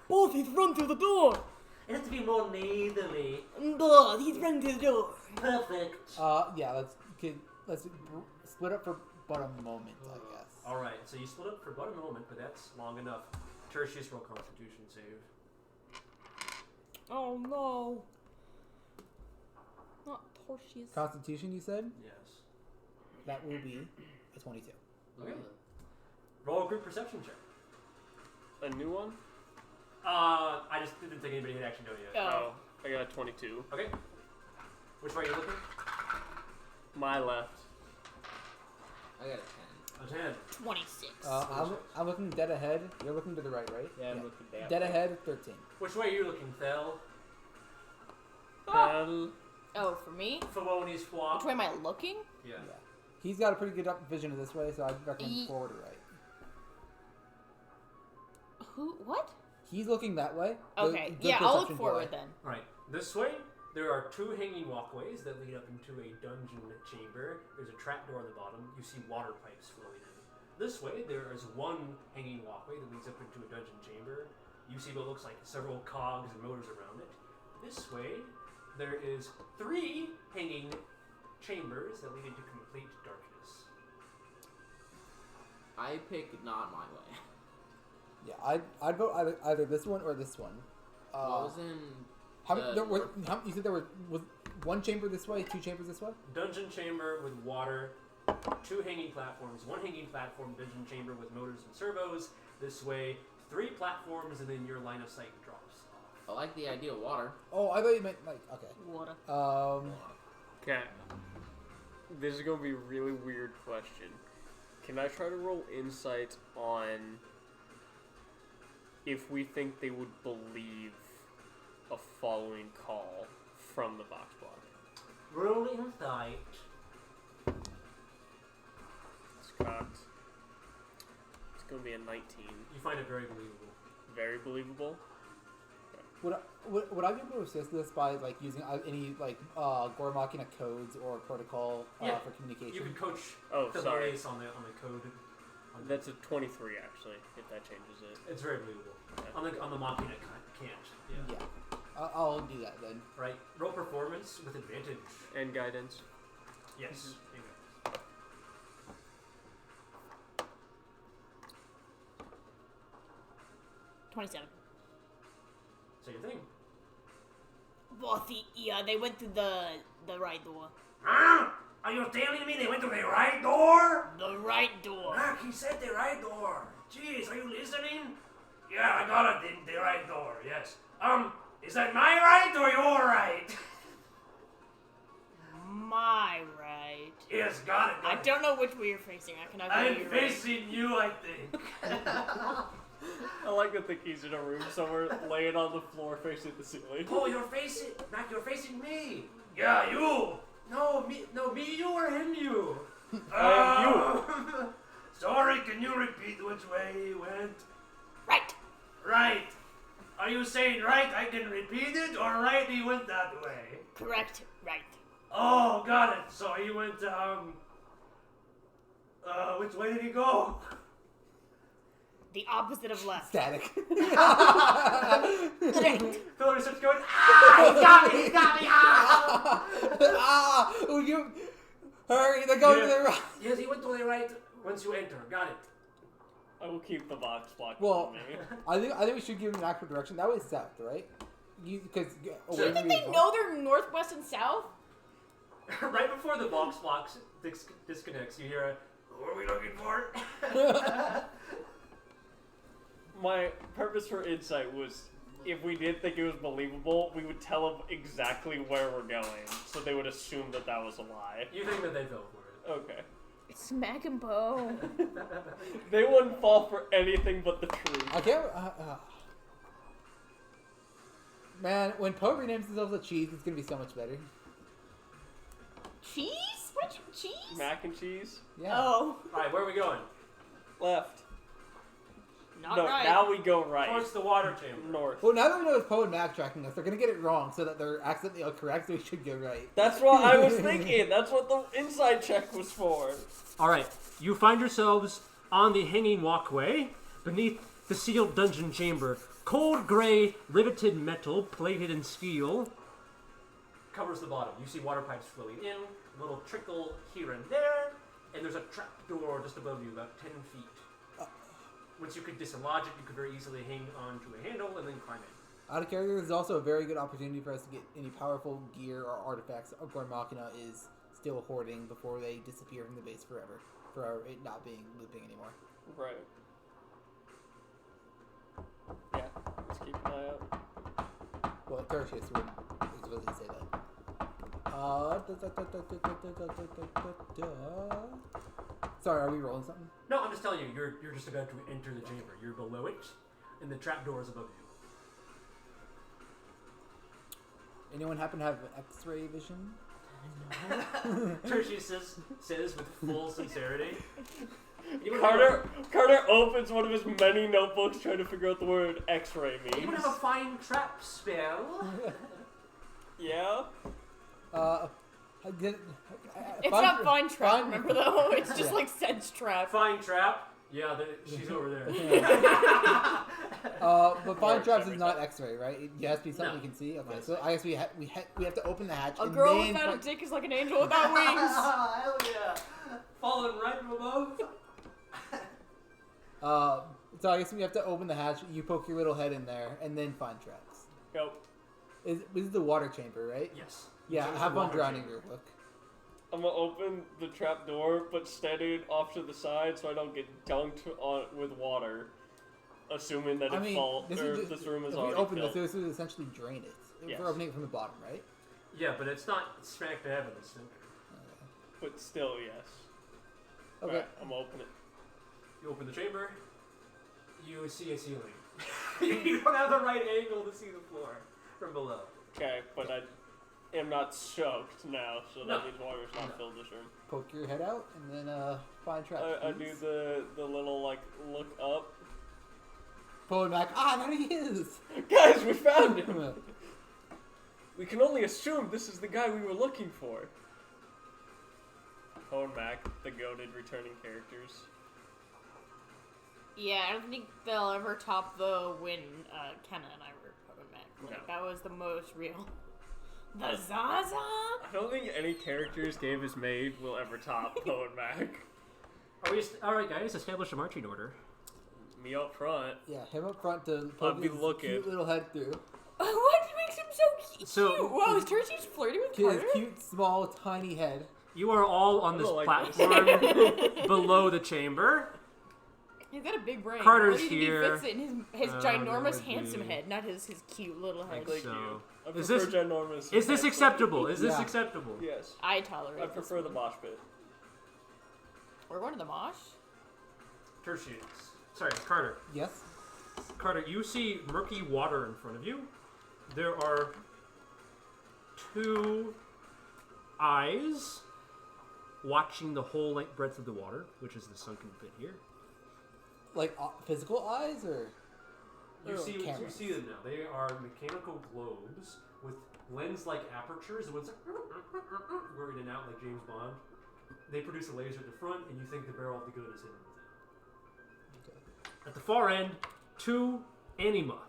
Both, he's run through the door! It has to be more nasally. Both, he's run through the door! Perfect. Yeah. Let's split up for but a moment, I guess. All right. So you split up for but a moment, but that's long enough. Tertious roll Constitution save. Oh no. Not Tertious. Constitution, you said? Yes. That will be a 22. Okay. Roll a group perception check. A new one? I just didn't think anybody had actually done it yet. Oh. I got a 22. Okay. Which way are you looking? My left. I got a 10. A 10. 26. I'm looking dead ahead. You're looking to the right, right? Yeah, I'm looking down. Dead ahead, 13. Which way are you looking, Thel? Hell. Oh, for me? Feloni's flop. Which way am I looking? Yeah. Yeah. He's got a pretty good vision of this way, so I'd recommend forward or right. Who? What? He's looking that way. Okay. The Yeah, I'll look perception forward boy. then. Right. This way, there are two hanging walkways that lead up into a dungeon chamber. There's a trapdoor on the bottom. You see water pipes flowing in. This way, there is one hanging walkway that leads up into a dungeon chamber. You see what looks like several cogs and motors around it. This way, there is 3 hanging chambers that lead into complete darkness. I pick not my way. Yeah, I'd vote either this one or this one. What was in? You said there was one chamber this way, 2 chambers this way? Dungeon chamber with water, 2 hanging platforms, 1 hanging platform, dungeon chamber with motors and servos. This way, 3 platforms, and then your line of sight drops off. I like the idea of water. Oh, I thought you meant like okay. Water. Okay. This is gonna be a really weird question. Can I try to roll insight on if we think they would believe a following call from the box block? Roll insight. It's cocked. It's gonna be a 19. You find it very believable. Very believable. Would I be able to assist this by like using any like Gore Machina codes or protocol Yeah. for communication? You can coach Oh, the sorry. base on the code. That's a 23 actually, if that changes it. It's very believable. Yeah. On the Machina can't. Yeah. Yeah, I'll do that then. Right. Roll performance with advantage. And guidance. Yes. Mm-hmm. 27. Say your thing. Both, yeah, they went through the right door. Huh? Are you telling me they went to the right door? The right door. Mark, he said the right door. Jeez, are you listening? Yeah, I got it. The right door, yes. Is that my right or your right? My right. Yes, got it. I don't know which way you're facing. I cannot go I'm to your right. facing you, I think. I like to think he's in a room somewhere, laying on the floor, facing the ceiling. Oh, you're facing me. Yeah, you. No, me, you or him, you. I am Sorry, can you repeat which way he went? Right. Right. Are you saying right, I can repeat it, or right, he went that way? Correct. Right. Oh, got it. So he went, which way did he go? The opposite of left. Static. Hillary starts going, ah, he got me, ah! Ah! Oh, you... Hurry, they're going to the right. Yes, he went to the right once you enter. Got it. I will keep the box block Well, on me. I think we should give them an actual direction. That was south, right? Because Do you think they know they're northwest and south? Right before the box disconnects, you hear a, Who are we looking for? My purpose for insight was, if we didn't think it was believable, we would tell them exactly where we're going, so they would assume that that was a lie. you think that they fell for it. Okay. Smack and Bo. They wouldn't fall for anything but the truth. I can't... Man, when Poe renames himself as cheese, it's going to be so much better. Cheese? What? Cheese? Mac and cheese? Yeah. Oh. Alright, where are we going? Left. Not No, right. now we go right. Towards the water chamber. North. Well, now that we know it's Poe and Mac tracking us, they're going to get it wrong so that they're accidentally correct, so we should go right. That's what I was thinking. That's what the inside check was for. Alright, you find yourselves on the hanging walkway beneath the sealed dungeon chamber. Cold gray, riveted metal, plated in steel. Covers the bottom. You see water pipes flowing in, a little trickle here and there, and there's a trap door just above you, about 10 feet. Once you could dislodge it, you could very easily hang onto a handle and then climb in. Out of character, this is also a very good opportunity for us to get any powerful gear or artifacts Gore Machina is still hoarding before they disappear from the base forever, for it not being looping anymore. Right. Yeah, let's keep an eye out. Well, Tertious would explicitly say that. Sorry, are we rolling something? No, I'm just telling you, you're just about to enter the chamber. You're below it, and the trap door is above you. Anyone happen to have X-ray vision? Tertious says with full sincerity. Carter opens one of his many notebooks trying to figure out the word X-ray means. You have a fine trap spell. Yeah? It's not Vine Trap, remember though? It's just like Sedge Trap. Fine trap. Yeah, she's over there. But Fine Traps is not X-ray, right? It has to be something No. we can see. Okay, so I guess we have to open the hatch. A and girl then without a dick is like an angel without wings. Hell yeah. Falling right from above. So I guess we have to open the hatch. You poke your little head in there, and then find traps. Go. This is the water chamber, right? Yes. Yeah, So it's have a fun water drowning chamber. your hook. I'm gonna open the trap door, but standing off to the side so I don't get dunked on with water. Assuming that I mean, this room is if we already open filled. this would essentially drain it. Yes. We're opening it from the bottom, right? Yeah, but it's not smack dab in the center. But still, yes. Okay. Alright, I'm gonna open it. You open the chamber. You see a ceiling. You don't have the right angle to see the floor from below. Okay, but I am not soaked now, so No. that means water's not No. filled this room. Poke your head out, and then find traps. I do the little, like, look up. Pull it back. Ah, there he is! Guys, we found him! We can only assume this is the guy we were looking for. Poe and Mac, the goated returning characters. Yeah, I don't think they'll ever top the when Kenna and I were Poe Mac. Like, that was the most real. The Zaza? I don't think any characters Gabe has made will ever top Poe and Mac. Are we alright, guys? Establish a marching order. Me up front. Yeah, him up front to I'll poke be his looking. cute little head through. What makes him so cute? So- Wow, is Tertious flirting with His Carter? cute, small, tiny head. You are all on this I don't like platform below the chamber. He's got a big brain. Carter's What do you think here. He fits it in his That ginormous, would handsome be- head, not his cute little head. Thank So, you. I is prefer this- ginormous. Is this acceptable? Is this Yeah. acceptable? Yes. I tolerate I this prefer the one. mosh pit. We're going to the mosh? Tertious. Sorry, Carter. Yes? Carter, you see murky water in front of you. There are 2 eyes watching the whole length breadth of the water, which is the sunken pit here. Like physical eyes, or You see cameras? them now. They are mechanical globes with lens-like apertures. The ones that go in and out like James Bond. They produce a laser at the front, and you think the barrel of the gun is hidden within. Okay. At the far end, 2 anima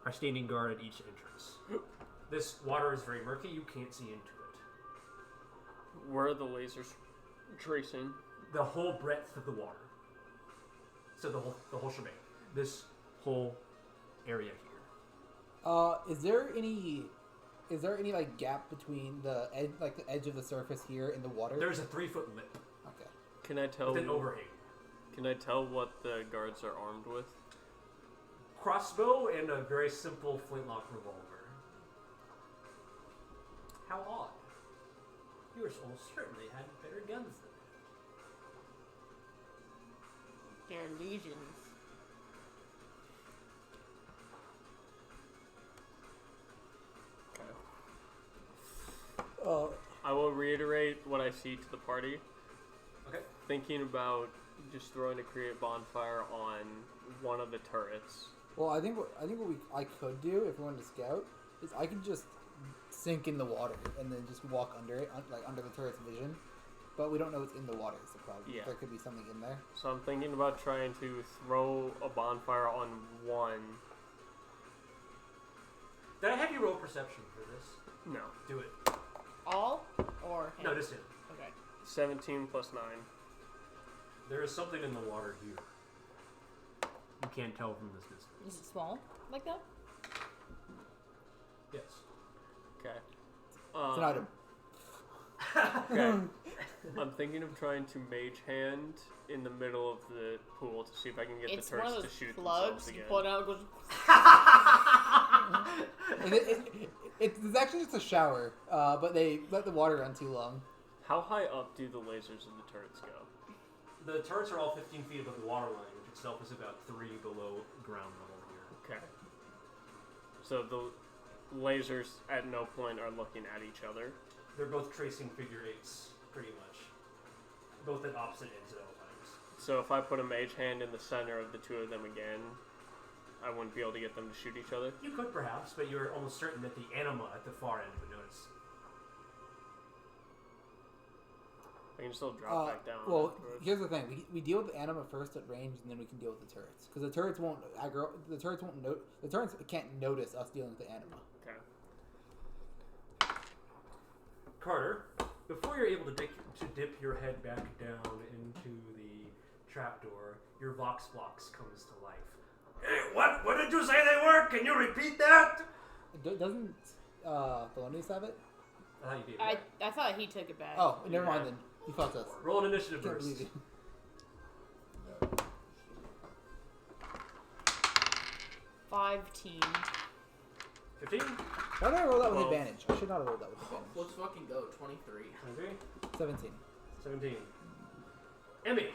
are standing guard at each entrance. This water is very murky. You can't see into it. Where are the lasers tracing? The whole breadth of the water. So the whole shebang. This whole area here. Is there any like gap between the edge, like the edge of the surface here and the water? There's a 3-foot lip Okay. Can I tell? with an overhang. Can I tell what the guards are armed with? Crossbow and a very simple flintlock revolver. How odd. You were almost certain they had better guns than that. They're legions. I will reiterate what I see to the party. Okay. Thinking about just throwing a create bonfire on one of the turrets. Well, I think what I could do if we wanted to scout is I could just sink in the water and then just walk under it, like under the turret's vision. But we don't know what's in the water. Is the problem? Yeah. There could be something in there. So I'm thinking about trying to throw a bonfire on one. Did I have you roll perception for this? No. Do it. All or him? No, just him. Okay. 17 plus 9. There is something in the water here. You can't tell from this distance. Is it small like that? Yes. Okay. It's an item. Okay. I'm thinking of trying to mage hand in the middle of the pool to see if I can get It's the one turrets of to those shoot plugs. themselves You again. pull it out, it goes. And it's actually just a shower, but they let the water run too long. How high up do the lasers of the turrets go? The turrets are all 15 feet above the water line, which itself is about 3 below ground level here. Okay. So the lasers at no point are looking at each other. They're both tracing figure 8s, pretty much. Both at opposite ends at all times. So if I put a mage hand in the center of the two of them again, I wouldn't be able to get them to shoot each other. You could perhaps, but you're almost certain that the anima at the far end would notice. I can still drop back down. Well, afterwards. here's the thing: we deal with the anima first at range, and then we can deal with the turrets. Because the turrets won't aggro. The turrets can't notice us dealing with the anima. Okay. Carter, before you're able to dip your head back down into the trapdoor, your vox box comes to life. Hey, what did you say they were? Can you repeat that? Doesn't Thelonious have it? I thought you did. I thought he took it back. Oh, never mind then. He fought us. Roll an initiative Can't burst. believe you. 15. 15? Why did I roll that with Well- advantage? I should not have rolled that with advantage. Let's fucking go. 23. 23? 17. 17. Emmy,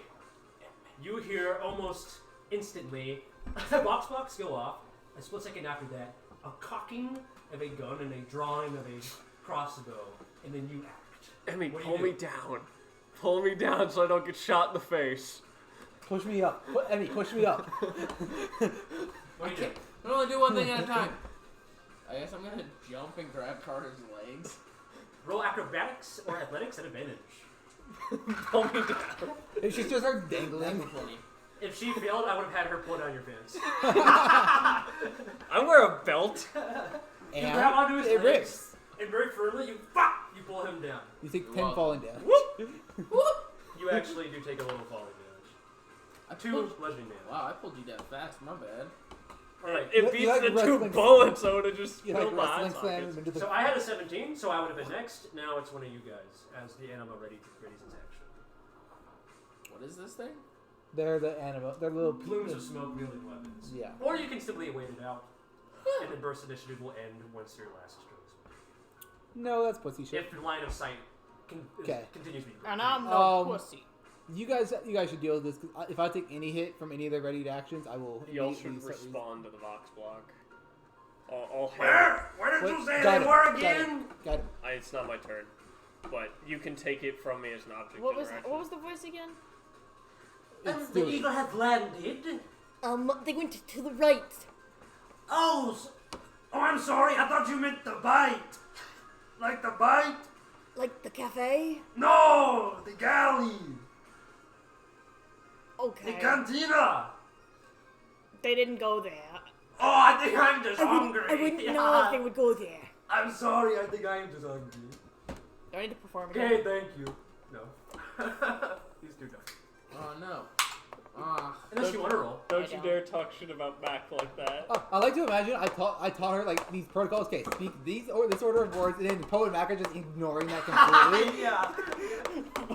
you hear almost instantly the box go off. A split second after that, a cocking of a gun and a drawing of a crossbow, and then you act. Emmy, What do you pull me do? down. Pull me down so I don't get shot in the face. Push me up. Emmy, push me up. What do you do? I can only do one thing at a time. I guess I'm gonna jump and grab Carter's legs. Roll acrobatics or athletics at advantage. Pull me down. If she just starts dangling. That's 20. If she failed, I would have had her pull down your pants. I wear a belt. You grab onto his it legs, rips. and very firmly, you pull him down. You take You're 10 welcome. falling down. You actually do take a little falling damage. I 2 pulled- bludgeoning damage. Wow, I pulled you down fast. My bad. Alright, It You beats like the 2 wrestling- bullets, I would have just You killed like my wrestling eye slam sockets. him into the... so I had a 17, so I would have been next. Now it's one of you guys, as the anima readies its action. What is this thing? They're the anima. They're little... Plumes of smoke wielding weapons. Yeah. Or you can simply wait it out, and then burst initiative will end once your last stroke is made. No, that's pussy shit. If the line of sight continues to be And broken. I'm no Um, pussy. You guys should deal with this. 'Cause if I take any hit from any of their readied actions, I will. Y'all immediately should start respond to the Vox block. I'll Where did you say got they it, were got again? Got him. It's not my turn, but you can take it from me as an object. What was interaction. what was the voice again? It's The Stewie. eagle has landed. They went to the right. Oh, I'm sorry. I thought you meant the bite. Like the bite? Like the cafe? No, the galley. Okay. The cantina. They didn't go there. Oh, I think I'm just hungry. I wouldn't know if they would go there. I'm sorry. I think I'm just hungry. Do I need to perform again? Okay, thank you. No. These two don't. Oh no. Ah. Unless you want to roll. Don't I you don't. dare talk shit about Mac like that. I like to imagine I taught her like these protocols. Okay, speak this order of words, and then Poe and Mac are just ignoring that completely. Yeah.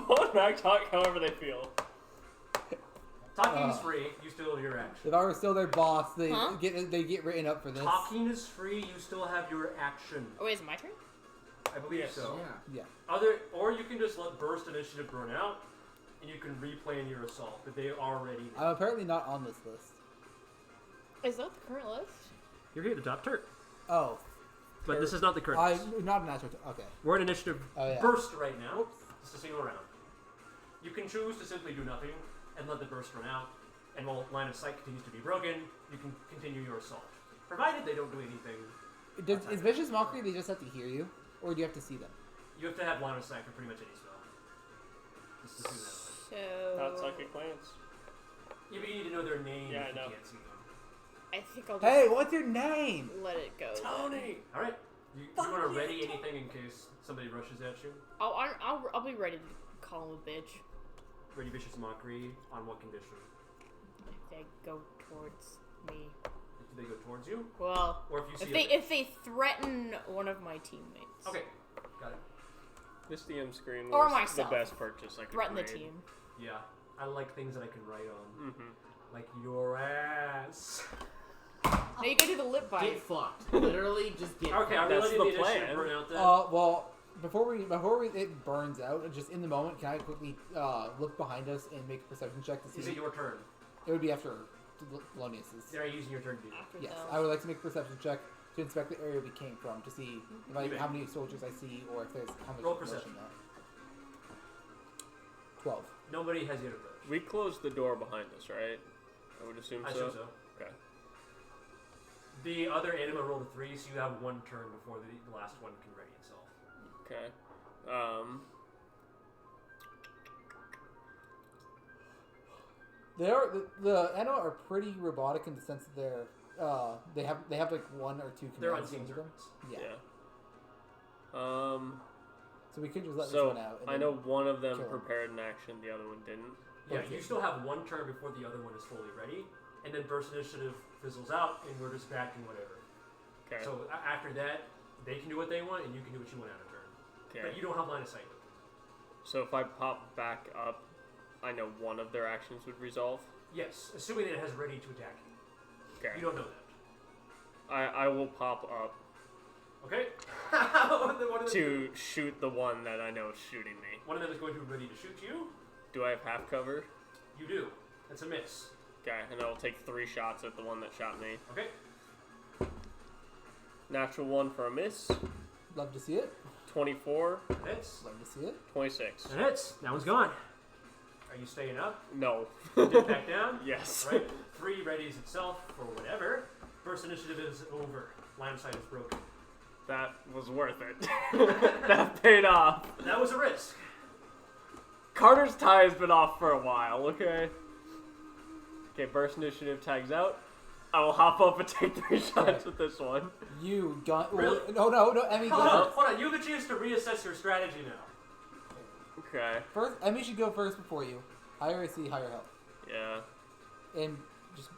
Let Mac talk however they feel. Talking is free. You still have your action. If I were still their boss, they Huh? get written up for this. Talking is free. You still have your action. Oh, wait, is it my turn? I believe Yes. so. Yeah. Yeah. Or you can just let burst initiative burn out, and you can replan your assault. But they are already. I'm apparently not on this list. Is that the current list? You're here to top turn. Oh, But this is not the current. not a natural. Okay. We're in initiative. Oh yeah. Burst right now. It's a single round. You can choose to simply do nothing and let the burst run out, and while line of sight continues to be broken, you can continue your assault, provided they don't do anything. Is vicious mockery? They just have to hear you, or do you have to see them? You have to have line of sight for pretty much any spell. Just to see that. Not So psychic glance. Yeah, but you need to know their name Yeah, if I know. you can't see them. I think I'll just Hey, what's your name? let it go. Tony! Alright. You want to ready anything in case somebody rushes at you? I'll be ready to call him a bitch Ready vicious mockery on what condition? if they go towards me. Do they go towards you? Well, Or if you see if they threaten one of my teammates. Okay, got it. This DM screen Or was the myself. best purchase I could Threaten the create. team. Yeah, I like things that I can write on. Mm-hmm. Like your ass. Now you can do the lip bite. Get fucked. Literally, just get Okay, are fucked. we That's letting the the initiative plan. burn out then? Well, before it burns out, just in the moment, can I quickly look behind us and make a perception check to see? Is it your turn? It would be after Thelonious'. Are you using your turn to do that? After Yes, those. I would like to make a perception check to inspect the area we came from to see if You may. how many soldiers I see or if there's how much Roll commotion perception. there. 12. Nobody has yet approached. We closed the door behind us, right? I would assume I so. assume so. Okay. The other anima rolled a 3, so you have one turn before the last one can ready itself. Okay. The anima are pretty robotic in the sense that they have like one or two They're commands unseen into them. servants. Yeah. So we could just let this So one out. and I then- know one of them kill 'em. prepared an action, the other one didn't. Yeah, Okay. you still have one turn before the other one is fully ready, and then burst initiative fizzles out, and we're just back in whatever. Okay. So after that, they can do what they want, and you can do what you want out of turn. Okay. But you don't have line of sight. So if I pop back up, I know one of their actions would resolve. Yes, assuming that it has ready to attack you. Okay. You don't know that. I will pop up Okay? One of them- to shoot the one that I know is shooting me. One of them is going to be ready to shoot you. Do I have half cover? You do. That's a miss. Okay, and I'll take 3 shots at the one that shot me. Okay? Natural 1 for a miss. Love to see it. 24, Hits. Love to see it. 26. That hits. That one's gone. Are you staying up? No. Dip back down? Yes. Right? 3 readies itself for whatever. Burst initiative is over. Line of sight is broken. That was worth it. That paid off. That was a risk. Carter's tie has been off for a while, okay? Okay, burst initiative tags out. I will hop up and take 3 shots Okay. with this one. You got. Really? No. Emmy, go Hold on, first. hold on. You have a chance to reassess your strategy now. Okay, First, Emmy should go first before you. Higher AC, higher health, yeah. and just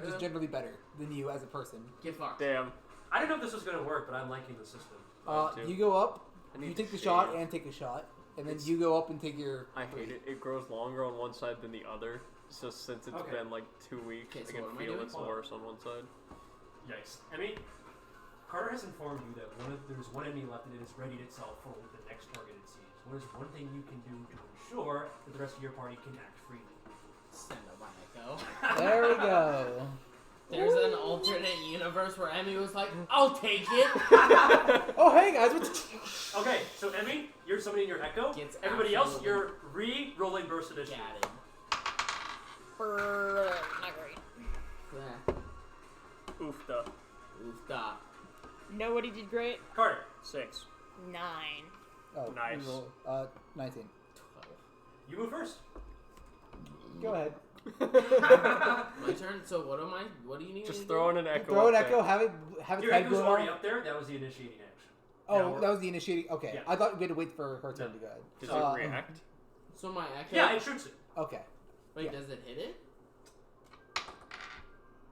just generally better than you as a person. Get fucked. Damn. I didn't know if this was going to work, but I'm liking the system. Mine too. You go up. I need You take the shade. shot and take a shot, and then It's- you go up and take your. I hate it. It grows longer on one side than the other. So since it's Okay. been like 2 weeks, Okay, I so can what am I feel doing? it's Hold on. worse on one side. Yikes. Emmy, Carter has informed you that there's one enemy left and it has readied itself for the next target it sees. what is one thing you can do to ensure that the rest of your party can act freely? Send up my echo. There we go. There's an alternate universe where Emmy was like, I'll take it. Oh, hey guys, what's... Okay, so Emmy, you're summoning your echo. Gets Everybody else, absolutely you're re-rolling burst initiative. Gatted. Not great. Oofda. Oofda. Nobody did great. Carter. 6. 9. Oh, Nice. we roll, 19. 12. You move first. Go ahead. My turn. So what do you need me Just to throw do? in an echo. Throw an up echo, there. have it Your head echo's go already on. up there. That was the initiating action. Oh, Now that was the initiating. Okay, Yeah. I thought we had to wait for her turn to go ahead. Does Uh, it react? So my echo. Yeah, it shoots it. Okay. Wait, yeah. does it hit it?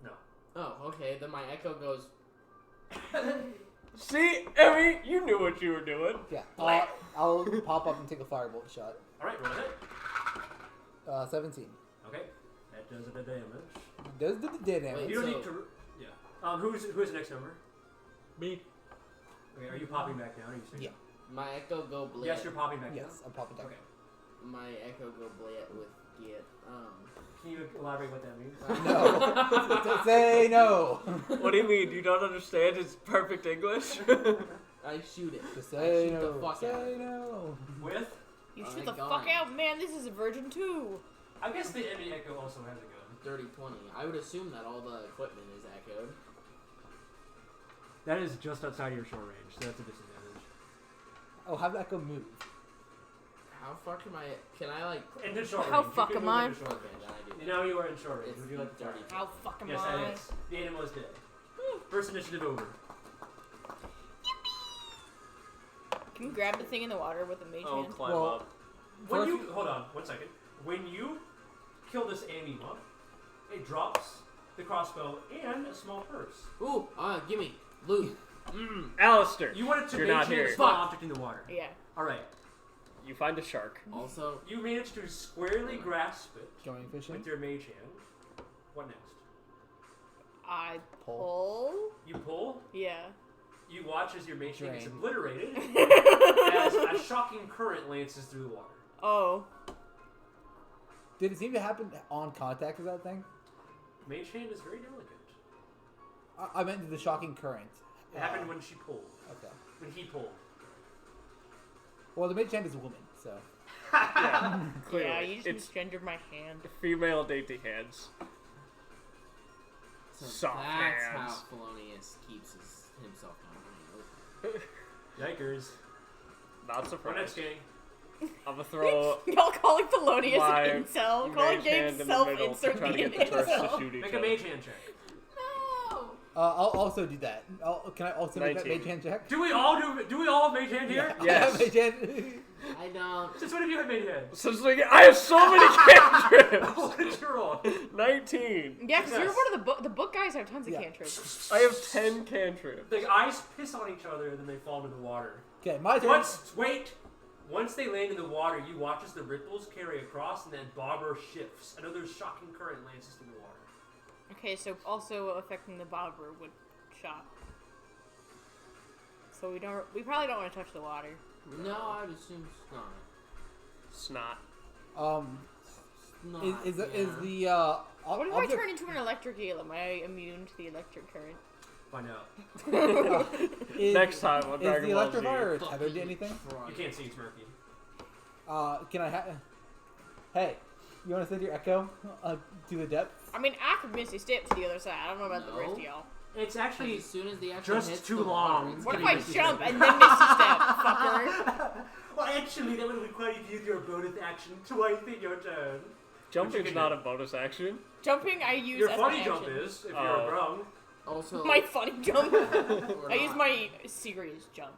No. Oh, okay. Then my echo goes. See, Emmy, you knew what you were doing. Yeah. I'll pop up and take a firebolt shot. All right, roll it. 17. Okay, that does a bit of damage. Does the damage. Wait. You don't So- need to. Yeah. Who's the next number? Me. Okay, are you popping back down? Or are you staying? Yeah. My echo go blade. Yes, you're popping back Yes, I'm popping down. down. Okay. My echo go blade with get. Can you elaborate what that means? No. Say no. What do you mean? You don't understand? It's perfect English. I shoot it. Just I say shoot no. the fuck Say out of it. no. With? You Oh shoot my the God. fuck out, man. This is a Virgin 2. I guess the enemy echo also has a gun. 30-20. I would assume that all the equipment is echoed. That is just outside your short range, so that's a disadvantage. Oh, have that go move. How far can I like? Into short How range. You fuck can am move I? into short Okay, range. then I do. Now you are in short range. It's Would you like to dirty. How fuck am Yes, I? that is. The animal is dead. First initiative over. Can you grab the thing in the water with a mage Oh, hand? climb Well, up. When First- you hold on 1 second. When you kill this amoeba, it drops the crossbow and a small purse. Ooh, gimme loot. Alistair, You wanted to You're not maintain a here. small Fuck. object in the water. Yeah. All right. you find a shark. Also, You managed to squarely grasp it Going fishing. with your mage hand. What next? I Pull. pull. You pull. Yeah. You watch as your mage hand gets Drain. obliterated as a shocking current lances through the water. Oh. Did it seem to happen on contact with that thing? Mage hand is very delicate. I meant the shocking current. It happened when she pulled. Okay. When he pulled. Well, the mage hand is a woman, so. Yeah, clearly. Yeah, you just It's misgendered my hand. female dainty hands. so Soft that's hands. how Felonius keeps himself company. Yikers. Not What next, surprised. gang? I'm gonna throw Y'all calling Thelonious my an incel? Calling mage Gabe hand in the middle to self-insert try to being get an the tourists to incel. shoot each Make a other. mage hand check. No! I'll also do that. Can I also make that 19. mage hand check? Do we all have mage hand here? Yeah, Yes. I have mage hand. I don't. Since when have you had mage hand? Since I have so many cantrips. What did you roll? 19. Yeah, because you're Success. one of the book guys have tons of Yeah. cantrips. I have 10 cantrips. The eyes piss on each other and then they fall into the water. Okay, my turn. Once they land in the water, you watch as the ripples carry across and then bobber shifts. Another shocking current lances through the water. Okay, so also affecting the bobber would shock. So we probably don't want to touch the water. No, I'd assume snot. Snot. Snot. Is yeah. the What if object- I turn into an electric eel? Am I immune to the electric current? Find out. is, Next time on is Dragon the Ball Z. electrifier Fucking tethered to anything? Christ. You can't see it's murky. Can I have? Hey, you want to send your echo to the depths? I mean, I could Misty Step to the other side. I don't know about the rest of No. y'all. It's actually As soon as the action just hits too the long. water, it's What if gonna I be jump different. and then Misty Step, fucker? Well, actually, that would require you to use your bonus action twice in your turn. Jumping's can not do. a bonus action. Jumping, I use Your as funny an jump action. is, if Oh. you're wrong. Also, My funny jump. we're I use not- my serious jump.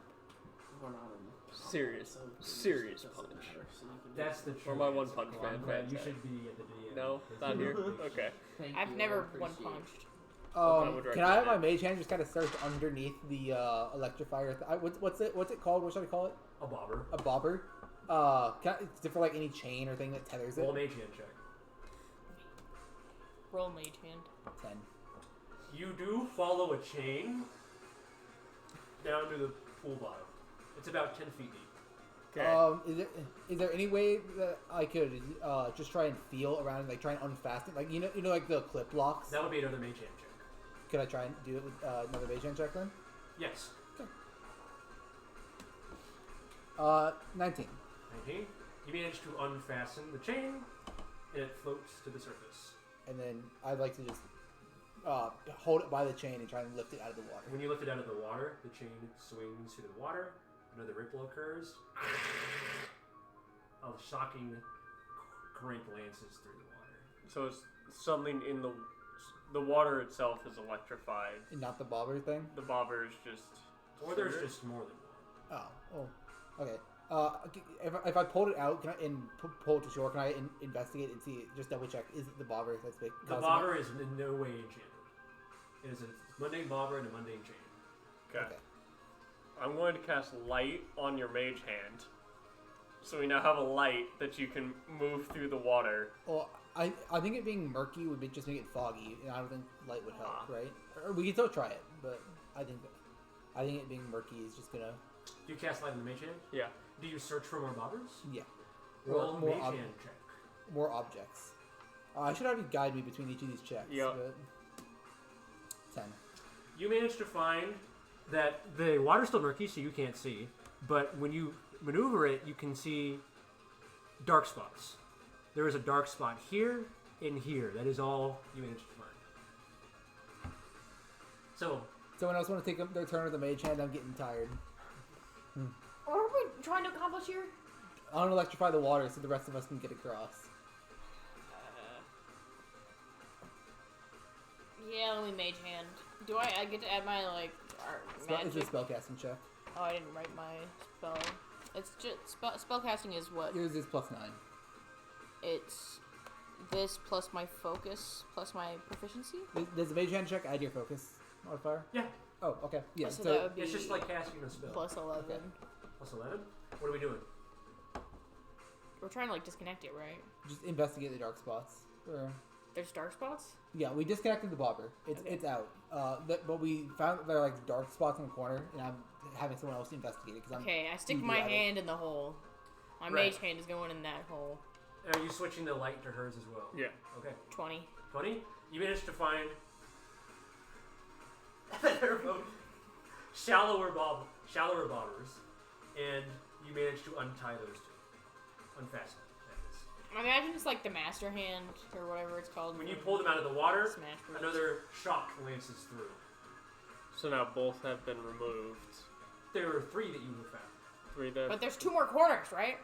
we're not in- Serious. so Serious it doesn't punch. matter, so you can That's the just- truth. Or my One Punch Man You fan should be at the DM. No, not here. Okay. Thank I've you, never I one appreciate it. punched. I would Can I have my recommend mage hand just kind of search underneath the electrifier? What's it called? What should I call it? A bobber. A bobber. Is it for like any chain or thing that tethers Roll a it? mage hand check. Roll mage hand. 10. You do follow a chain down to the pool bottom. It's about 10 feet deep. Okay. Is there any way that I could just try and feel around and like try and unfasten, like you know like the clip locks? That'll be another mage hand check. Could I try and do it with another mage hand check then? Yes. 19. 19. You manage to unfasten the chain, and it floats to the surface. And then I'd like to just hold it by the chain and try and lift it out of the water. When you lift it out of the water, the chain swings through the water. Another ripple occurs. A shocking current lances through the water. So it's something in the water itself is electrified. And not the bobber thing? The bobber is just. Or there's just more than one. Oh, okay. If I pulled it out and pull it to shore, can I investigate and see, just double check, is it the bobber that's big? The bobber is in no way enchanted. It is a mundane bobber and a mundane chain. Okay. I'm going to cast light on your mage hand. So we now have a light that you can move through the water. Well, I think it being murky would just make it foggy, and I don't think light would help, right? Or we can still try it, but I think it being murky is just gonna. Do you cast light on the mage hand? Yeah. Do you search for more bobbers? Yeah. Roll more mage hand check. More objects. I should have you guide me between each of these checks. Yeah. But 10. You manage to find that the water's still murky, so you can't see. But when you maneuver it, you can see dark spots. There is a dark spot here and here. That is all you managed to find. So, Someone else want to take their turn with the mage hand? I'm getting tired. What are we trying to accomplish here? I want to electrify the water so the rest of us can get across. Yeah, let me mage hand. Do I get to add my It's magic? a spellcasting check. Oh, I didn't write my spell. It's just spellcasting is what? Yours is +9. It's this plus my focus plus my proficiency. Does the mage hand check add your focus modifier? yeah, Oh, okay. Yeah. So that would be it's just like casting a spell. plus 11. Okay. Plus 11? What are we doing? We're trying to disconnect it, right? just investigate the dark spots. There's dark spots. Yeah, we disconnected the bobber. It's out. But we found there are dark spots in the corner, and I'm having someone else investigate it because Okay, I stick easy my at it. hand in the hole. My Right. mage hand is going in that hole. Are you switching the light to hers as well? Yeah. Okay. 20. 20? You managed to find they're both shallower bobbers, and you managed to untie those two. Unfasten, that is. I imagine it's like the master hand or whatever it's called. When you pull them out of the water, Smash Bros. another shock lances through. So now both have been removed. There are 3 that you have found. 3 that. But there's 2 more corners, right?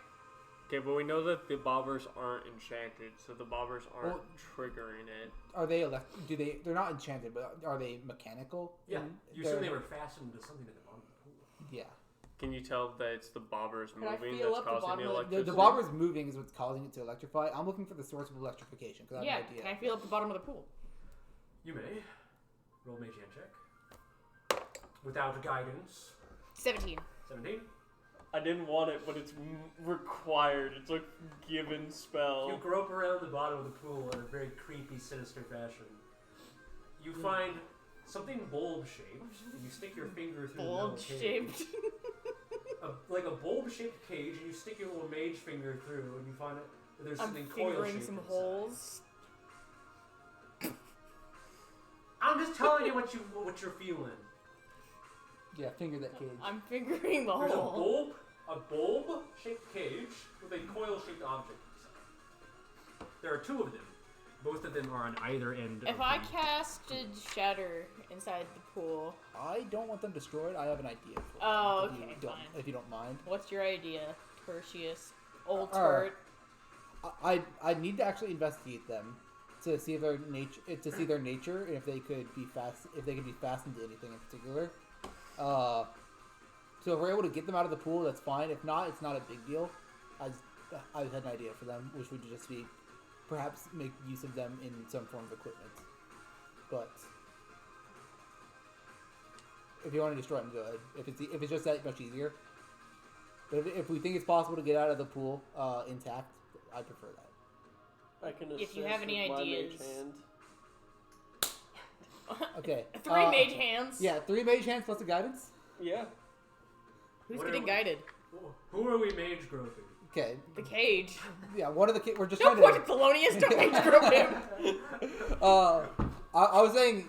Okay, but we know that the bobbers aren't enchanted, so the bobbers aren't Well- triggering it. Are they they're not enchanted, but are they mechanical? Yeah, in you their- assume they were fastened to something at the bottom of the pool. Yeah. Can you tell that it's the bobbers Can I moving feel that's up the causing bottom the of the- electricity? The bobber's moving is what's causing it to electrify. I'm looking for the source of electrification because I Yeah, have no idea. can I feel up the bottom of the pool? You may. Roll mage hand check. Without guidance. 17. 17. I didn't want it, but it's required. It's a given spell. You grope around the bottom of the pool in a very creepy, sinister fashion. You find something bulb-shaped, and you stick your finger through the Bulb metal cage. shaped. Like a bulb-shaped cage, and you stick your little mage finger through, and you find that there's I'm something fingering coil-shaped some inside. holes. I'm just telling you what you're feeling. Yeah, finger that cage. I'm fingering the There's hole. a bulb-shaped cage with a coil-shaped object inside. There are 2 of them. Both of them are on either end. If of I the- casted Shatter inside the pool, I don't want them destroyed. I have an idea. For Oh, them, okay, don't, fine. If you don't mind. what's your idea? Tertious. Old Alright. Turt. I need to actually investigate them to see if their nature and if they could be fastened to anything in particular. So if we're able to get them out of the pool, that's fine. If not, it's not a big deal. I had an idea for them, which would just be perhaps make use of them in some form of equipment. But if you want to destroy them, go ahead. If it's just that much easier. But if we think it's possible to get out of the pool intact, I prefer that. I can If you assist have any with my mage ideas. hand. Okay. 3 mage hands. Yeah, 3 mage hands plus a guidance. Yeah. Who's What are getting we- guided? Who are we mage groping? Okay. The cage. Yeah, one of the we're just Don't trying point to. at Thelonious. Don't mage group him. I was saying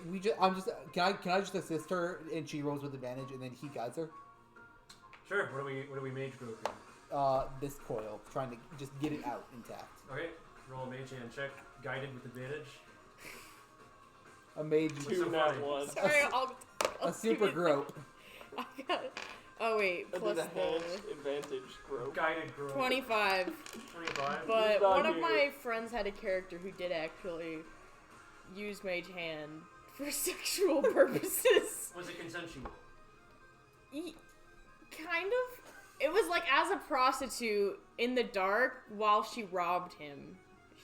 can I just assist her and she rolls with advantage and then he guides her. Sure. What are we mage groping? This coil, trying to just get it out intact. Okay. Roll a mage hand check. Guided with advantage. A mage, What's Two so nat funny? ones. Sorry, I'll a super give it- grope. I got it. Oh wait, I plus did a hand the advantage grope. Guided grope. 25. 25. But He's not one of here. my friends had a character who did actually use Mage Hand for sexual purposes. Was it consensual? Kind of. It was like as a prostitute in the dark while she robbed him,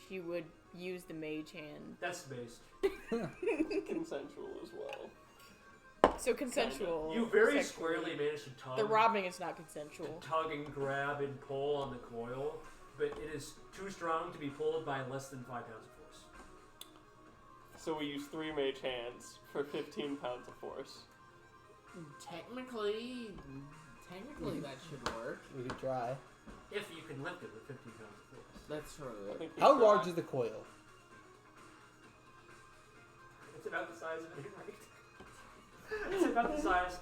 she would use the Mage Hand. That's based. Consensual as well. So consensual. You very sexually. squarely managed to tug. The robbing is not consensual. Tug and grab and pull on the coil, but it is too strong to be pulled by less than 5 pounds of force. So we use 3 mage hands for 15 pounds of force. Technically, that should work. We could try. If you can lift it with 15 pounds of force. That's true. I think we How tried. large is the coil? It's about the size of it, right? It's about the size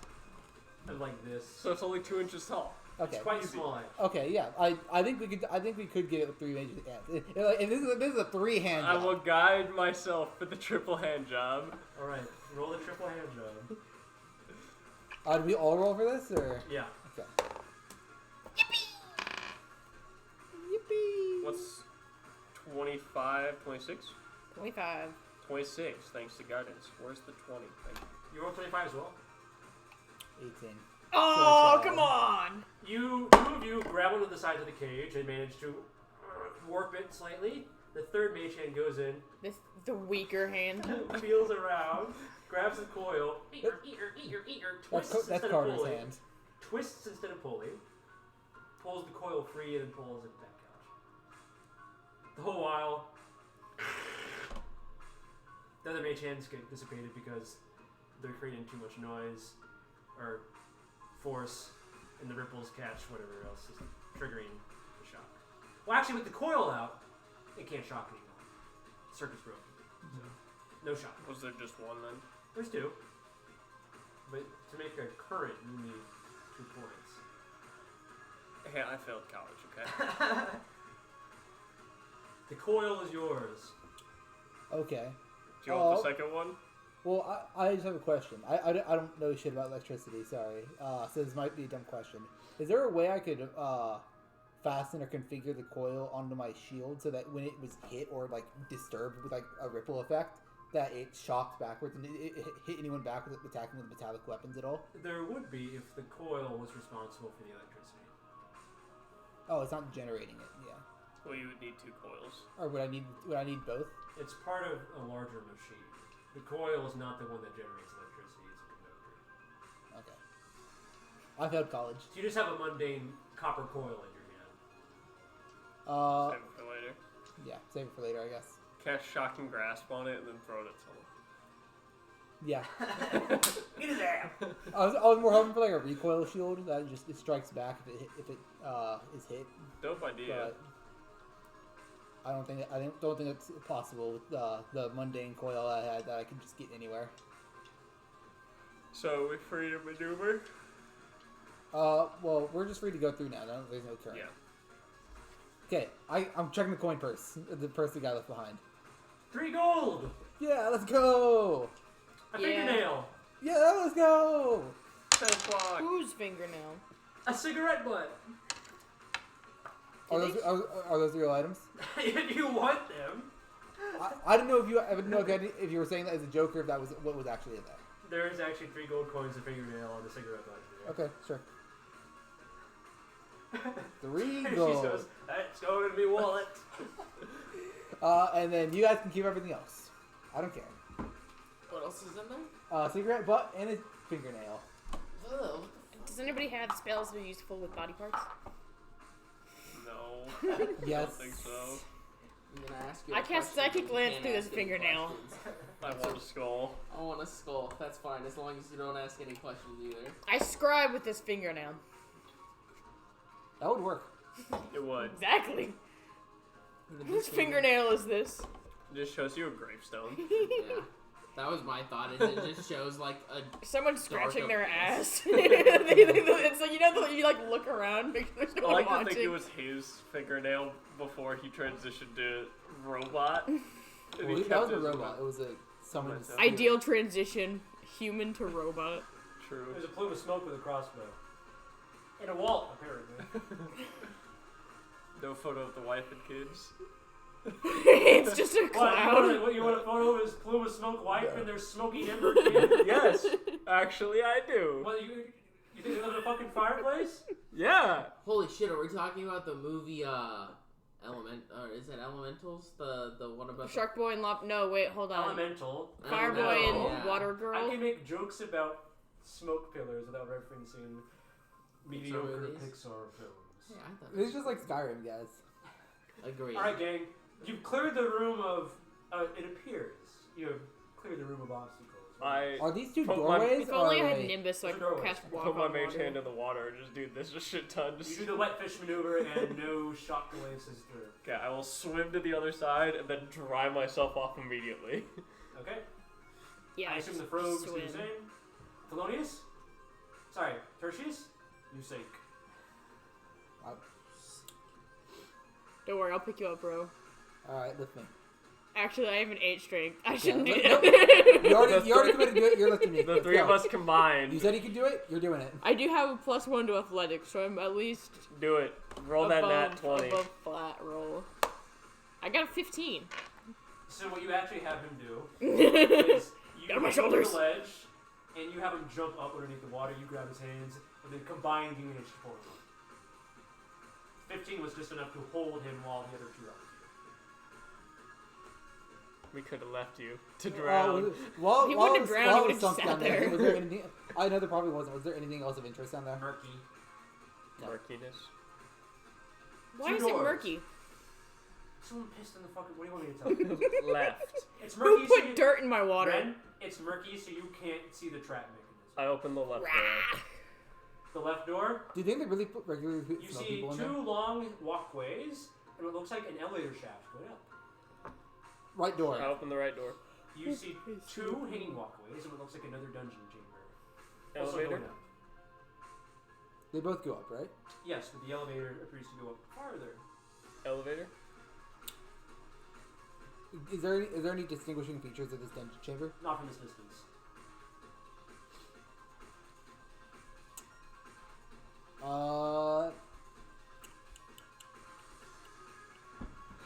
of like this. So it's only 2 inches tall. Okay. It's quite small. Okay, yeah. I think we could get it with 3 mages hands. If this is a 3-hand I job. will guide myself for the triple hand job. Alright, roll the triple hand job. Do we all roll for this or? Yeah. Okay. Yippee! What's 25, 26? 25. 26, thanks to guidance. Where's the 20? Thank you. You roll 25 as well? 18. Oh, So, come on! Two of you grab onto the sides of the cage and manage to warp it slightly. The third mage hand goes in, The weaker hand. feels around, grabs the coil, twists That's instead of Carter's pulling, hand. twists instead of pulling, pulls the coil free and then pulls it back out. The whole while, the other mage hands get dissipated because they're creating too much noise or force, and the ripples catch whatever else is triggering the shock. Well, actually, with the coil out, it can't shock anymore. The circuit's broken. So, no shock. Was there just one then? There's 2. But to make a current, you need 2 points. Hey, I failed college, okay? The coil is yours. Okay. Do you want the second one? Well, I just have a question. I don't know shit about electricity, sorry. So this might be a dumb question. Is there a way I could fasten or configure the coil onto my shield so that when it was hit or like disturbed with like a ripple effect, that it shocked backwards and it hit anyone back with attacking with metallic weapons at all? There would be if the coil was responsible for the electricity. Oh, it's not generating it. Yeah. Well, you would need 2 coils. Or would I need both? It's part of a larger machine. The coil is not the one that generates electricity, it's a conductor. Okay. I failed college. So you just have a mundane copper coil in your hand. Save it for later. Yeah, save it for later, I guess. Cast Shocking Grasp on it and then throw it at someone. Yeah. Get his ass! I was more hoping for like a recoil shield that just it strikes back if it is hit. Dope idea. But I don't think it's possible with the mundane coil I had that I can just get anywhere. So we're free to maneuver? Well, we're just free to go through now. There's no current. Yeah. Okay, I'm checking the coin purse. The purse the guy left behind. 3 gold! Yeah, let's go. A Yeah. fingernail! Yeah, let's go. 10 o'clock. Whose fingernail? A cigarette butt! Are those real items? If you want them, I didn't know if you were saying that as a joke or if that was what was actually in there. there's actually 3 gold coins, a fingernail, and a cigarette butt. Okay, sure. 3 She gold. says, that's going to be wallet. And then you guys can keep everything else. I don't care. What else is in there? Cigarette butt and a fingernail. Ugh. Does anybody have spells that are useful with body parts? No. I Yes. don't think so. I'm gonna ask you. I a cast question, psychic but you glance can't through this ask any fingernail. questions. I want a skull. I want a skull. That's fine, as long as you don't ask any questions either. I scribe with this fingernail. That would work. It would. Exactly. Whose fingernail is this? It just shows you a gravestone. Yeah. That was my thought. Is it just shows like a Someone scratching their ass. ass. It's like, you know, you like look around, make sure there's no I one like to watching. think it was his fingernail before he transitioned to robot. And he Well, that kept was a his robot. It was a someone's Ideal transition, human to robot. True. There's a plume of smoke with a crossbow. In a wall, apparently. No photo of the wife and kids. It's just a cloud. What you want a photo of his plume of smoke wife and their smoky ember kid? Yes, actually I do. What, you think they live in a fucking fireplace? Yeah. Holy shit! Are we talking about the movie Element? Or is it Elementals? The one about Shark Boy and No, wait, hold on. Elemental. Fire Boy Elemental, and yeah. Water Girl. I can make jokes about smoke pillars without referencing mediocre movies? Pixar films. Yeah, I thought. It's just like Skyrim, guys. Agreed. Alright, gang. You've cleared the room of, it appears, you have cleared the room of obstacles. Right? Are these two Put my- doorways? If only I or had wait? Nimbus so I Those could are cast walk Put my on mage water. hand in the water and just do this a shit ton. You do the wet fish maneuver and no shock glances through. Okay, I will swim to the other side and then dry myself off immediately. Okay? Yeah, I assume just the Frogs do swim. the same. Thelonious? Sorry, Tertious? You sink. Don't worry, I'll pick you up, bro. Alright, lift me. Actually, I have an 8 strength. I shouldn't do Nope. that. You already committed to do it, you're lifting me. The Let's three go. of us combined. You said you could do it, you're doing it. I do have a +1 to athletics, so I'm at least Do it. Roll that nat 20. above flat roll. I got a 15. So what you actually have him do Got is you on my hit him shoulders. to the ledge, and you have him jump up underneath the water, you grab his hands, and then combine the units to pull him. 15 was just enough to hold him while the other two are. We could have left you to drown. While, He while wouldn't have it was- drowned, while he it was would've sunk sat down there. there. Was there anything? I know there probably wasn't. Was there anything else of interest down there? Murky. Murkiness. Why Two is it doors. murky? Someone pissed in the fucking. What do you want me to tell you? Left. It's Who murky. so you, put dirt in my water? Ren, it's murky, so you can't see the trap mechanism. I opened the left door. Rah. The left door, Do you think they really regularly put you snow see people in there? two long walkways and what looks like an elevator shaft going up. Right door. I opened the right door. You see two hanging walkways and what looks like another dungeon chamber. Also Elevator. going up. They both go up, right? Yes, but the elevator appears to go up farther. Elevator. Is there any distinguishing features of this dungeon chamber? Not from this distance.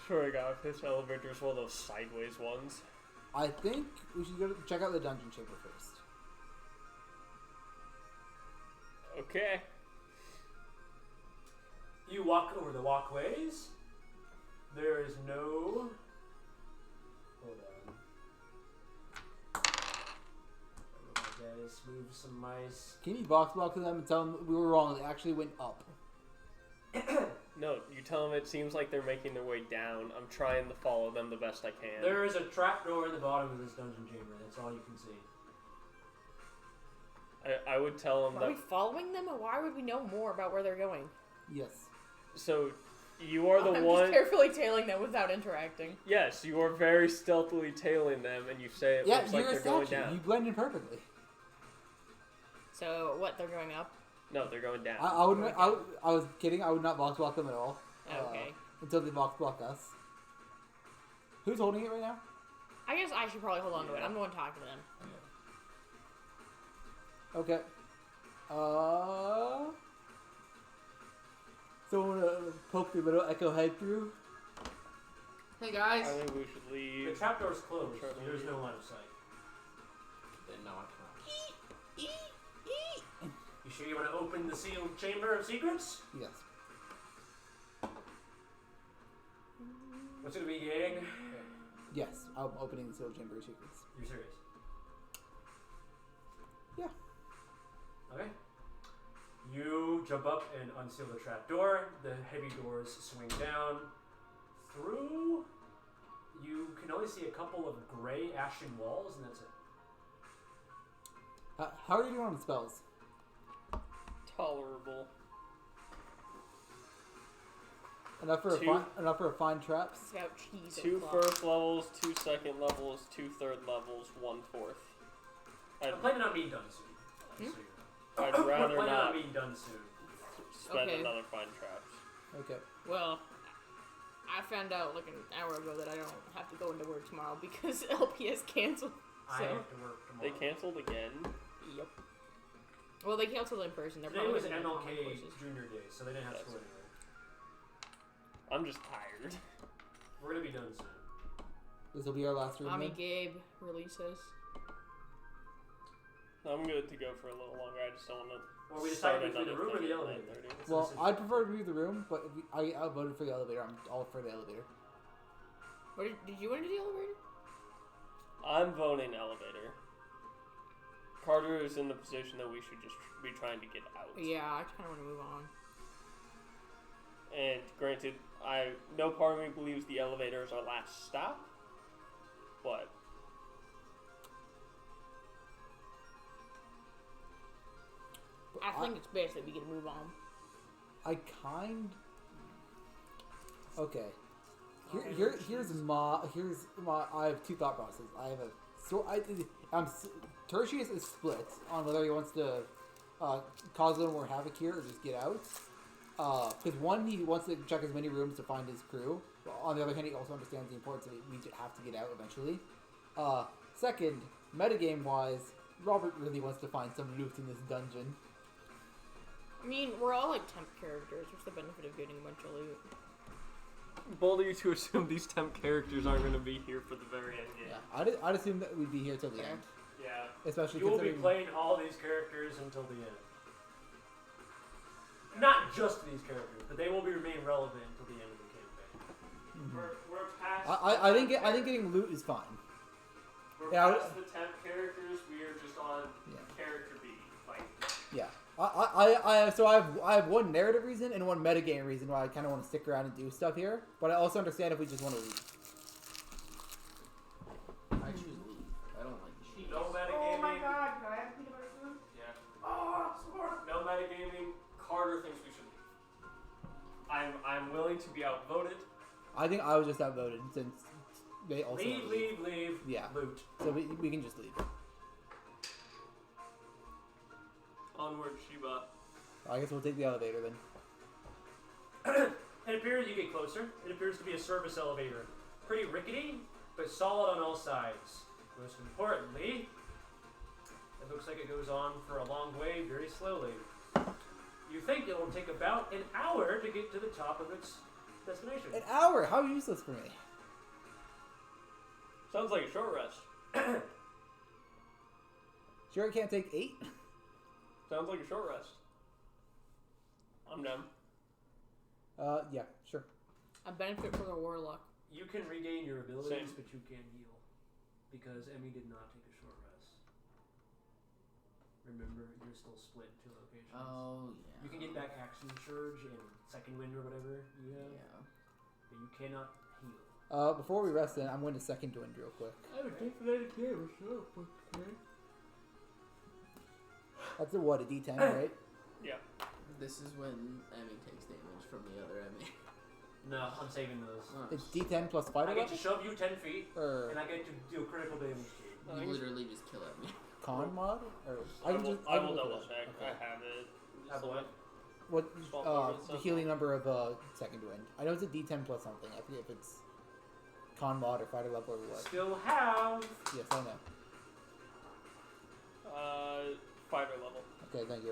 Sure, I got this elevator's one of those sideways ones. I think we should go check out the dungeon chamber first. Okay. You walk over the walkways. There is no. Hold on. Guys, move some mice. Can you box block to them and tell them we were wrong? They actually went up. No, you tell them it seems like they're making their way down. I'm trying to follow them the best I can. There is a trapdoor in the bottom of this dungeon chamber. That's all you can see. I would tell them Are we that. following them, or why would we know more about where they're going? Yes. So, you are the I'm one. just carefully tailing them without interacting. Yes, you are very stealthily tailing them, and you say it Yeah, looks like you're they're a going statue. down. You blend in perfectly. So what? They're going up. No, they're going down. I wouldn't. I was kidding. I would not box block them at all. Okay. Until they box block us. Who's holding it right now? I guess I should probably hold on to it. I'm the one talking to them. Okay. Someone poke their little echo head through. Hey I guys. think we should The leave. trapdoor's closed. Sure. So there's no line of sight. Then no, I You sure you want to open the sealed chamber of secrets? Yes. What's it gonna be, gang? Yes. I'm opening the sealed chamber of secrets. You're serious? Yeah. Okay. You jump up and unseal the trapdoor. The heavy doors swing down. Through, you can only see a couple of gray ashen walls, and that's it. How are you doing on spells? Tolerable. Enough for a fine traps. It's about cheese. 2 o'clock. first levels, 2 second levels, 2 third levels, 1 fourth. I'm planning on being done soon. Hmm? So you know. I'd We're rather planning not on being done soon. spend Okay. another fine traps. Okay. Well, I found out like an hour ago that I don't have to go into work tomorrow because LPS canceled. I So, have to work tomorrow. They canceled again. yep. Well, they canceled in person. They're Today probably was gonna have online MLK courses. Junior Day, so they didn't have Yes. school anyway. I'm just tired. We're gonna be done soon. This will be our last room. Mommy then? Gabe releases. I'm good to go for a little longer. I just don't want to. Or we decide between the room or the elevator. Well, I'd prefer to do the room, but if I voted for the elevator. I'm all for the elevator. What did you want to do the elevator? I'm voting elevator. Carter is in the position that we should just be trying to get out. Yeah, I kind of want to move on. And granted, no part of me believes the elevator is our last stop, but I think it's best that we get to move on. Okay. Here's my. I have two thought processes. I have a. Tertious is split on whether he wants to cause a little more havoc here or just get out. Because one, he wants to check as many rooms to find his crew. But on the other hand, he also understands the importance of we have to get out eventually. Second, metagame wise, Robert really wants to find some loot in this dungeon. I mean, we're all like temp characters. What's the benefit of getting a bunch of loot? bold of you to assume these temp characters aren't going to be here for the very end game. Yeah, I'd assume that we'd be here till the end. Yeah. Especially You will be considering playing all these characters until the end. Not just these characters, but they will be remain relevant until the end of the campaign. We're past. I think getting loot is fine. We're Yeah, past the temp characters. We are just on character B. Like. Yeah. I have one narrative reason and one metagame reason why I kind of want to stick around and do stuff here, but I also understand if we just want to leave. I choose leave. I don't like cheese. No metagaming. Oh my god, can I have peanut butter soon? Yeah. Oh, smart. No metagaming. Carter thinks we should leave. I'm willing to be outvoted. I think I was just outvoted since they also Leave. Yeah. Loot. So we can just leave. Onward, Sheba. I guess we'll take the elevator then. It appears you get closer. It appears to be a service elevator. Pretty rickety, but solid on all sides. Most importantly, it looks like it goes on for a long way, very slowly. You think it will take about an hour to get to the top of its destination. An hour? How useless for me. Sounds like a short rest. Sure, it can't take 8? Sounds like a short rest. I'm done. Yeah, sure. A benefit for the warlock. You can regain your abilities, Same. but you can't heal. Because Emmy did not take a short rest. Remember, you're still split in 2 locations. Oh, yeah. You can get back action surge and second wind or whatever you have, Yeah. but you cannot heal. Before we rest then, I'm going to second wind real quick. I would take that again. That's a what, a D10, right? Yeah. This is when Emmy takes damage from the other Emmy. No, I'm saving those. It's D10 plus fighter I get level? to shove you 10 feet, Or and I get to do critical damage to you. You literally just kill Emmy. con mod? Or I will look at double that. check. Okay. I have it. Have what? What Swap over and the stuff. healing number of second wind? I know it's a D10 plus something. I forget if it's con mod or fighter level or what. Still have. Yes, I know. Fighter level. Okay, thank you.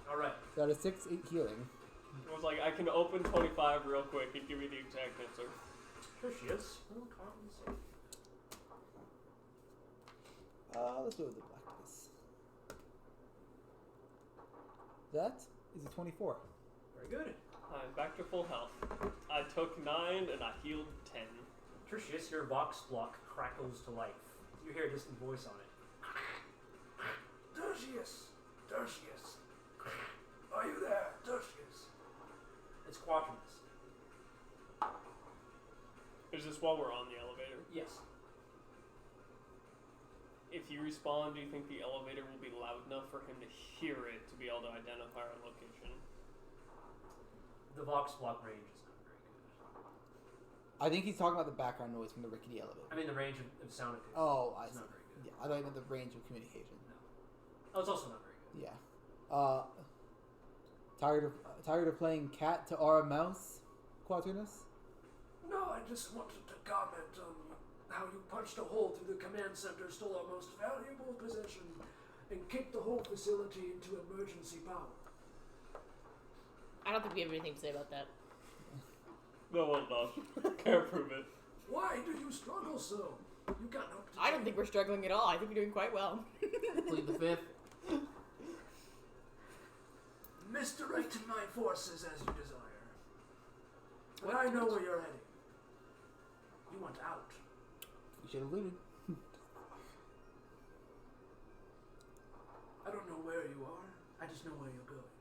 Alright. So that is 6, 8 healing. It was like, I can open 25 real quick and give you the exact answer. Tertious. Will compensate. Let's go with the black dice. That is a 24. Very good. I'm back to full health. I took 9 and I healed 10. Tertious, your vox block crackles to life. You hear a distant voice on it. Tertious! Tertious! Are you there, Tertious? It's Quaternius. Is this while we're on the elevator? Yes. If you respawn, do you think the elevator will be loud enough for him to hear it to be able to identify our location? The Vox block range is not very good. I think he's talking about the background noise from the rickety elevator. I mean, the range of sound it takes. Oh, I It's see. not very good. Yeah, I thought you meant the range of communication. Oh, it's also not very good. Yeah. Tired of playing cat to our mouse, Quaternus? No, I just wanted to comment on how you punched a hole through the command center, stole our most valuable possession, and kicked the whole facility into emergency power. I don't think we have anything to say about that. No one does. Can't prove it. Why do you struggle so? You got up to I don't think we're struggling at all. I think we're doing quite well. Plead the fifth. misdirect my forces as you desire. But I know where you're heading. You want out. We should have looted. I don't know where you are. I just know where you're going.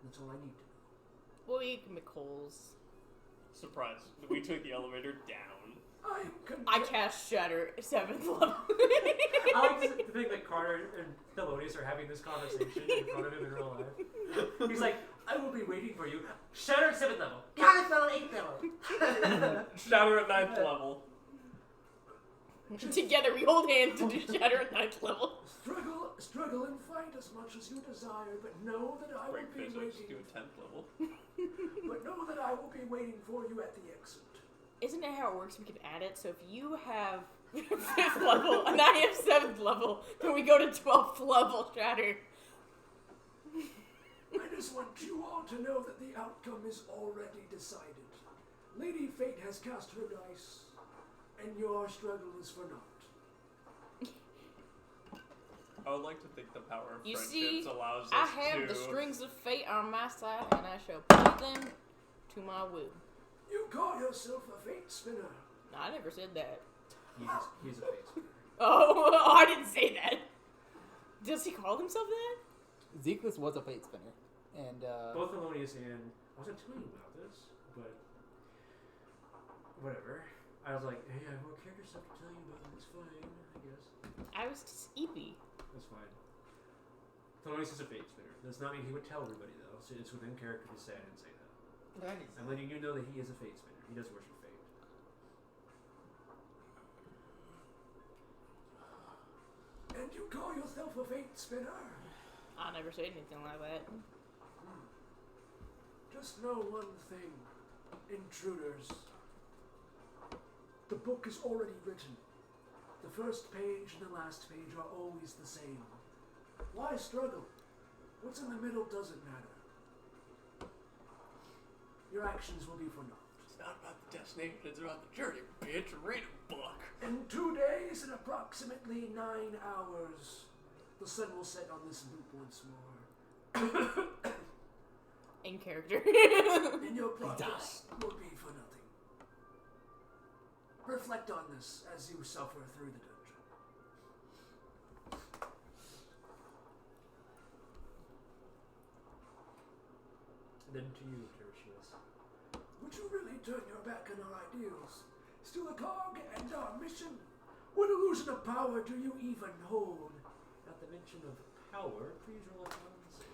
That's all I need to know. Boy, McColl's. Surprise. We took the elevator down. I I cast Shatter 7th level. I like to think that Carter and Thelonious are having this conversation in front of him in real life. He's like, I will be waiting for you. Shatter at 7th level. Counter spell at 8th level. Shatter at 9th level. Together we hold hands to do Shatter at 9th level. struggle and fight as much as you desire, but know that I will Break be physics, waiting. do a 10th level. But know that I will be waiting for you at the exit. Isn't that how it works? We can add it. So if you have 5th level and I have 7th level, then we go to 12th level Shatter. I just want you all to know that the outcome is already decided. Lady Fate has cast her dice, and your struggle is for naught. I would like to think the power of You friendships see, allows us I have to... the strings of fate on my side, and I shall put them to my will. You call yourself a fate spinner. No, I never said that. He's a face spinner. Oh, I didn't say that. Does he call himself that? Zekless was a fate spinner. And, Both Thelonious and... I wasn't telling you about this, but... Whatever. I was like, hey, I have more character stuff to tell you about. It's fine, I guess. I was just eepy. That's fine. Thelonious is a fate spinner. Does not mean he would tell everybody, though. So it's within character to say I didn't say that. I'm letting you know that he is a fate spinner. He does worship fate. And you call yourself a fate spinner? I never said anything like that. Just know one thing, intruders. The book is already written. The first page and the last page are always the same. Why struggle? What's in the middle doesn't matter. Your actions will be for naught. It's not about the destination, it's about the journey, bitch. Read a book. In 2 days and approximately 9 hours, the sun will set on this loop once more. In character. And your progress will be for nothing. Reflect on this as you suffer through the dungeon. Then to you, Tertious. Would you really turn your back on our ideals? Still a cog and our mission? What illusion of power do you even hold? At the mention of power, please roll a con save.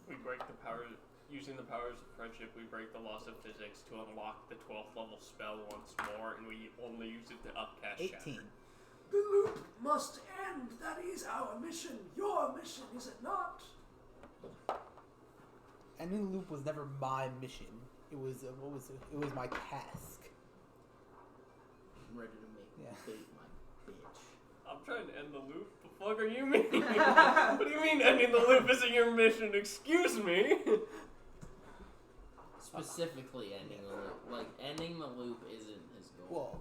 We break the power... Using the powers of friendship, we break the laws of physics to unlock the 12th level spell once more, and we only use it to upcast 18. Shatter. The loop must end. That is our mission. Your mission, is it not? Ending the loop was never my mission. It was It was my task. I'm ready to make Yeah. bait my bitch. I'm trying to end the loop. The fuck are you meaning? What do you mean ending the loop isn't your mission? Excuse me? Specifically ending the loop. Like, ending the loop isn't his goal.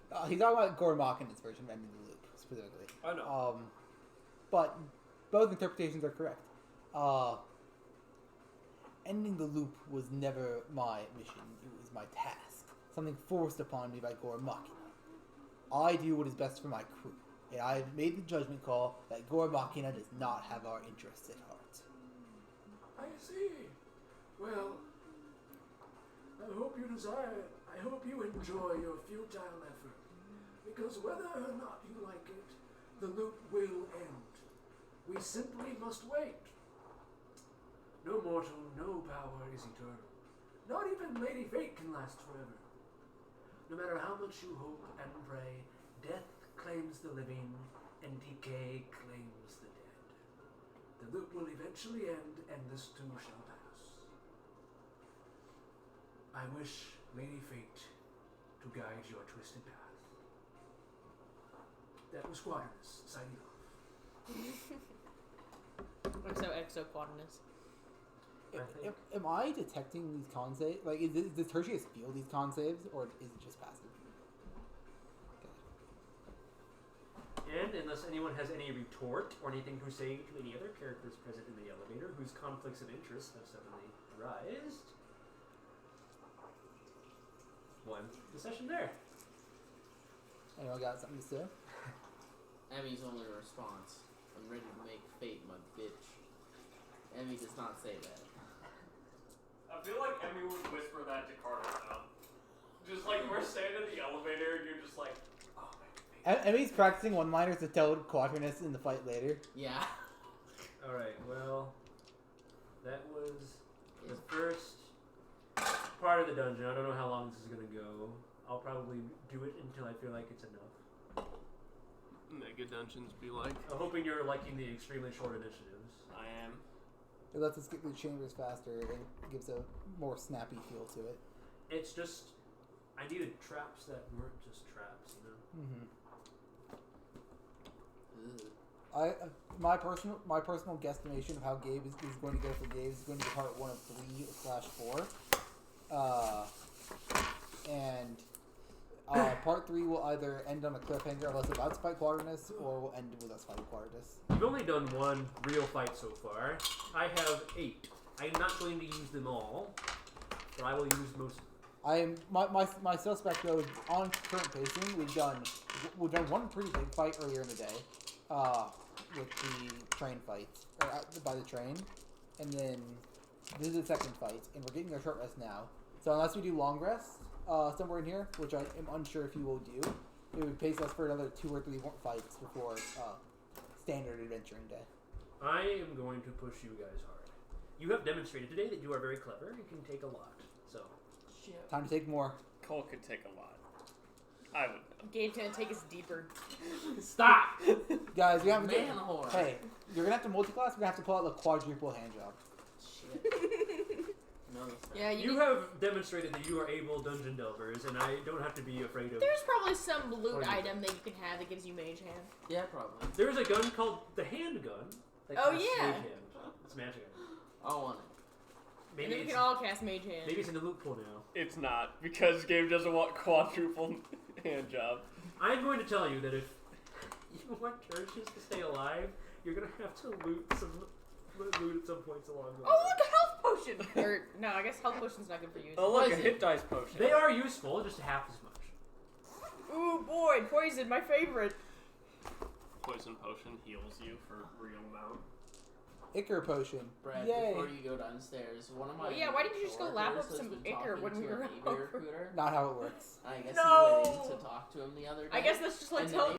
Well, he's talking about Gormak in his version of ending the loop, specifically. I know. But both interpretations are correct. Ending the loop was never my mission. It was my task. Something forced upon me by Gormak. I do what is best for my crew. And I have made the judgment call that Gormakina does not have our interests at heart. I see. Well, I hope you enjoy your futile effort. Because whether or not you like it, the loop will end. We simply must wait. No mortal, no power is eternal. Not even Lady Fate can last forever. No matter how much you hope and pray, death claims the living and decay claims the dead. The loop will eventually end, and this too shall pass. I wish Lady Fate to guide your twisted path. That was Quadrinus, signing off. XOXO Quadrinus. Am I detecting these con saves? Like, does Tertious feel these con saves, or is it just passive? Okay. And unless anyone has any retort or anything to say to any other characters present in the elevator whose conflicts of interest have suddenly arisen, the session there. Anyone got something to say? Emmy's only response: "I'm ready to make fate my bitch." Emmy does not say that. I feel like Emmy would whisper that to Carter now. Just like we're staying in the elevator and you're just like, oh man. Emmy's practicing one-liners to tell Quadrinus in the fight later. Yeah. Alright, well, that was the first part of the dungeon. I don't know how long this is going to go. I'll probably do it until I feel like it's enough. Mega dungeons be like. I'm hoping you're liking the extremely short initiatives. I am. It lets us get through chambers faster and gives a more snappy feel to it. It's just, I needed traps that weren't just traps, you know? Ugh. My personal guesstimation of how Gabe is going to go for Gabe is going to be part 1 of 3/4. And part 3 will either end on a cliffhanger of us about to fight Quadrinus, or will end with us fighting Quadrinus. You've only done one real fight so far. I have 8. I'm not going to use them all, but I will use most. My suspect though is on current pacing. We've done one pretty big fight earlier in the day, with the train fight by the train, and then this is the second fight, and we're getting our short rest now. So unless we do long rest somewhere in here, which I am unsure if you will do, it would pace us for another 2 or 3 more fights before standard adventuring day. I am going to push you guys hard. You have demonstrated today that you are very clever and can take a lot. So, Shit. Time to take more. Cole could take a lot. I would know. Gabe's gonna take us deeper. Stop! Guys, we have to Man whore. Hey, you're gonna have to multi-class. We're gonna have to pull out the quadruple hand job. Shit. No, that's not. Yeah, you have demonstrated that you are able dungeon delvers, and I don't have to be afraid of. There's probably some loot Or you- item that you can have that gives you mage hand. Yeah, probably. There's a gun called the handgun. that Oh, casts yeah. Mage Hand. It's magic. I want it. And Maybe then we it's, can all cast mage hand. maybe it's in the loot pool now. It's not, because Gabe doesn't want quadruple hand job. I'm going to tell you that if you want Tertious to stay alive, you're going to have to loot at some points along the way. Oh, look, a health potion! Or, no, I guess health potion's not good for you. Oh look, a Poison. hit dice potion. They are useful, just half as much. Ooh, boy, poison, my favorite. Poison potion heals you for real amount. Ichor potion. Brad, Yay. before you go downstairs, one of my Yeah, why didn't you just go lap coworkers up has some been ichor talking when we to were a neighbor over? recruiter. Not how it works. I guess No! he went in to talk to him the other day. I guess that's just like and telling